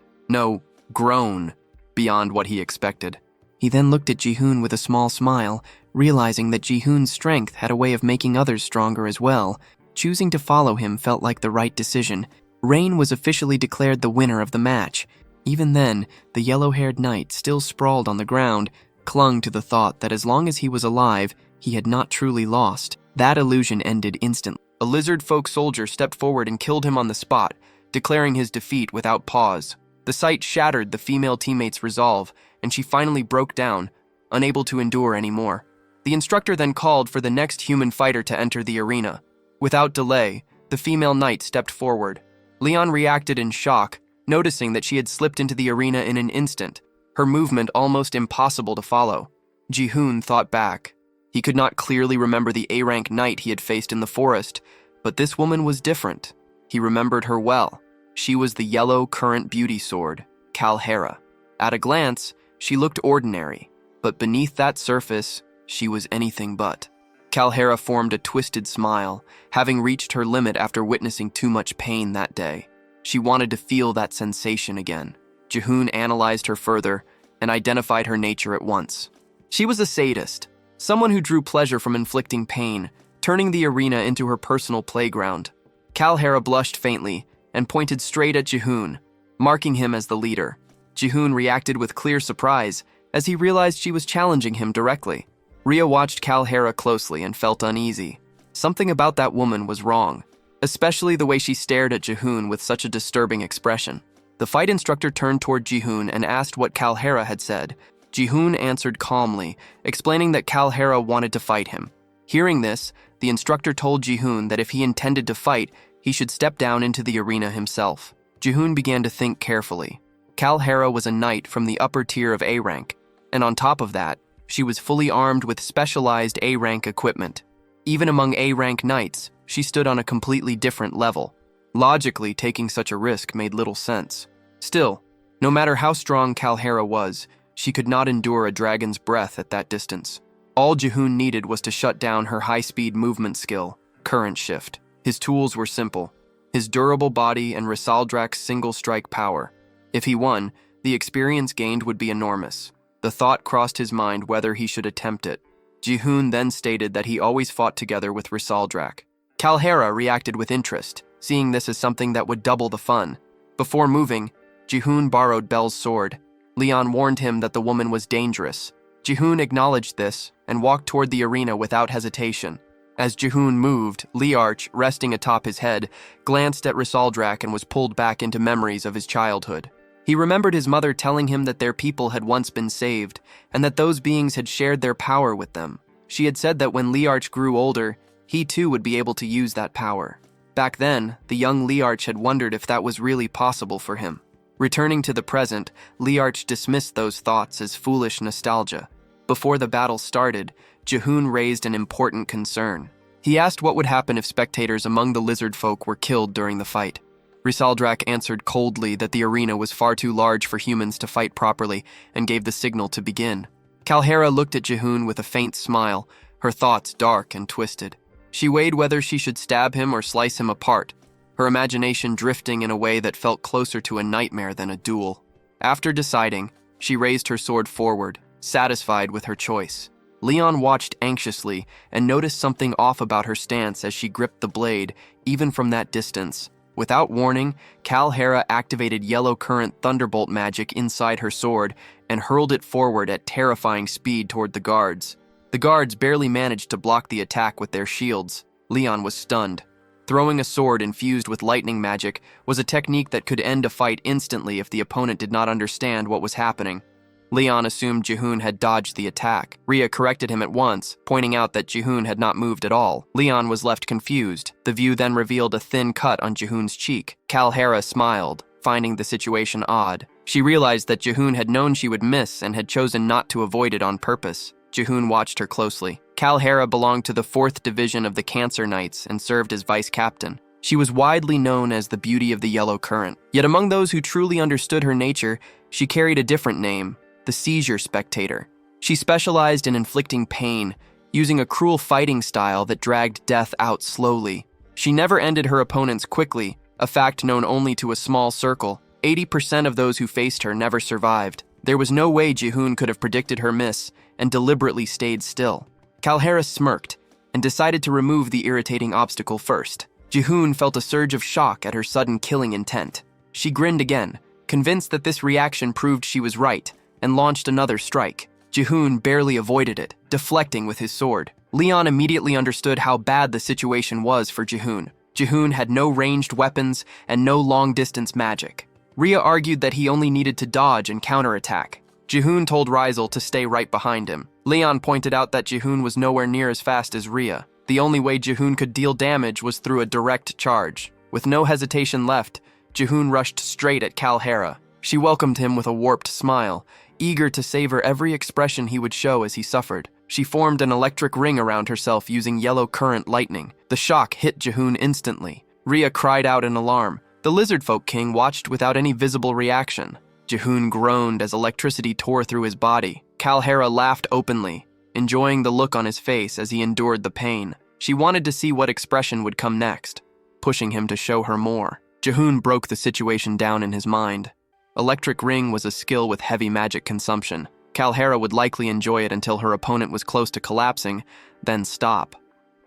S1: grown, beyond what he expected. He then looked at Ji-hoon with a small smile, Realizing that Ji-hoon's strength had a way of making others stronger as well, choosing to follow him felt like the right decision. Rain was officially declared the winner of the match. Even then, the yellow-haired knight, still sprawled on the ground, clung to the thought that as long as he was alive, he had not truly lost. That illusion ended instantly. A lizard folk soldier stepped forward and killed him on the spot, declaring his defeat without pause. The sight shattered the female teammate's resolve, and she finally broke down, unable to endure anymore. The instructor then called for the next human fighter to enter the arena. Without delay, the female knight stepped forward. Leon reacted in shock, noticing that she had slipped into the arena in an instant, her movement almost impossible to follow. Ji-hoon thought back. He could not clearly remember the A-rank knight he had faced in the forest, but this woman was different. He remembered her well. She was the yellow current beauty sword, Calhera. At a glance, she looked ordinary, but beneath that surface, she was anything but. Calhera formed a twisted smile, having reached her limit after witnessing too much pain that day. She wanted to feel that sensation again. Ji-hoon analyzed her further and identified her nature at once. She was a sadist, someone who drew pleasure from inflicting pain, turning the arena into her personal playground. Calhera blushed faintly and pointed straight at Ji-hoon, marking him as the leader. Ji-hoon reacted with clear surprise as he realized she was challenging him directly. Rhea watched Calhera closely and felt uneasy. Something about that woman was wrong, especially the way she stared at Ji-hoon with such a disturbing expression. The fight instructor turned toward Ji-hoon and asked what Calhera had said. Ji-hoon answered calmly, explaining that Calhera wanted to fight him. Hearing this, the instructor told Ji-hoon that if he intended to fight, he should step down into the arena himself. Ji-hoon began to think carefully. Calhera was a knight from the upper tier of A-rank, and on top of that, she was fully armed with specialized A-rank equipment. Even among A-rank knights, she stood on a completely different level. Logically, taking such a risk made little sense. Still, no matter how strong Calhera was, she could not endure a dragon's breath at that distance. All Ji-hoon needed was to shut down her high-speed movement skill, Current Shift. His tools were simple: his durable body and Risaldrak's single-strike power. If he won, the experience gained would be enormous. The thought crossed his mind whether he should attempt it. Ji-hoon then stated that he always fought together with Risaldrak. Calhera reacted with interest, seeing this as something that would double the fun. Before moving, Ji-hoon borrowed Belle's sword. Leon warned him that the woman was dangerous. Ji-hoon acknowledged this and walked toward the arena without hesitation. As Ji-hoon moved, Liarch, resting atop his head, glanced at Risaldrak and was pulled back into memories of his childhood. He remembered his mother telling him that their people had once been saved, and that those beings had shared their power with them. She had said that when Liarch grew older, he too would be able to use that power. Back then, the young Liarch had wondered if that was really possible for him. Returning to the present, Liarch dismissed those thoughts as foolish nostalgia. Before the battle started, Ji-hoon raised an important concern. He asked what would happen if spectators among the lizard folk were killed during the fight. Risaldrak answered coldly that the arena was far too large for humans to fight properly and gave the signal to begin. Calhera looked at Ji-hoon with a faint smile, her thoughts dark and twisted. She weighed whether she should stab him or slice him apart, her imagination drifting in a way that felt closer to a nightmare than a duel. After deciding, she raised her sword forward, satisfied with her choice. Leon watched anxiously and noticed something off about her stance as she gripped the blade, even from that distance. Without warning, Calhera activated yellow current thunderbolt magic inside her sword and hurled it forward at terrifying speed toward the guards. The guards barely managed to block the attack with their shields. Leon was stunned. Throwing a sword infused with lightning magic was a technique that could end a fight instantly if the opponent did not understand what was happening. Leon assumed Ji-hoon had dodged the attack. Rhea corrected him at once, pointing out that Ji-hoon had not moved at all. Leon was left confused. The view then revealed a thin cut on Ji-hoon's cheek. Calhera smiled, finding the situation odd. She realized that Ji-hoon had known she would miss and had chosen not to avoid it on purpose. Ji-hoon watched her closely. Calhera belonged to the 4th Division of the Cancer Knights and served as vice-captain. She was widely known as the Beauty of the Yellow Current. Yet among those who truly understood her nature, she carried a different name: the Seizure Spectator. She specialized in inflicting pain, using a cruel fighting style that dragged death out slowly. She never ended her opponents quickly, a fact known only to a small circle. 80% of those who faced her never survived. There was no way Ji-hoon could have predicted her miss and deliberately stayed still. Calhera smirked and decided to remove the irritating obstacle first. Jihoon felt a surge of shock at her sudden killing intent. She grinned again, convinced that this reaction proved she was right, and launched another strike. Jihoon barely avoided it, deflecting with his sword. Leon immediately understood how bad the situation was for Jihoon. Jihoon had no ranged weapons and no long-distance magic. Rhea argued that he only needed to dodge and counterattack. Jihoon told Rizal to stay right behind him. Leon pointed out that Jihoon was nowhere near as fast as Rhea. The only way Jihoon could deal damage was through a direct charge. With no hesitation left, Jihoon rushed straight at Calhera. She welcomed him with a warped smile, eager to savor every expression he would show as he suffered. She formed an electric ring around herself using yellow current lightning. The shock hit Jihoon instantly. Rhea cried out in alarm. The Lizardfolk King watched without any visible reaction. Jihoon groaned as electricity tore through his body. Calhera laughed openly, enjoying the look on his face as he endured the pain. She wanted to see what expression would come next, pushing him to show her more. Jihoon broke the situation down in his mind. Electric Ring was a skill with heavy magic consumption. Calhera would likely enjoy it until her opponent was close to collapsing, then stop.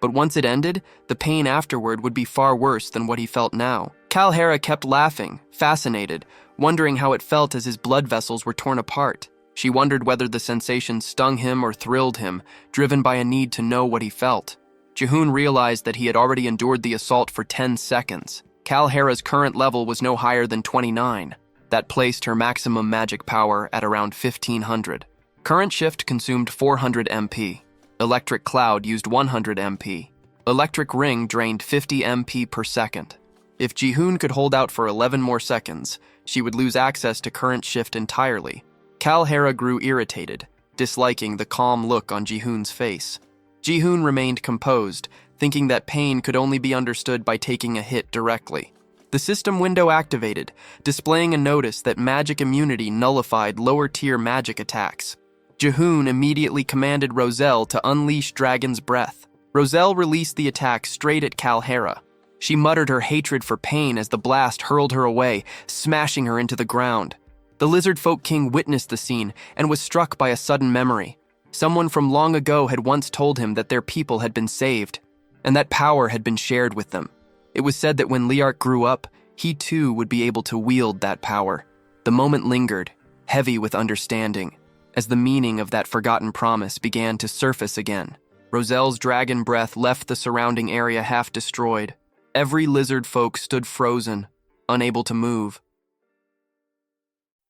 S1: But once it ended, the pain afterward would be far worse than what he felt now. Calhera kept laughing, fascinated, wondering how it felt as his blood vessels were torn apart. She wondered whether the sensation stung him or thrilled him, driven by a need to know what he felt. Jihoon realized that he had already endured the assault for 10 seconds. Calhera's current level was no higher than 29. That placed her maximum magic power at around 1500. Current Shift consumed 400 MP. Electric Cloud used 100 MP. Electric Ring drained 50 MP per second. If Jihoon could hold out for 11 more seconds, she would lose access to Current Shift entirely. Calhera grew irritated, disliking the calm look on Jihoon's face. Jihoon remained composed, thinking that pain could only be understood by taking a hit directly. The system window activated, displaying a notice that magic immunity nullified lower-tier magic attacks. Jihoon immediately commanded Roselle to unleash Dragon's Breath. Roselle released the attack straight at Calhera. She muttered her hatred for pain as the blast hurled her away, smashing her into the ground. The Lizardfolk King witnessed the scene and was struck by a sudden memory. Someone from long ago had once told him that their people had been saved, and that power had been shared with them. It was said that when Liart grew up, he too would be able to wield that power. The moment lingered, heavy with understanding, as the meaning of that forgotten promise began to surface again. Roselle's dragon breath left the surrounding area half destroyed. Every lizard folk stood frozen, unable to move.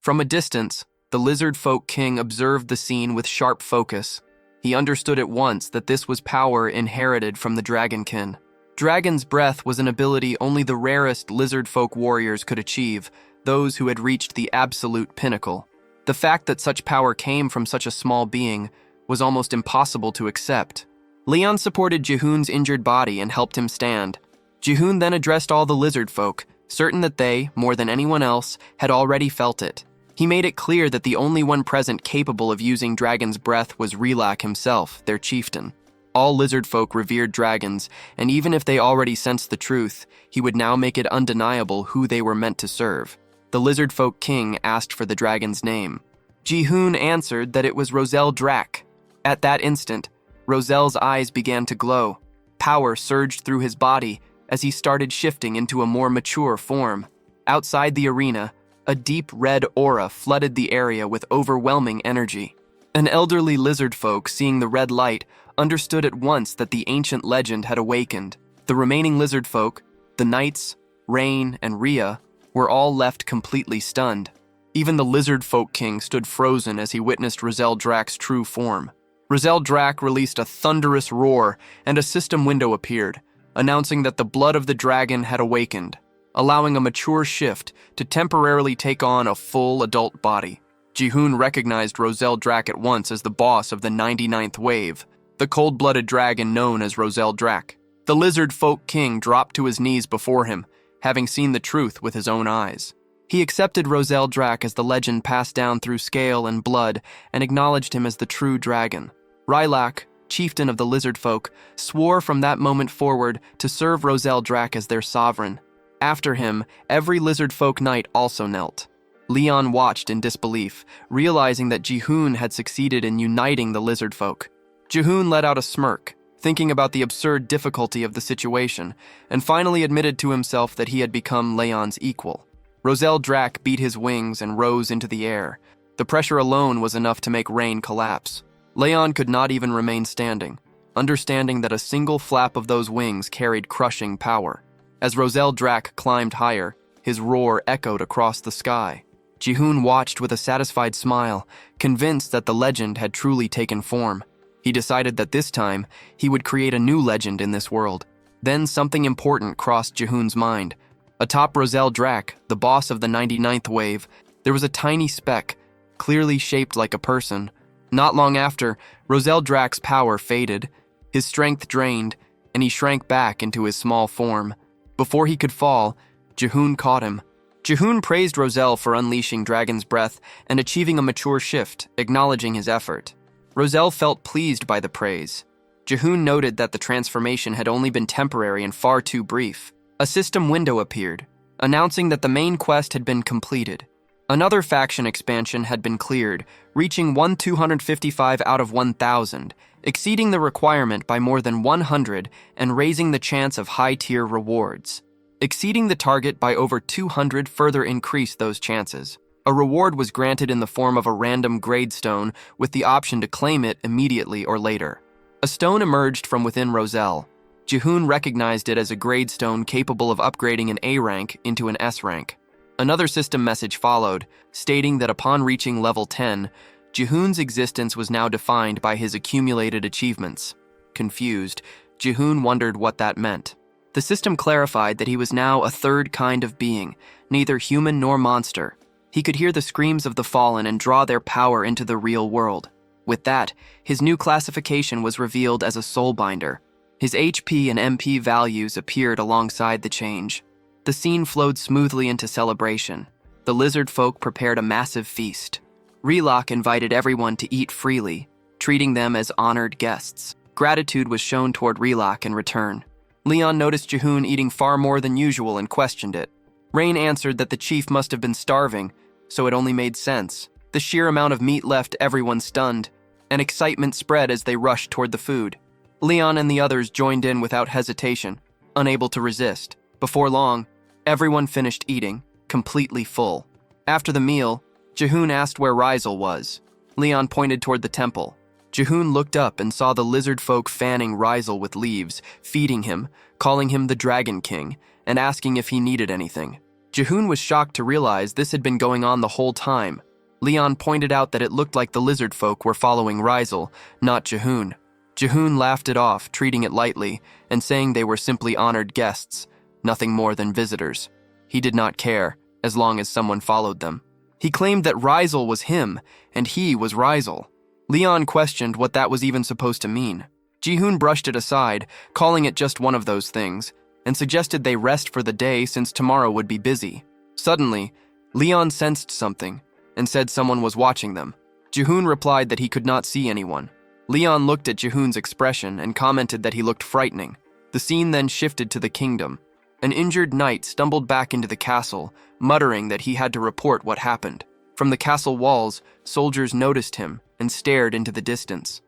S1: From a distance, the Lizard Folk King observed the scene with sharp focus. He understood at once that this was power inherited from the Dragonkin. Dragon's Breath was an ability only the rarest lizard folk warriors could achieve, those who had reached the absolute pinnacle. The fact that such power came from such a small being was almost impossible to accept. Leon supported Jihoon's injured body and helped him stand. Jihoon then addressed all the lizard folk, certain that they, more than anyone else, had already felt it. He made it clear that the only one present capable of using Dragon's Breath was Relak himself, their chieftain. All lizard folk revered dragons, and even if they already sensed the truth, he would now make it undeniable who they were meant to serve. The Lizard Folk King asked for the dragon's name. Jihoon answered that it was Roselle Drak. At that instant, Roselle's eyes began to glow. Power surged through his body as he started shifting into a more mature form. Outside the arena, a deep red aura flooded the area with overwhelming energy. An elderly lizard folk, seeing the red light, understood at once that the ancient legend had awakened. The remaining lizard folk, the knights, Rain, and Rhea, were all left completely stunned. Even the Lizard Folk King stood frozen as he witnessed Roselle Drak's true form. Roselle Drak released a thunderous roar, and a system window appeared, announcing that the blood of the dragon had awakened, allowing a mature shift to temporarily take on a full adult body. Jihoon recognized Roselle Drak at once as the boss of the 99th Wave, the cold-blooded dragon known as Roselle Drak. The Lizard Folk King dropped to his knees before him, having seen the truth with his own eyes. He accepted Roselle Drak as the legend passed down through scale and blood and acknowledged him as the true dragon. Rylak, chieftain of the lizard folk, swore from that moment forward to serve Roselle Drak as their sovereign. After him, every lizard folk knight also knelt. Leon watched in disbelief, realizing that Jihoon had succeeded in uniting the lizard folk. Jihoon let out a smirk, thinking about the absurd difficulty of the situation, and finally admitted to himself that he had become Leon's equal. Roselle Drac beat his wings and rose into the air. The pressure alone was enough to make Rain collapse. Leon could not even remain standing, understanding that a single flap of those wings carried crushing power. As Roselle Drac climbed higher, his roar echoed across the sky. Jihoon watched with a satisfied smile, convinced that the legend had truly taken form. He decided that this time, he would create a new legend in this world. Then something important crossed Jihoon's mind. Atop Roselle Drac, the boss of the 99th wave, there was a tiny speck, clearly shaped like a person. Not long after, Roselle Drac's power faded, his strength drained, and he shrank back into his small form. Before he could fall, Jihoon caught him. Jihoon praised Roselle for unleashing Dragon's Breath and achieving a mature shift, acknowledging his effort. Roselle felt pleased by the praise. Jihoon noted that the transformation had only been temporary and far too brief. A system window appeared, announcing that the main quest had been completed. Another faction expansion had been cleared, reaching 1,255 out of 1,000, exceeding the requirement by more than 100 and raising the chance of high-tier rewards. Exceeding the target by over 200 further increased those chances. A reward was granted in the form of a random grade stone with the option to claim it immediately or later. A stone emerged from within Roselle. Jihoon recognized it as a grade stone capable of upgrading an A rank into an S rank. Another system message followed, stating that upon reaching level 10, Jihoon's existence was now defined by his accumulated achievements. Confused, Jihoon wondered what that meant. The system clarified that he was now a third kind of being, neither human nor monster. He could hear the screams of the fallen and draw their power into the real world. With that, his new classification was revealed as a soulbinder. His HP and MP values appeared alongside the change. The scene flowed smoothly into celebration. The lizard folk prepared a massive feast. Relok invited everyone to eat freely, treating them as honored guests. Gratitude was shown toward Relok in return. Leon noticed Jihoon eating far more than usual and questioned it. Rain answered that the chief must have been starving, so it only made sense. The sheer amount of meat left everyone stunned, and excitement spread as they rushed toward the food. Leon and the others joined in without hesitation, unable to resist. Before long, everyone finished eating, completely full. After the meal, Jihoon asked where Rizal was. Leon pointed toward the temple. Jihoon looked up and saw the lizard folk fanning Rizal with leaves, feeding him, calling him the Dragon King, and asking if he needed anything. Jihoon was shocked to realize this had been going on the whole time. Leon pointed out that it looked like the lizard folk were following Rizal, not Jihoon. Jihoon laughed it off, treating it lightly, and saying they were simply honored guests, nothing more than visitors. He did not care, as long as someone followed them. He claimed that Rizal was him, and he was Rizal. Leon questioned what that was even supposed to mean. Jihoon brushed it aside, calling it just one of those things, and suggested they rest for the day since tomorrow would be busy. Suddenly, Leon sensed something, and said someone was watching them. Jihoon replied that he could not see anyone. Leon looked at Jihoon's expression and commented that he looked frightening. The scene then shifted to the kingdom. An injured knight stumbled back into the castle, muttering that he had to report what happened. From the castle walls, soldiers noticed him and stared into the distance.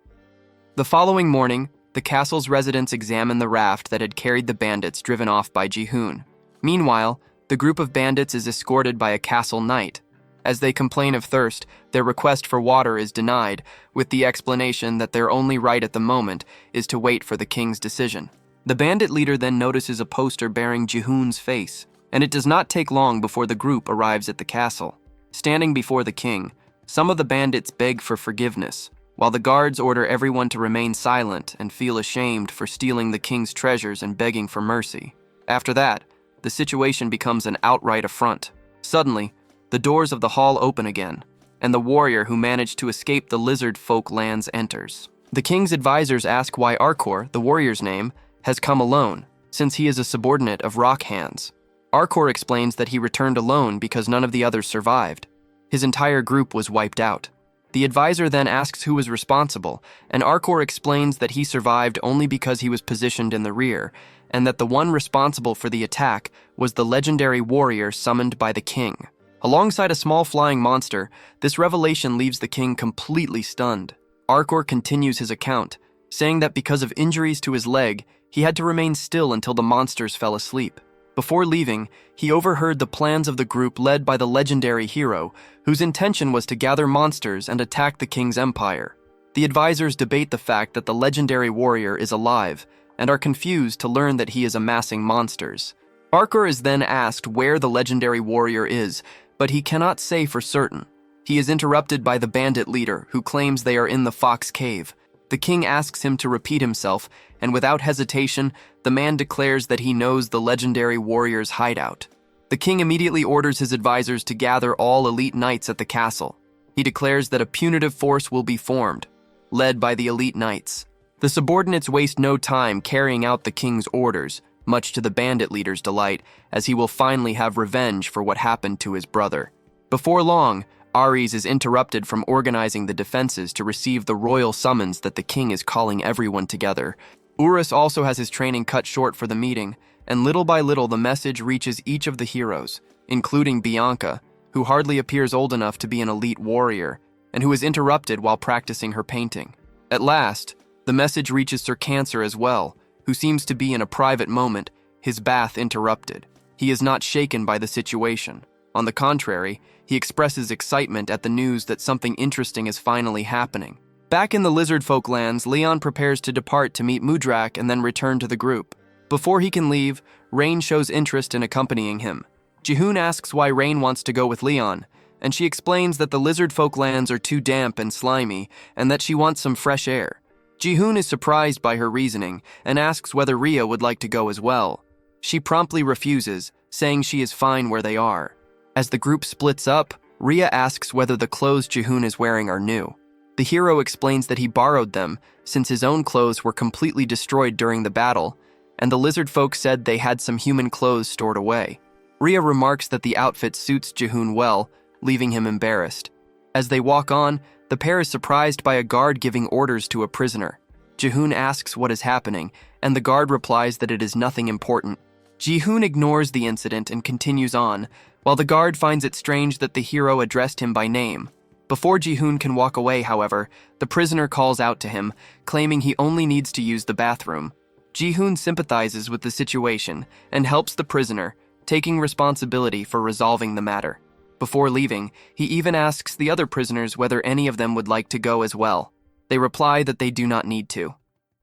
S1: The following morning, the castle's residents examined the raft that had carried the bandits driven off by Jihoon. Meanwhile, the group of bandits is escorted by a castle knight. As they complain of thirst, their request for water is denied, with the explanation that their only right at the moment is to wait for the king's decision. The bandit leader then notices a poster bearing Jihoon's face, and it does not take long before the group arrives at the castle. Standing before the king, some of the bandits beg for forgiveness, while the guards order everyone to remain silent and feel ashamed for stealing the king's treasures and begging for mercy. After that, the situation becomes an outright affront. Suddenly, the doors of the hall open again, and the warrior who managed to escape the lizard folk lands enters. The king's advisors ask why Arkor, the warrior's name, has come alone, since he is a subordinate of Rock Hands. Arkor explains that he returned alone because none of the others survived. His entire group was wiped out. The advisor then asks who was responsible, and Arkor explains that he survived only because he was positioned in the rear, and that the one responsible for the attack was the legendary warrior summoned by the king. Alongside a small flying monster, this revelation leaves the king completely stunned. Arkor continues his account, saying that because of injuries to his leg, he had to remain still until the monsters fell asleep. Before leaving, he overheard the plans of the group led by the legendary hero, whose intention was to gather monsters and attack the king's empire. The advisors debate the fact that the legendary warrior is alive, and are confused to learn that he is amassing monsters. Barker is then asked where the legendary warrior is, but he cannot say for certain. He is interrupted by the bandit leader, who claims they are in the Fox Cave. The king asks him to repeat himself, and without hesitation, the man declares that he knows the legendary warrior's hideout. The king immediately orders his advisors to gather all elite knights at the castle. He declares that a punitive force will be formed, led by the elite knights. The subordinates waste no time carrying out the king's orders, much to the bandit leader's delight, as he will finally have revenge for what happened to his brother. Before long, Ares is interrupted from organizing the defenses to receive the royal summons that the king is calling everyone together. Urus also has his training cut short for the meeting, and little by little the message reaches each of the heroes, including Bianca, who hardly appears old enough to be an elite warrior, and who is interrupted while practicing her painting. At last, the message reaches Sir Cancer as well, who seems to be in a private moment, his bath interrupted. He is not shaken by the situation. On the contrary, he expresses excitement at the news that something interesting is finally happening. Back in the lizard folk lands, Leon prepares to depart to meet Mudrak and then return to the group. Before he can leave, Rain shows interest in accompanying him. Jihoon asks why Rain wants to go with Leon, and she explains that the lizard folk lands are too damp and slimy, and that she wants some fresh air. Jihoon is surprised by her reasoning and asks whether Rhea would like to go as well. She promptly refuses, saying she is fine where they are. As the group splits up, Rhea asks whether the clothes Jihoon is wearing are new. The hero explains that he borrowed them since his own clothes were completely destroyed during the battle, and the lizard folk said they had some human clothes stored away. Rhea remarks that the outfit suits Jihoon well, leaving him embarrassed. As they walk on, the pair is surprised by a guard giving orders to a prisoner. Jihoon asks what is happening, and the guard replies that it is nothing important. Jihoon ignores the incident and continues on, while the guard finds it strange that the hero addressed him by name. Before Jihoon can walk away, however, the prisoner calls out to him, claiming he only needs to use the bathroom. Jihoon sympathizes with the situation and helps the prisoner, taking responsibility for resolving the matter. Before leaving, he even asks the other prisoners whether any of them would like to go as well. They reply that they do not need to.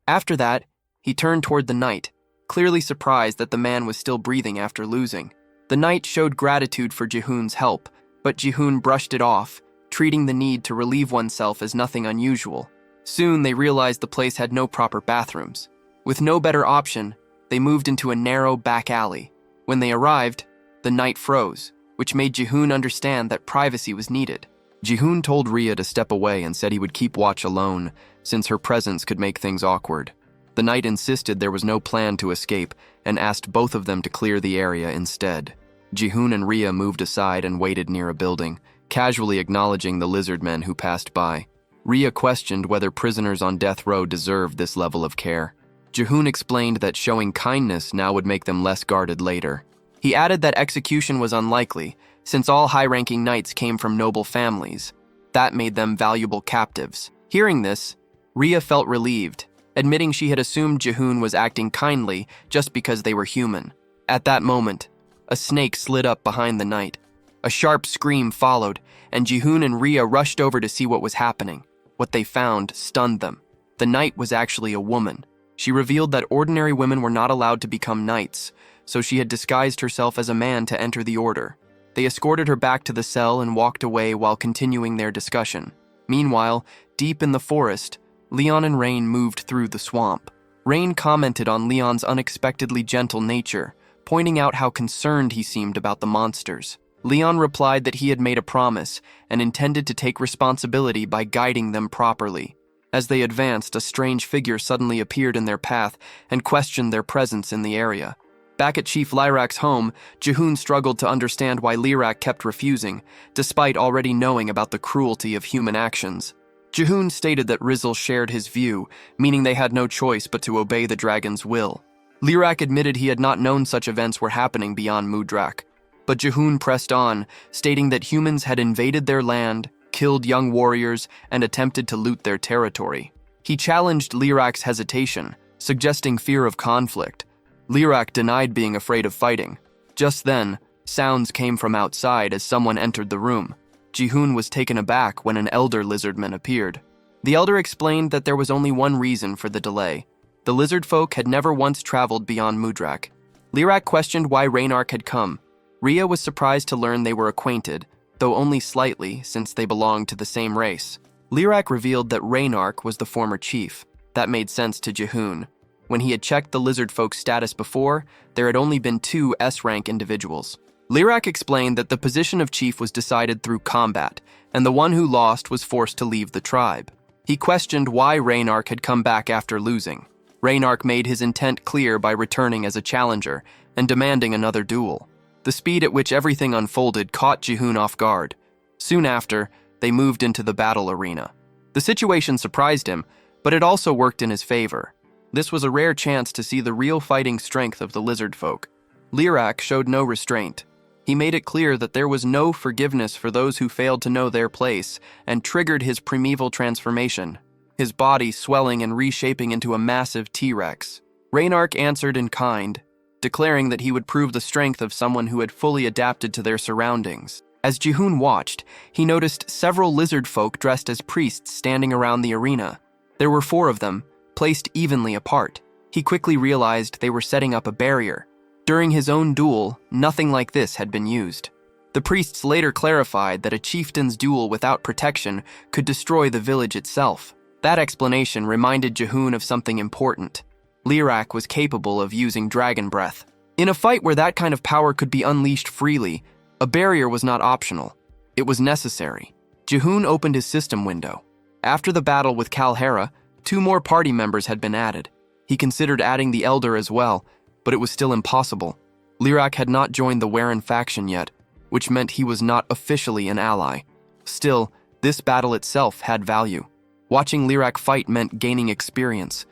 S1: After that, he turned toward the knight, clearly surprised that the man was still breathing after losing. The knight showed gratitude for Jihoon's help, but Jihoon brushed it off, treating the need to relieve oneself as nothing unusual. Soon they realized the place had no proper bathrooms. With no better option, they moved into a narrow back alley. When they arrived, the knight froze, which made Jihoon understand that privacy was needed. Jihoon told Rhea to step away and said he would keep watch alone, since her presence could make things awkward. The knight insisted there was no plan to escape and asked both of them to clear the area instead. Jihoon and Rhea moved aside and waited near a building, casually acknowledging the lizard men who passed by. Rhea questioned whether prisoners on death row deserved this level of care. Jihoon explained that showing kindness now would make them less guarded later. He added that execution was unlikely, since all high-ranking knights came from noble families. That made them valuable captives. Hearing this, Rhea felt relieved, admitting she had assumed Jihoon was acting kindly just because they were human. At that moment, a snake slid up behind the knight. A sharp scream followed, and Jihoon and Rhea rushed over to see what was happening. What they found stunned them. The knight was actually a woman. She revealed that ordinary women were not allowed to become knights, so she had disguised herself as a man to enter the order. They escorted her back to the cell and walked away while continuing their discussion. Meanwhile, deep in the forest, Leon and Rain moved through the swamp. Rain commented on Leon's unexpectedly gentle nature, pointing out how concerned he seemed about the monsters. Leon replied that he had made a promise and intended to take responsibility by guiding them properly. As they advanced, a strange figure suddenly appeared in their path and questioned their presence in the area. Back at Chief Lyrak's home, Jihoon struggled to understand why Lyrak kept refusing, despite already knowing about the cruelty of human actions. Jihoon stated that Rizzle shared his view, meaning they had no choice but to obey the dragon's will. Lyrak admitted he had not known such events were happening beyond Mudrak. But Jihoon pressed on, stating that humans had invaded their land, killed young warriors, and attempted to loot their territory. He challenged Lirak's hesitation, suggesting fear of conflict. Lirak denied being afraid of fighting. Just then, sounds came from outside as someone entered the room. Ji-hoon was taken aback when an elder lizardman appeared. The elder explained that there was only one reason for the delay. The lizard folk had never once traveled beyond Mudrak. Lirak questioned why Reynark had come. Rhea was surprised to learn they were acquainted, though only slightly since they belonged to the same race. Lirak revealed that Reynark was the former chief. That made sense to Ji-hoon. When he had checked the lizard folk's status before, there had only been 2 S-rank individuals. Lirak explained that the position of chief was decided through combat, and the one who lost was forced to leave the tribe. He questioned why Reynark had come back after losing. Reynark made his intent clear by returning as a challenger and demanding another duel. The speed at which everything unfolded caught Ji-hoon off guard. Soon after, they moved into the battle arena. The situation surprised him, but it also worked in his favor. This was a rare chance to see the real fighting strength of the lizard folk. Lirak showed no restraint. He made it clear that there was no forgiveness for those who failed to know their place and triggered his primeval transformation, his body swelling and reshaping into a massive T-Rex. Reynark answered in kind, declaring that he would prove the strength of someone who had fully adapted to their surroundings. As Ji-hoon watched, he noticed several lizard folk dressed as priests standing around the arena. There were 4 of them, placed evenly apart. He quickly realized they were setting up a barrier. During his own duel, nothing like this had been used. The priests later clarified that a chieftain's duel without protection could destroy the village itself. That explanation reminded Ji-hoon of something important. Lirak was capable of using dragon breath. In a fight where that kind of power could be unleashed freely, a barrier was not optional. It was necessary. Ji-hoon opened his system window. After the battle with Kalhera, 2 more party members had been added. He considered adding the Elder as well, but it was still impossible. Lirak had not joined the Warren faction yet, which meant he was not officially an ally. Still, this battle itself had value. Watching Lirak fight meant gaining experience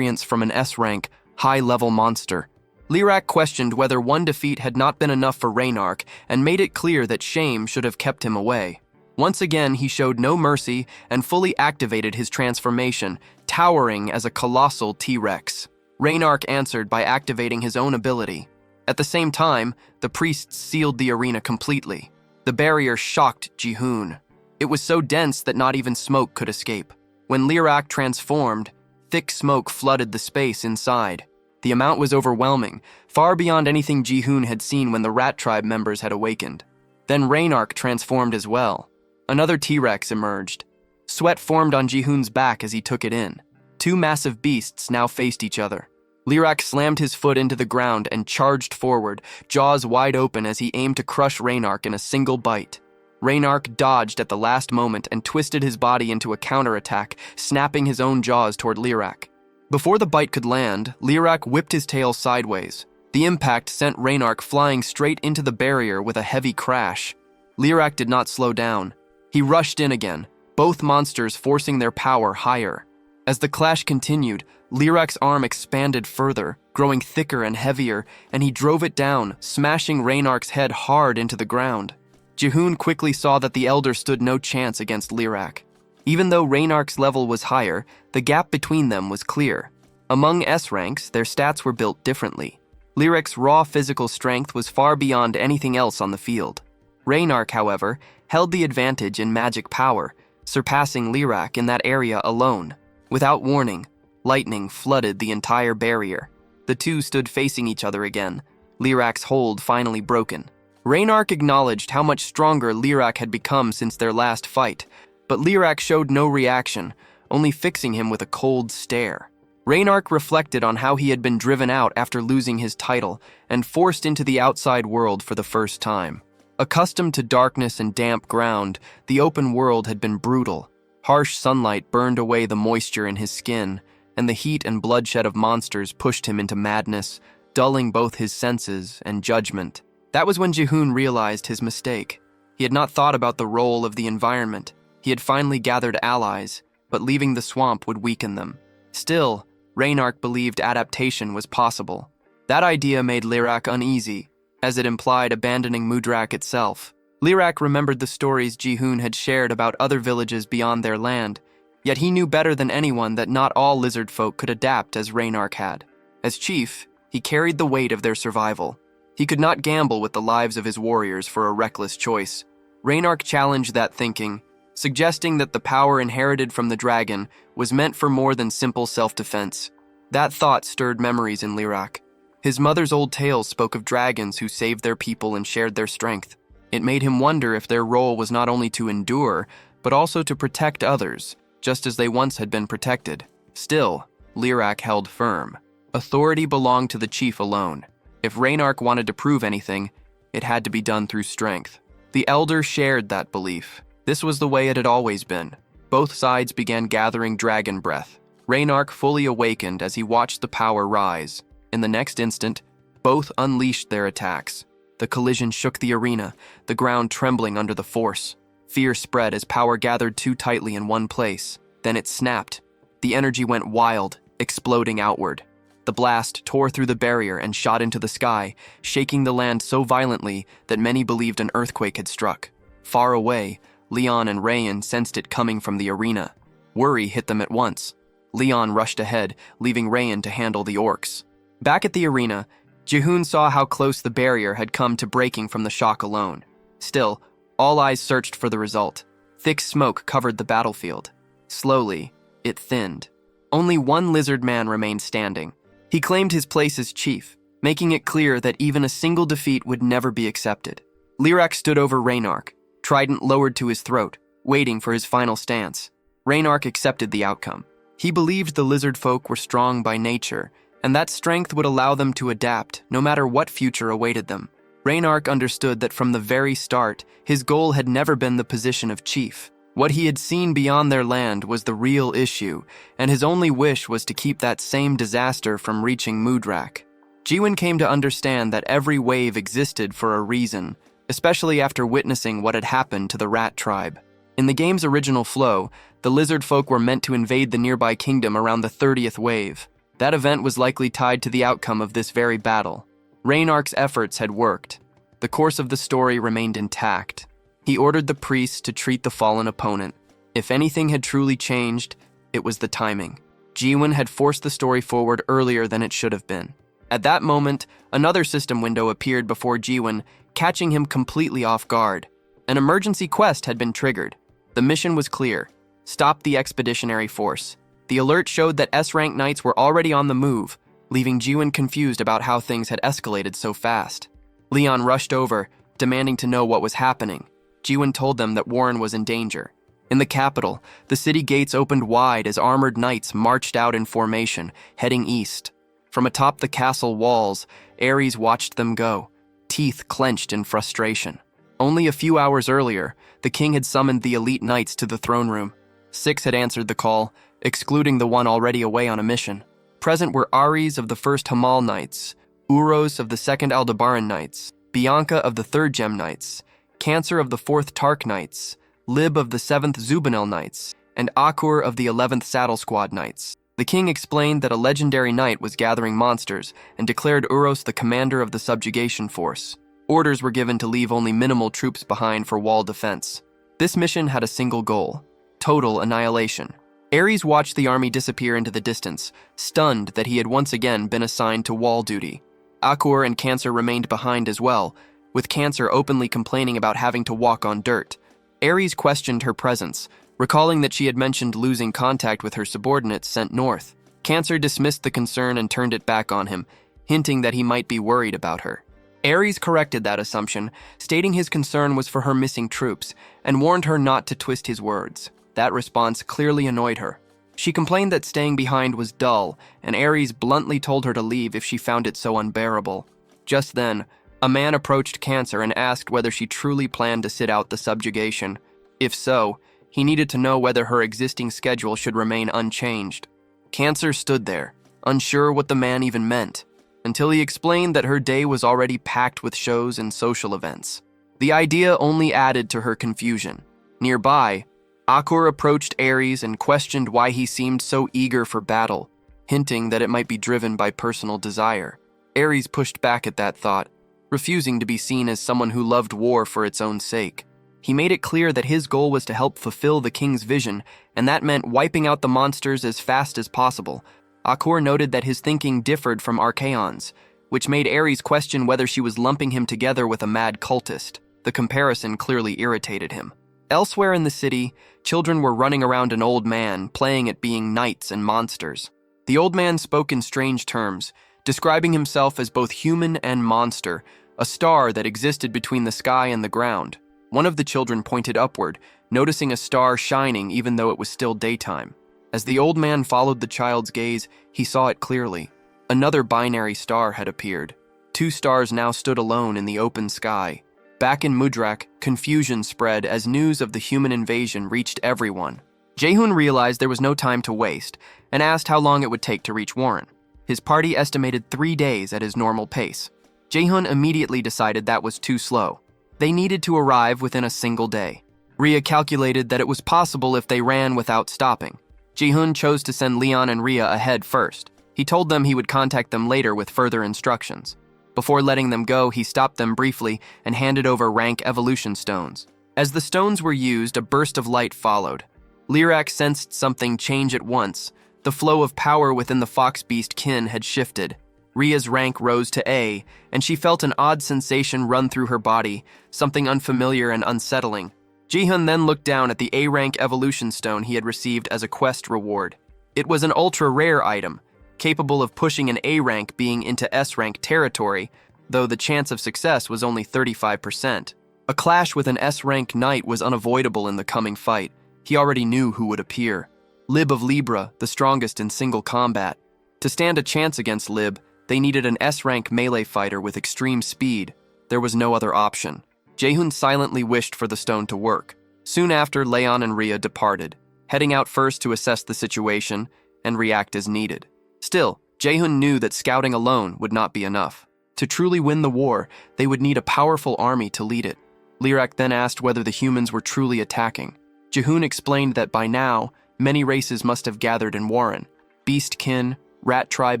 S1: from an S-rank, high-level monster. Lirak questioned whether one defeat had not been enough for Reynark and made it clear that shame should have kept him away. Once again, he showed no mercy and fully activated his transformation, towering as a colossal T-Rex. Reynark answered by activating his own ability. At the same time, the priests sealed the arena completely. The barrier shocked Ji-hoon. It was so dense that not even smoke could escape. When Lirak transformed, thick smoke flooded the space inside. The amount was overwhelming, far beyond anything Ji-hoon had seen when the Rat Tribe members had awakened. Then Reynark transformed as well. Another T-Rex emerged. Sweat formed on Ji-hoon's back as he took it in. 2 massive beasts now faced each other. Lirak slammed his foot into the ground and charged forward, jaws wide open as he aimed to crush Reynark in a single bite. Reynark dodged at the last moment and twisted his body into a counterattack, snapping his own jaws toward Lirak. Before the bite could land, Lirak whipped his tail sideways. The impact sent Reynark flying straight into the barrier with a heavy crash. Lirak did not slow down. He rushed in again, both monsters forcing their power higher. As the clash continued, Lirak's arm expanded further, growing thicker and heavier, and he drove it down, smashing Reynark's head hard into the ground. Ji-hoon quickly saw that the Elder stood no chance against Lirak. Even though Reynark's level was higher, the gap between them was clear. Among S-ranks, their stats were built differently. Lirak's raw physical strength was far beyond anything else on the field. Reynark, however, held the advantage in magic power, surpassing Lirak in that area alone. Without warning, lightning flooded the entire barrier. The 2 stood facing each other again, Lirak's hold finally broken. Reynark acknowledged how much stronger Lirak had become since their last fight, but Lirak showed no reaction, only fixing him with a cold stare. Reynark reflected on how he had been driven out after losing his title and forced into the outside world for the first time. Accustomed to darkness and damp ground, the open world had been brutal. Harsh sunlight burned away the moisture in his skin, and the heat and bloodshed of monsters pushed him into madness, dulling both his senses and judgment. That was when Ji-hoon realized his mistake. He had not thought about the role of the environment. He had finally gathered allies, but leaving the swamp would weaken them. Still, Reynark believed adaptation was possible. That idea made Lirak uneasy, as it implied abandoning Mudrak itself. Lirak remembered the stories Ji-hoon had shared about other villages beyond their land, Yet he knew better than anyone that not all lizard folk could adapt as Reynark had. As chief, he carried the weight of their survival. He could not gamble with the lives of his warriors for a reckless choice. Reynark challenged that thinking, suggesting that the power inherited from the dragon was meant for more than simple self-defense. That thought stirred memories in Lyrak. His mother's old tales spoke of dragons who saved their people and shared their strength. It made him wonder if their role was not only to endure, but also to protect others, just as they once had been protected. Still, Lyrak held firm. Authority belonged to the chief alone. If Reynark wanted to prove anything, it had to be done through strength. The elder shared that belief. This was the way it had always been. Both sides began gathering dragon breath. Reynark fully awakened as he watched the power rise. In the next instant, both unleashed their attacks. The collision shook the arena, the ground trembling under the force. Fear spread as power gathered too tightly in one place. Then it snapped. The energy went wild, exploding outward. The blast tore through the barrier and shot into the sky, shaking the land so violently that many believed an earthquake had struck. Far away, Leon and Rayan sensed it coming from the arena. Worry hit them at once. Leon rushed ahead, leaving Rayan to handle the orcs. Back at the arena, Jihoon saw how close the barrier had come to breaking from the shock alone. Still, all eyes searched for the result. Thick smoke covered the battlefield. Slowly, it thinned. Only one lizard man remained standing. He claimed his place as chief, making it clear that even a single defeat would never be accepted. Lyrak stood over Reynark, trident lowered to his throat, waiting for his final stance. Reynark accepted the outcome. He believed the lizard folk were strong by nature, and that strength would allow them to adapt, no matter what future awaited them. Reynark understood that from the very start, his goal had never been the position of chief. What he had seen beyond their land was the real issue, and his only wish was to keep that same disaster from reaching Mudrak. Jiwon came to understand that every wave existed for a reason, especially after witnessing what had happened to the rat tribe. In the game's original flow, the lizard folk were meant to invade the nearby kingdom around the 30th wave. That event was likely tied to the outcome of this very battle. Reynark's efforts had worked. The course of the story remained intact. He ordered the priests to treat the fallen opponent. If anything had truly changed, it was the timing. Jiwon had forced the story forward earlier than it should have been. At that moment, another system window appeared before Jiwon, catching him completely off guard. An emergency quest had been triggered. The mission was clear: stop the expeditionary force. The alert showed that S-rank knights were already on the move, leaving Jiwon confused about how things had escalated so fast. Leon rushed over, demanding to know what was happening. Jiwon told them that Warren was in danger. In the capital, the city gates opened wide as armored knights marched out in formation, heading east. From atop the castle walls, Ares watched them go, teeth clenched in frustration. Only a few hours earlier, the king had summoned the elite knights to the throne room. 6 had answered the call, excluding the one already away on a mission. Present were Ares of the 1st Hamal Knights, Uros of the 2nd Aldebaran Knights, Bianca of the 3rd Gem Knights, Cancer of the 4th Tark Knights, Lib of the 7th Zubanel Knights, and Akur of the 11th Saddle Squad Knights. The king explained that a legendary knight was gathering monsters and declared Uros the commander of the subjugation force. Orders were given to leave only minimal troops behind for wall defense. This mission had a single goal: total annihilation. Ares watched the army disappear into the distance, stunned that he had once again been assigned to wall duty. Akur and Cancer remained behind as well, with Cancer openly complaining about having to walk on dirt. Ares questioned her presence, recalling that she had mentioned losing contact with her subordinates sent north. Cancer dismissed the concern and turned it back on him, hinting that he might be worried about her. Ares corrected that assumption, stating his concern was for her missing troops, and warned her not to twist his words. That response clearly annoyed her. She complained that staying behind was dull, and Ares bluntly told her to leave if she found it so unbearable. Just then, a man approached Cancer and asked whether she truly planned to sit out the subjugation. If so, he needed to know whether her existing schedule should remain unchanged. Cancer stood there, unsure what the man even meant, until he explained that her day was already packed with shows and social events. The idea only added to her confusion. Nearby, Akur approached Ares and questioned why he seemed so eager for battle, hinting that it might be driven by personal desire. Ares pushed back at that thought, refusing to be seen as someone who loved war for its own sake. He made it clear that his goal was to help fulfill the king's vision, and that meant wiping out the monsters as fast as possible. Akor noted that his thinking differed from Archaon's, which made Ares question whether she was lumping him together with a mad cultist. The comparison clearly irritated him. Elsewhere in the city, children were running around an old man, playing at being knights and monsters. The old man spoke in strange terms, describing himself as both human and monster, a star that existed between the sky and the ground. One of the children pointed upward, noticing a star shining even though it was still daytime. As the old man followed the child's gaze, he saw it clearly. Another binary star had appeared. 2 stars now stood alone in the open sky. Back in Mudrak, confusion spread as news of the human invasion reached everyone. Jaehoon realized there was no time to waste and asked how long it would take to reach Warren. His party estimated 3 days at his normal pace. Jaehoon immediately decided that was too slow. They needed to arrive within a single day. Rhea calculated that it was possible if they ran without stopping. Jaehoon chose to send Leon and Rhea ahead first. He told them he would contact them later with further instructions. Before letting them go, he stopped them briefly and handed over rank evolution stones. As the stones were used, a burst of light followed. Lyrak sensed something change at once. The flow of power within the fox beastkin had shifted. Rhea's rank rose to A, and she felt an odd sensation run through her body, something unfamiliar and unsettling. Jaehoon then looked down at the A-rank evolution stone he had received as a quest reward. It was an ultra-rare item, capable of pushing an A-rank being into S-rank territory, though the chance of success was only 35%. A clash with an S-rank knight was unavoidable in the coming fight. He already knew who would appear. Lib of Libra, the strongest in single combat. To stand a chance against Lib, they needed an S-rank melee fighter with extreme speed. There was no other option. Jaehoon silently wished for the stone to work. Soon after, Leon and Rhea departed, heading out first to assess the situation and react as needed. Still, Jaehoon knew that scouting alone would not be enough. To truly win the war, they would need a powerful army to lead it. Lyrak then asked whether the humans were truly attacking. Jaehoon explained that by now, many races must have gathered in Warren. Beastkin, rat tribe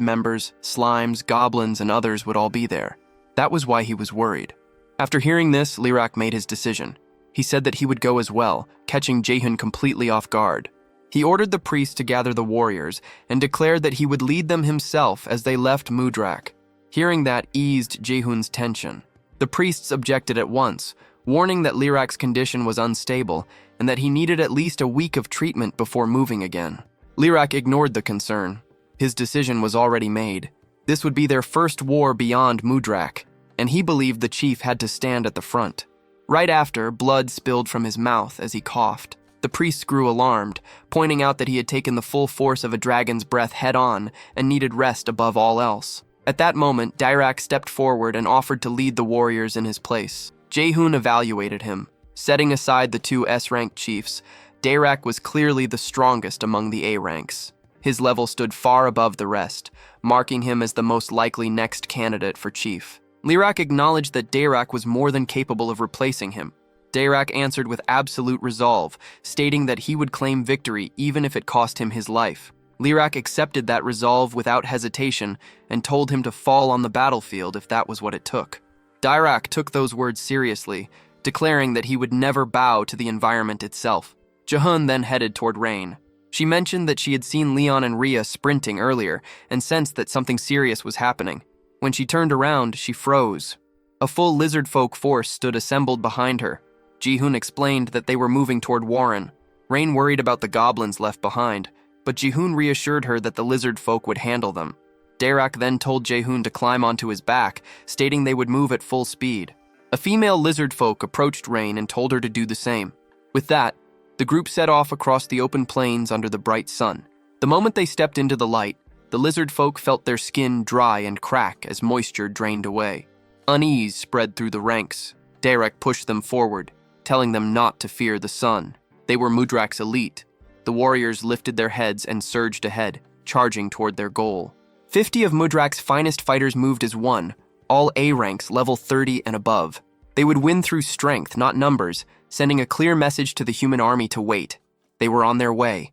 S1: members, slimes, goblins, and others would all be there. That was why he was worried. After hearing this, Lyrak made his decision. He said that he would go as well, catching Jaehoon completely off guard. He ordered the priest to gather the warriors and declared that he would lead them himself as they left Mudrak. Hearing that eased Jaehoon's tension. The priests objected at once, warning that Lyrak's condition was unstable and that he needed at least a week of treatment before moving again. Lyrak ignored the concern. His decision was already made. This would be their first war beyond Mudrak, and he believed the chief had to stand at the front. Right after, blood spilled from his mouth as he coughed. The priests grew alarmed, pointing out that he had taken the full force of a dragon's breath head-on and needed rest above all else. At that moment, Dirac stepped forward and offered to lead the warriors in his place. Jaehoon evaluated him. Setting aside the 2 S-rank chiefs, Dirac was clearly the strongest among the A-ranks. His level stood far above the rest, marking him as the most likely next candidate for chief. Lyrak acknowledged that Dirac was more than capable of replacing him. Dirac answered with absolute resolve, stating that he would claim victory even if it cost him his life. Lyrak accepted that resolve without hesitation and told him to fall on the battlefield if that was what it took. Dirac took those words seriously, declaring that he would never bow to the environment itself. Jaehoon then headed toward Rain. She mentioned that she had seen Leon and Rhea sprinting earlier and sensed that something serious was happening. When she turned around, she froze. A full lizard folk force stood assembled behind her. Jaehoon explained that they were moving toward Warren. Rain worried about the goblins left behind, but Jaehoon reassured her that the lizard folk would handle them. Dirac then told Jaehoon to climb onto his back, stating they would move at full speed. A female lizard folk approached Rain and told her to do the same. With that, the group set off across the open plains under the bright sun. The moment they stepped into the light, the lizard folk felt their skin dry and crack as moisture drained away. Unease spread through the ranks. Dirac pushed them forward, telling them not to fear the sun. They were Mudrak's elite. The warriors lifted their heads and surged ahead, charging toward their goal. 50 of Mudrak's finest fighters moved as one, all A ranks level 30 and above. They would win through strength, not numbers, sending a clear message to the human army to wait. They were on their way.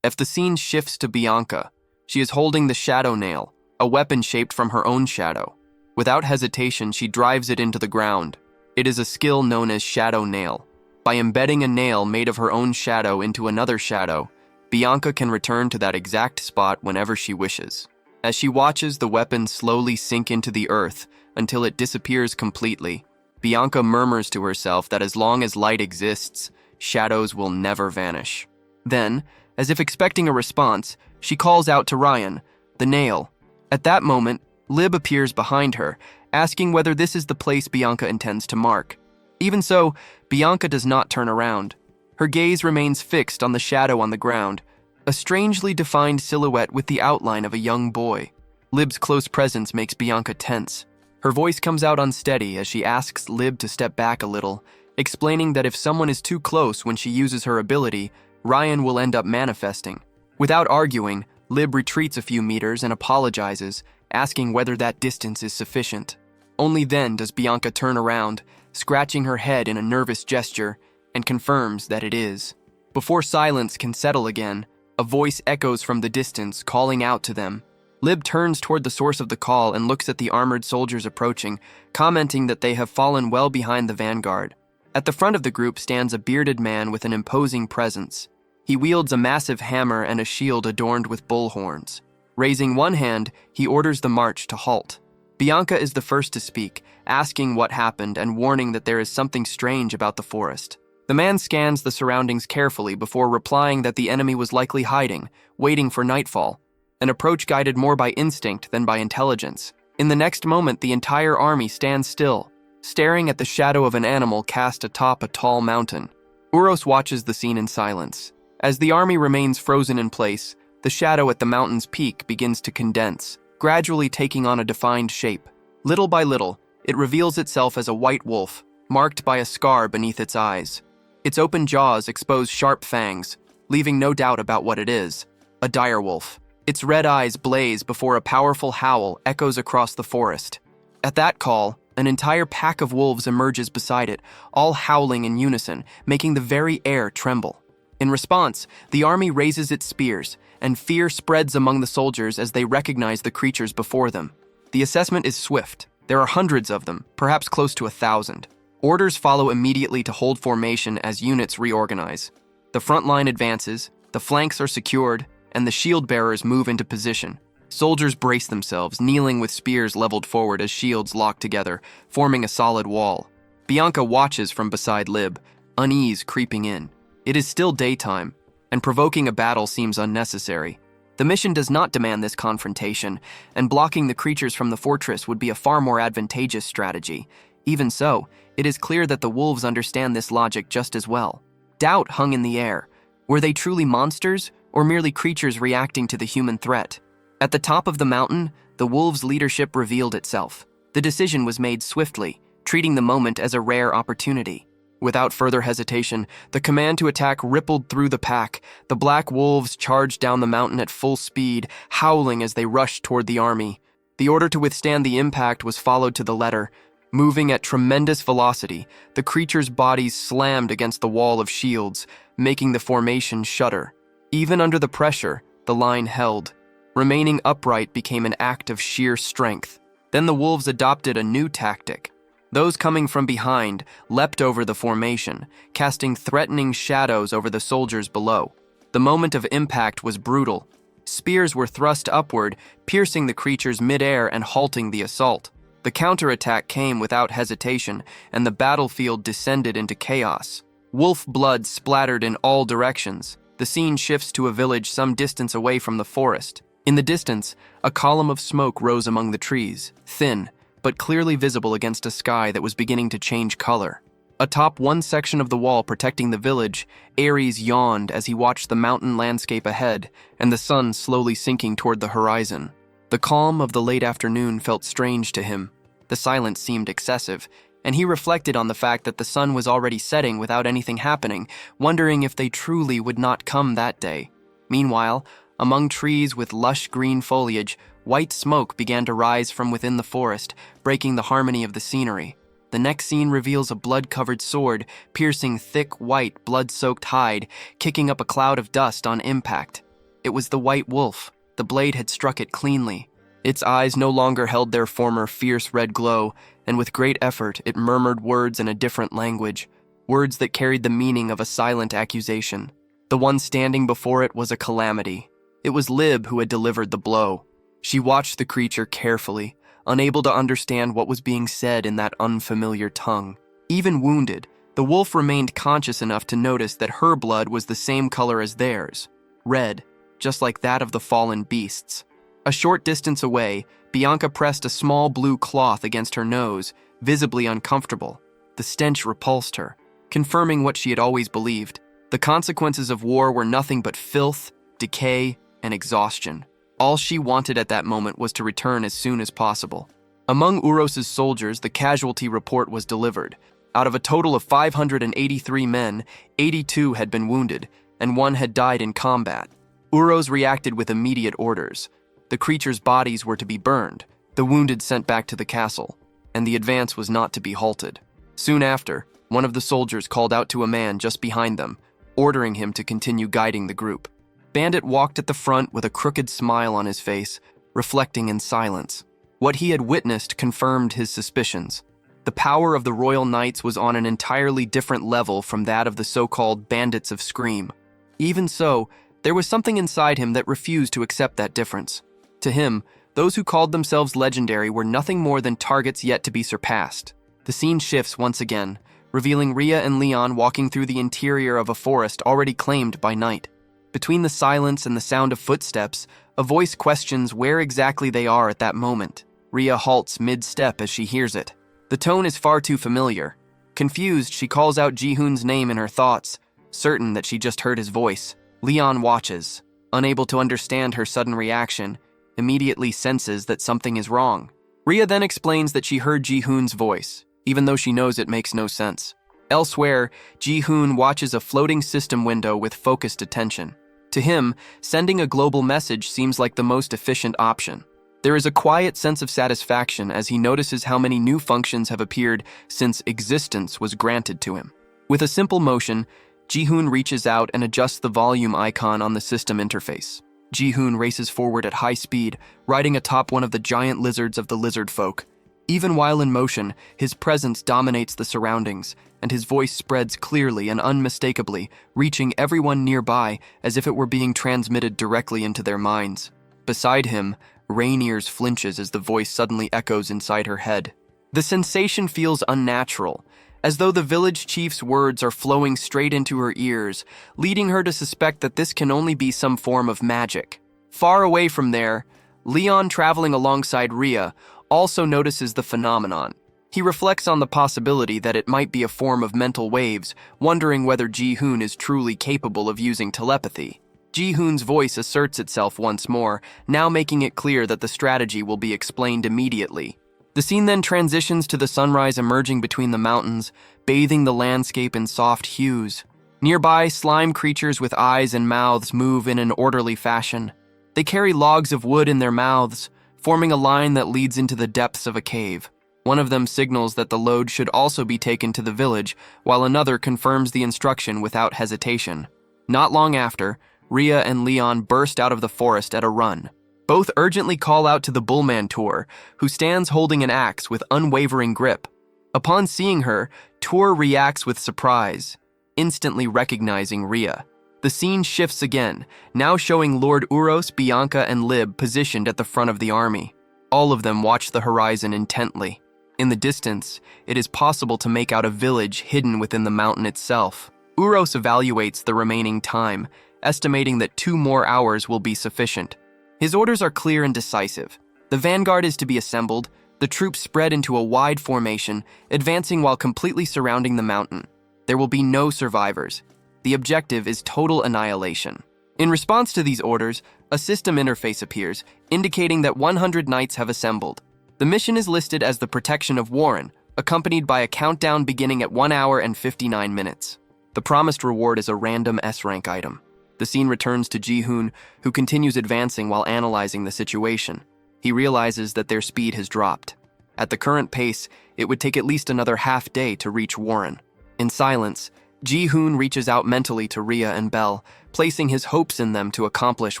S1: If the scene shifts to Bianca, she is holding the shadow nail, a weapon shaped from her own shadow. Without hesitation, she drives it into the ground. It is a skill known as shadow nail. By embedding a nail made of her own shadow into another shadow, Bianca can return to that exact spot whenever she wishes. As she watches the weapon slowly sink into the earth until it disappears completely, Bianca murmurs to herself that as long as light exists, shadows will never vanish. Then, as if expecting a response, she calls out to Ryan, the nail. At that moment, Lib appears behind her, asking whether this is the place Bianca intends to mark. Even so, Bianca does not turn around. Her gaze remains fixed on the shadow on the ground, a strangely defined silhouette with the outline of a young boy. Lib's close presence makes Bianca tense. Her voice comes out unsteady as she asks Lib to step back a little, explaining that if someone is too close when she uses her ability, Ryan will end up manifesting. Without arguing, Lib retreats a few meters and apologizes, asking whether that distance is sufficient. Only then does Bianca turn around, scratching her head in a nervous gesture, and confirms that it is. Before silence can settle again, a voice echoes from the distance, calling out to them. Lib turns toward the source of the call and looks at the armored soldiers approaching, commenting that they have fallen well behind the vanguard. At the front of the group stands a bearded man with an imposing presence. He wields a massive hammer and a shield adorned with bull horns. Raising one hand, he orders the march to halt. Bianca is the first to speak, asking what happened and warning that there is something strange about the forest. The man scans the surroundings carefully before replying that the enemy was likely hiding, waiting for nightfall, an approach guided more by instinct than by intelligence. In the next moment, the entire army stands still, staring at the shadow of an animal cast atop a tall mountain. Uros watches the scene in silence. As the army remains frozen in place, the shadow at the mountain's peak begins to condense, gradually taking on a defined shape. Little by little, it reveals itself as a white wolf, marked by a scar beneath its eyes. Its open jaws expose sharp fangs, leaving no doubt about what it is, a direwolf. Its red eyes blaze before a powerful howl echoes across the forest. At that call, an entire pack of wolves emerges beside it, all howling in unison, making the very air tremble. In response, the army raises its spears, and fear spreads among the soldiers as they recognize the creatures before them. The assessment is swift. There are hundreds of them, perhaps close to 1,000. Orders follow immediately to hold formation as units reorganize. The front line advances, the flanks are secured, and the shield bearers move into position. Soldiers brace themselves, kneeling with spears leveled forward as shields lock together, forming a solid wall. Bianca watches from beside Lib, unease creeping in. It is still daytime, and provoking a battle seems unnecessary. The mission does not demand this confrontation, and blocking the creatures from the fortress would be a far more advantageous strategy. Even so, it is clear that the wolves understand this logic just as well. Doubt hung in the air. Were they truly monsters, or merely creatures reacting to the human threat? At the top of the mountain, the wolves' leadership revealed itself. The decision was made swiftly, treating the moment as a rare opportunity. Without further hesitation, the command to attack rippled through the pack. The black wolves charged down the mountain at full speed, howling as they rushed toward the army. The order to withstand the impact was followed to the letter. Moving at tremendous velocity, the creatures' bodies slammed against the wall of shields, making the formation shudder. Even under the pressure, the line held. Remaining upright became an act of sheer strength. Then the wolves adopted a new tactic. Those coming from behind leapt over the formation, casting threatening shadows over the soldiers below. The moment of impact was brutal. Spears were thrust upward, piercing the creatures midair and halting the assault. The counterattack came without hesitation, and the battlefield descended into chaos. Wolf blood splattered in all directions. The scene shifts to a village some distance away from the forest. In the distance, a column of smoke rose among the trees, thin, but clearly visible against a sky that was beginning to change color. Atop one section of the wall protecting the village, Ares yawned as he watched the mountain landscape ahead and the sun slowly sinking toward the horizon. The calm of the late afternoon felt strange to him. The silence seemed excessive, and he reflected on the fact that the sun was already setting without anything happening, wondering if they truly would not come that day. Meanwhile, among trees with lush green foliage, white smoke began to rise from within the forest, breaking the harmony of the scenery. The next scene reveals a blood-covered sword, piercing thick, white, blood-soaked hide, kicking up a cloud of dust on impact. It was the white wolf. The blade had struck it cleanly. Its eyes no longer held their former fierce red glow, and with great effort it murmured words in a different language. words that carried the meaning of a silent accusation. The one standing before it was a calamity. It was Lib who had delivered the blow. She watched the creature carefully, unable to understand what was being said in that unfamiliar tongue. Even wounded, the wolf remained conscious enough to notice that her blood was the same color as theirs, red, just like that of the fallen beasts. A short distance away, Bianca pressed a small blue cloth against her nose, visibly uncomfortable. The stench repulsed her, confirming what she had always believed. The consequences of war were nothing but filth, decay, and exhaustion. All she wanted at that moment was to return as soon as possible. Among Uros's soldiers, the casualty report was delivered. Out of a total of 583 men, 82 had been wounded, and 1 had died in combat. Uros reacted with immediate orders. The creatures' bodies were to be burned, the wounded sent back to the castle, and the advance was not to be halted. Soon after, one of the soldiers called out to a man just behind them, ordering him to continue guiding the group. Bandit walked at the front with a crooked smile on his face, reflecting in silence. What he had witnessed confirmed his suspicions. The power of the Royal Knights was on an entirely different level from that of the so-called Bandits of Scream. Even so, there was something inside him that refused to accept that difference. To him, those who called themselves legendary were nothing more than targets yet to be surpassed. The scene shifts once again, revealing Rhea and Leon walking through the interior of a forest already claimed by night. Between the silence and the sound of footsteps, a voice questions where exactly they are at that moment. Rhea halts mid-step as she hears it. The tone is far too familiar. Confused, she calls out Ji-hoon's name in her thoughts, certain that she just heard his voice. Leon watches, unable to understand her sudden reaction, immediately senses that something is wrong. Rhea then explains that she heard Ji-hoon's voice, even though she knows it makes no sense. Elsewhere, Ji-hoon watches a floating system window with focused attention. To him, sending a global message seems like the most efficient option. There is a quiet sense of satisfaction as he notices how many new functions have appeared since existence was granted to him. With a simple motion, Ji-hoon reaches out and adjusts the volume icon on the system interface. Ji-hoon races forward at high speed, riding atop one of the giant lizards of the lizard folk. Even while in motion, his presence dominates the surroundings, and his voice spreads clearly and unmistakably, reaching everyone nearby as if it were being transmitted directly into their minds. Beside him, Rainier's flinches as the voice suddenly echoes inside her head. The sensation feels unnatural, as though the village chief's words are flowing straight into her ears, leading her to suspect that this can only be some form of magic. Far away from there, Leon, traveling alongside Rhea, also notices the phenomenon. He reflects on the possibility that it might be a form of mental waves, wondering whether Ji-hoon is truly capable of using telepathy. Ji-hoon's voice asserts itself once more, now making it clear that the strategy will be explained immediately. The scene then transitions to the sunrise emerging between the mountains, bathing the landscape in soft hues. Nearby, slime creatures with eyes and mouths move in an orderly fashion. They carry logs of wood in their mouths, forming a line that leads into the depths of a cave. One of them signals that the load should also be taken to the village, while another confirms the instruction without hesitation. Not long after, Rhea and Leon burst out of the forest at a run. Both urgently call out to the Bullman Tor, who stands holding an axe with unwavering grip. Upon seeing her, Tor reacts with surprise, instantly recognizing Rhea. The scene shifts again, now showing Lord Uros, Bianca, and Lib positioned at the front of the army. All of them watch the horizon intently. In the distance, it is possible to make out a village hidden within the mountain itself. Uros evaluates the remaining time, estimating that 2 more hours will be sufficient. His orders are clear and decisive. The vanguard is to be assembled, the troops spread into a wide formation, advancing while completely surrounding the mountain. There will be no survivors. The objective is total annihilation. In response to these orders, a system interface appears, indicating that 100 knights have assembled. The mission is listed as the protection of Warren, accompanied by a countdown beginning at 1 hour and 59 minutes. The promised reward is a random S-rank item. The scene returns to Ji-hoon, who continues advancing while analyzing the situation. He realizes that their speed has dropped. At the current pace, it would take at least another half day to reach Warren. In silence, Ji-hoon reaches out mentally to Rhea and Belle, placing his hopes in them to accomplish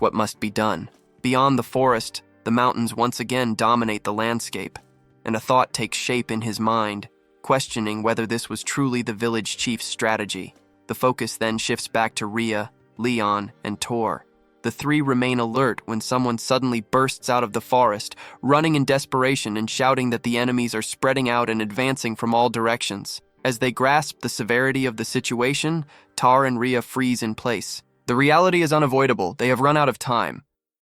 S1: what must be done. Beyond the forest, the mountains once again dominate the landscape, and a thought takes shape in his mind. questioning whether this was truly the village chief's strategy. The focus then shifts back to Ria, Leon, and Tor. The three remain alert when someone suddenly bursts out of the forest, running in desperation and shouting that the enemies are spreading out and advancing from all directions. As they grasp the severity of the situation, Tar and Ria freeze in place. The reality is unavoidable. They have run out of time.